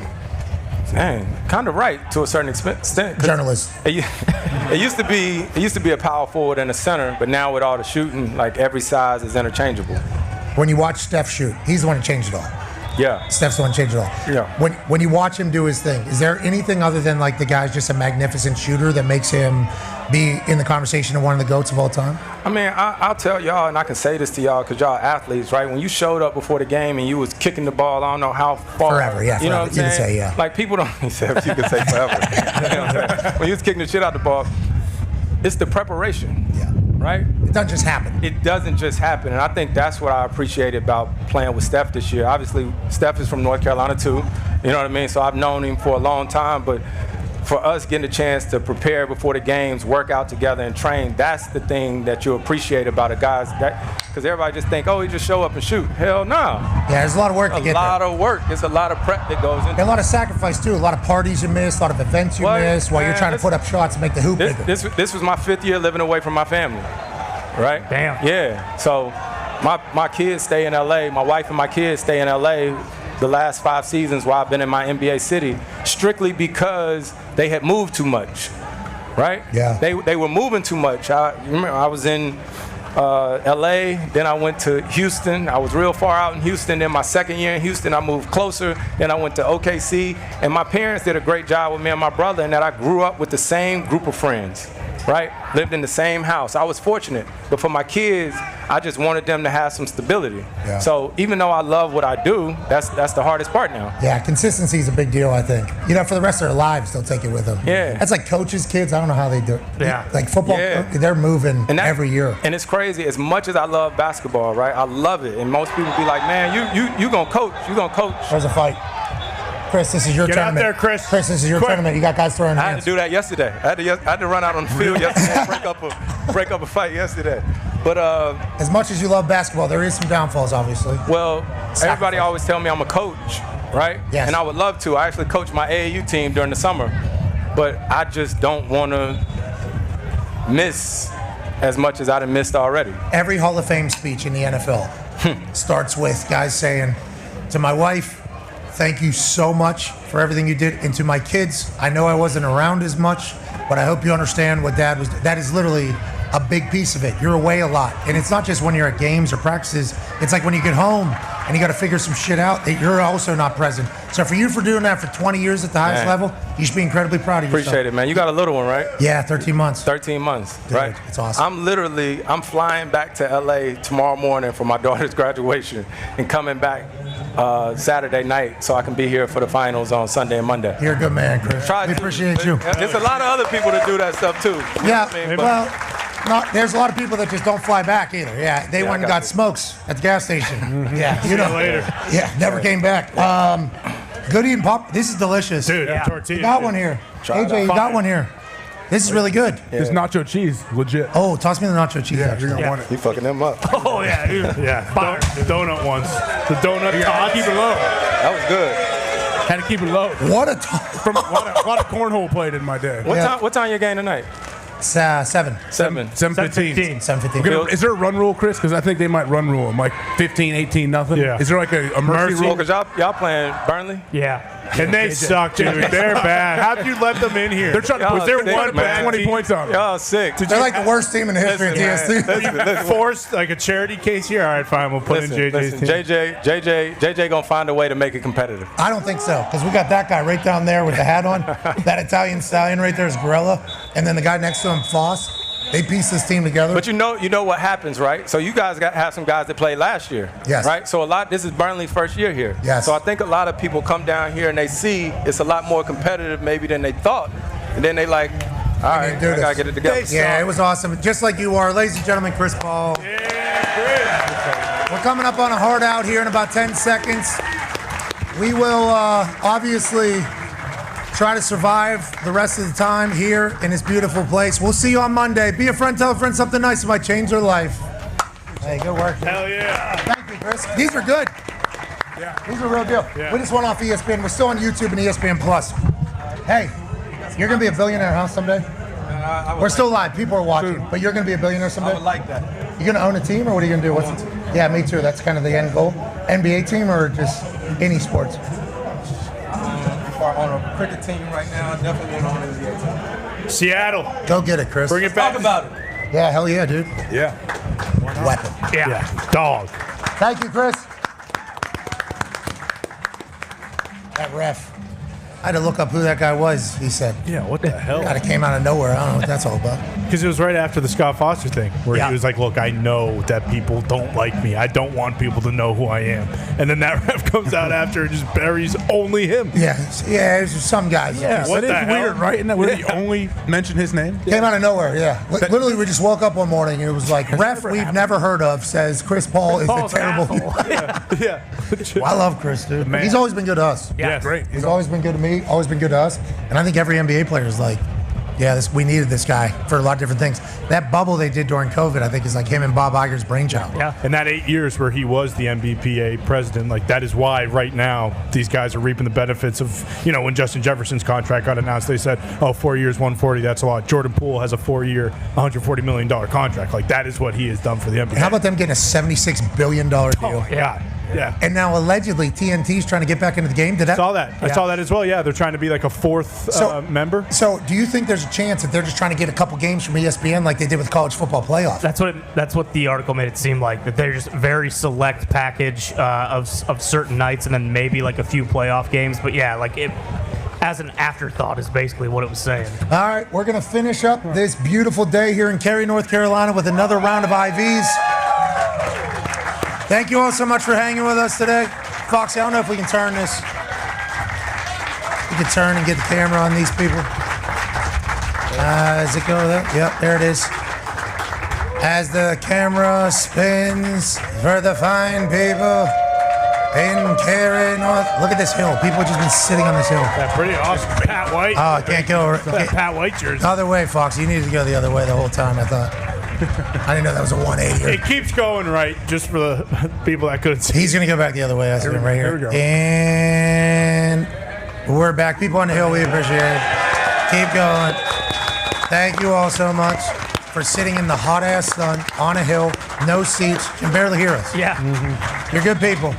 kind of right to a certain extent. Journalist. It used to be a power forward and a center, but now with all the shooting, like every size is interchangeable. When you watch Steph shoot, he's the one who changed it all. Yeah. Steph's the one who changed it all. Yeah. When you watch him do his thing, is there anything other than like the guy's just a magnificent shooter that makes him be in the conversation of one of the GOATs of all time? I mean, I'll tell y'all, and I can say this to y'all because y'all athletes, right? When you showed up before the game and you was kicking the ball, I don't know how far. Forever, yeah. You know what I'm saying? You can say, yeah. Like people don't, you can say forever. You know what I'm saying? When you was kicking the shit out the ball, it's the preparation. Yeah. Right? It doesn't just happen. It doesn't just happen. And I think that's what I appreciated about playing with Steph this year. Obviously, Steph is from North Carolina too. You know what I mean? So I've known him for a long time. But for us getting a chance to prepare before the games, work out together and train, that's the thing that you appreciate about a guy. Because everybody just think, oh, he just show up and shoot. Hell no. Yeah, there's a lot of work to get there. A lot of work. There's a lot of prep that goes into it. A lot of sacrifice too. A lot of parties you miss, a lot of events you miss while you're trying to put up shots and make the hoop bigger. This was my 5th year living away from my family. Right? Damn. Yeah. So my kids stay in LA. My wife and my kids stay in LA the last 5 seasons while I've been in my NBA city, strictly because they had moved too much. Right? Yeah. They were moving too much. Remember I was in LA, then I went to Houston. I was real far out in Houston. Then my 2nd year in Houston, I moved closer. Then I went to OKC. And my parents did a great job with me and my brother in that I grew up with the same group of friends. Right? Lived in the same house. I was fortunate. But for my kids, I just wanted them to have some stability. Yeah. So even though I love what I do, that's the hardest part now. Yeah, consistency is a big deal, I think. You know, for the rest of their lives, they'll take it with them. Yeah. That's like coaches' kids. I don't know how they do it. Yeah. Like football, they're moving every year. And it's crazy. As much as I love basketball, right? I love it. And most people be like, man, you gonna coach. You gonna coach. There's a fight. Chris, this is your tournament. Get out there, Chris. Chris, this is your tournament. You got guys throwing hands. I had to do that yesterday. I had to run out on the field yesterday and break up a fight yesterday. But as much as you love basketball, there is some downfalls, obviously. Well, everybody always tell me I'm a coach, right? Yes. And I would love to. I actually coach my AAU team during the summer, but I just don't want to miss as much as I've missed already. Every Hall of Fame speech in the NFL starts with guys saying, to my wife, thank you so much for everything you did. And to my kids, I know I wasn't around as much, but I hope you understand what Dad was doing. That is literally a big piece of it. You're away a lot. And it's not just when you're at games or practices. It's like when you get home and you got to figure some shit out that you're also not present. So for you for doing that for 20 years at the highest level, you should be incredibly proud of yourself. Appreciate it, man. You got a little one, right? Yeah, 13 months. 13 months, Dude, right? it's awesome. I'm flying back to LA tomorrow morning for my daughter's graduation and coming back Saturday night so I can be here for the finals on Sunday and Monday. You're a good man, Chris. We appreciate you. There's a lot of other people that do that stuff too. Yeah, You know what I mean? well, there's a lot of people that just don't fly back either. Yeah, they went and got smokes at the gas station. Yeah, See you later. Yeah, never came back. Good eating pop. This is delicious. Dude, tortilla. You got one here. AJ, you got one here. This is really good. It's nacho cheese, legit. Oh, toss me the nacho cheese. Yeah, you're gonna want it. You fucking them up. Oh yeah, dude. Yeah. The donut ones. The donut. I keep it low. That was good. Had to keep it low. What a From a lot of cornhole played in my day. What time your game tonight? 7. 7:15. 7:15. Is there a run rule, Chris? Because I think they might run rule them like 15, 18, nothing. Yeah. Is there like a mercy rule? Because y'all playing Burnley? Yeah. And they suck, dude. They're bad. How'd you let them in here? They're trying to Y'all put their sick, one man. 20 points on them. Y'all sick. They're like the worst team in the history of TST. Listen. Forced like a charity case here. All right, fine. We'll put in JJ's team. JJ gonna find a way to make it competitive. I don't think so, because we got that guy right down there with the hat on. That Italian stallion right there is Grella. And then the guy next to him, Foss. They piece this team together. But you know what happens, right? So you guys have some guys that played last year. Yes. Right? So this is Burnley's first year here. Yes. So I think a lot of people come down here and they see it's a lot more competitive maybe than they thought. And then they like, all right, I gotta get it together. Yeah, it was awesome. Just like you are. Ladies and gentlemen, Chris Paul. Yeah, We're coming up on a hard out here in about 10 seconds. We will obviously try to survive the rest of the time here in this beautiful place. We'll see you on Monday. Be a friend, tell a friend something nice. It might change their life. Hey, good work. Hell yeah. Thank you, Chris. These are good. Yeah. These are real deal. Yeah. We just went off ESPN. We're still on YouTube and ESPN Plus. Hey, you're going to be a billionaire, huh, someday? We're still live. People are watching, but you're going to be a billionaire someday? I would like that. You going to own a team, or what are you going to do? Yeah, me too. That's kind of the end goal. NBA team or just any sports? On a cricket team right now, I definitely want to own an NBA team. Seattle. Go get it, Chris. Bring it back. Talk about it. Yeah, hell yeah, dude. Yeah. Weapon. Yeah. Dog. Thank you, Chris. That ref. I had to look up who that guy was, he said. Yeah, what the hell? Kind of came out of nowhere. I don't know what that's all about. Because it was right after the Scott Foster thing where Yeah. he was like, look, I know that people don't like me. I don't want people to know who I am. And then that ref comes out after and just buries only him. Yeah, it's some guys. Yeah, what That the is hell? weird, right? Isn't that weird? You only mention his name? Came out of nowhere, yeah. Literally, we just woke up one morning and it was like, ref we've never heard of says Chris Paul is a Paul's an terrible. Yeah. Well, I love Chris, dude. Man. He's always been good to us. Yeah, great. He's always been good to me, always been good to us. And I think every NBA player is like, yeah, we needed this guy for a lot of different things. That bubble they did during COVID, I think, is like him and Bob Iger's brainchild. Yeah. And that 8 years where he was the NBPA president, like that is why right now these guys are reaping the benefits of, when Justin Jefferson's contract got announced, they said, 4 years, 140, that's a lot. Jordan Poole has a 4-year, $140 million contract. Like that is what he has done for the NBA. And how about them getting a $76 billion deal? Oh, yeah. Yeah. And now allegedly TNT's trying to get back into the game. Did that? I saw that as well. Yeah, they're trying to be like a fourth member. So do you think there's a chance that they're just trying to get a couple games from ESPN like they did with college football playoff? That's what the article made it seem like, that they're just very select package of certain nights and then maybe like a few playoff games. But yeah, like it as an afterthought is basically what it was saying. All right, we're going to finish up this beautiful day here in Cary, North Carolina with another round of IVs. Thank you all so much for hanging with us today. Foxy, I don't know if we can turn this. We can turn and get the camera on these people. Does it go there? Yep, there it is. As the camera spins for the fine people in Cary, North. Look at this hill. People have just been sitting on this hill. That's pretty awesome. Pat White. Oh, I can't go. Pat White jersey. Other way, Fox. You needed to go the other way the whole time, I thought. I didn't know that was a 180. It keeps going right, just for the people that couldn't see. He's going to go back the other way. I see him right here. we go. And we're back. People on the hill, we appreciate it. Keep going. Thank you all so much for sitting in the hot-ass sun on a hill, no seats, can barely hear us. Yeah. You're good people.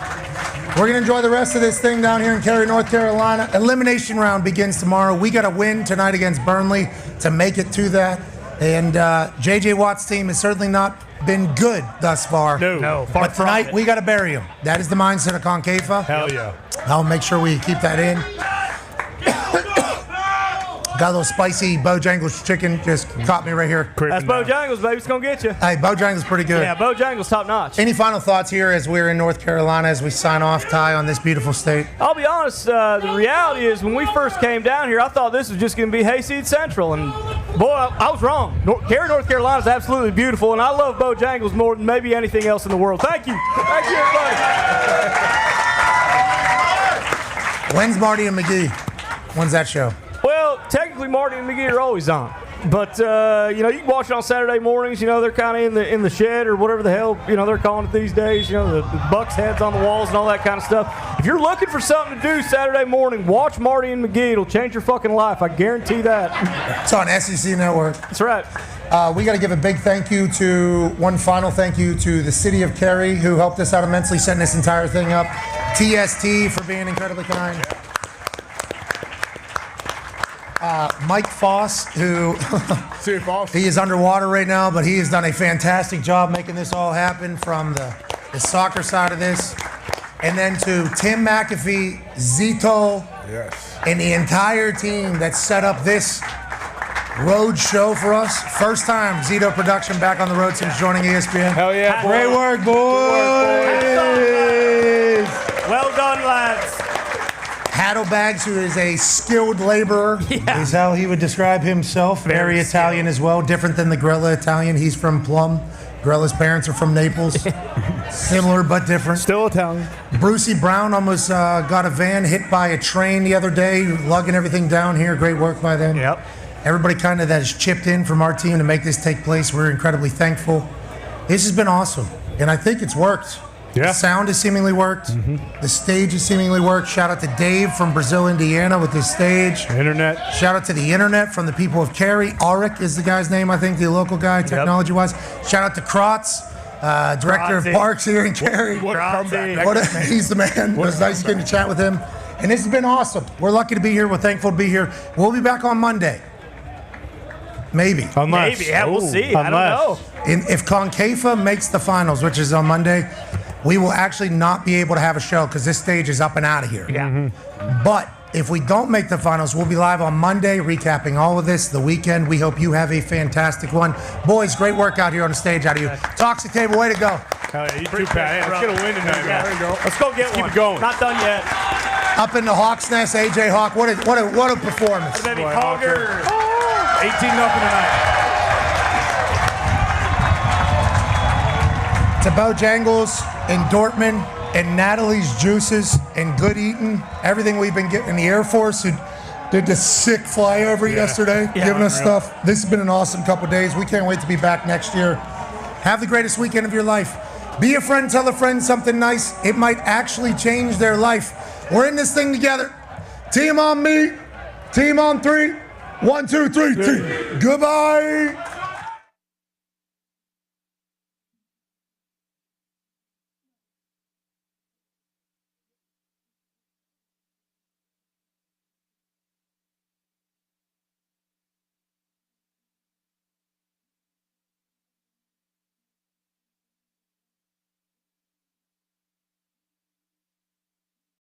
We're going to enjoy the rest of this thing down here in Cary, North Carolina. Elimination round begins tomorrow. We got to win tonight against Burnley to make it to that. And J.J. Watt's team has certainly not been good thus far. No. But tonight, we got to bury him. That is the mindset of Concaifa. Hell yeah. I'll make sure we keep that in. Got a little spicy Bojangles chicken. Just caught me right here. That's Bojangles, baby. It's going to get you. Hey, Bojangles pretty good. Yeah, Bojangles top notch. Any final thoughts here as we're in North Carolina as we sign off, Ty, on this beautiful state? I'll be honest, the reality is when we first came down here, I thought this was just going to be Hayseed Central. And, boy, I was wrong. Cary, North Carolina is absolutely beautiful, and I love Bojangles more than maybe anything else in the world. Thank you. Thank you, everybody. When's Marty and McGee? When's that show? Well, technically, Marty and McGee are always on. But, you can watch it on Saturday mornings. They're kind of in the shed or whatever the hell, they're calling it these days. The Bucks heads on the walls and all that kind of stuff. If you're looking for something to do Saturday morning, watch Marty and McGee. It'll change your fucking life. I guarantee that. It's on SEC Network. That's right. We got to give a big one final thank you to the city of Cary, who helped us out immensely setting this entire thing up. TST for being incredibly kind. Mike Foss, who he is underwater right now, but he has done a fantastic job making this all happen from the soccer side of this. And then to Tim McAfee, Zito, and the entire team that set up this road show for us. First time Zito production back on the road since joining ESPN. Hell yeah. Great work, boys. Well done, lads. Haddlebags, who is a skilled laborer, is how he would describe himself. Very Italian as well, different than the Grella Italian. He's from Plum. Grella's parents are from Naples. Similar but different. Still Italian. Brucey Brown almost got a van hit by a train the other day, lugging everything down here. Great work by them. Yep. Everybody kind of that has chipped in from our team to make this take place. We're incredibly thankful. This has been awesome, and I think it's worked. Yeah. The sound has seemingly worked. Mm-hmm. The stage has seemingly worked. Shout out to Dave from Brazil, Indiana with his stage. Internet. Shout out to the internet from the people of Cary. Arik is the guy's name, I think, the local guy, technology-wise. Shout out to Kratz, director of parks here in Cary. What a comeback. He's the man. It was nice getting to chat with him. And this has been awesome. We're lucky to be here. We're thankful to be here. We'll be back on Monday. Maybe. Maybe. Yeah, we'll see. I don't know. If Concaifa makes the finals, which is on Monday, we will actually not be able to have a show because this stage is up and out of here. Yeah. Mm-hmm. But if we don't make the finals, we'll be live on Monday recapping all of this, the weekend. We hope you have a fantastic one. Boys, great work out here on the stage out of you. Toxic Table, way to go. Hell yeah, you too, Pat. Let's get a win tonight, man. There you go. Let's go get one. Keep it going. Not done yet. Up in the Hawks Nest, AJ Hawk. What a performance. Baby Hawker. 18-0 tonight. To Bojangles and Dortmund and Natalie's Juices and Good Eating, everything we've been getting in the Air Force, who did the sick flyover yesterday, giving us stuff. This has been an awesome couple of days. We can't wait to be back next year. Have the greatest weekend of your life. Be a friend, tell a friend something nice. It might actually change their life. We're in this thing together. Team on me. Team on three. 1, 2, 3, team. Goodbye.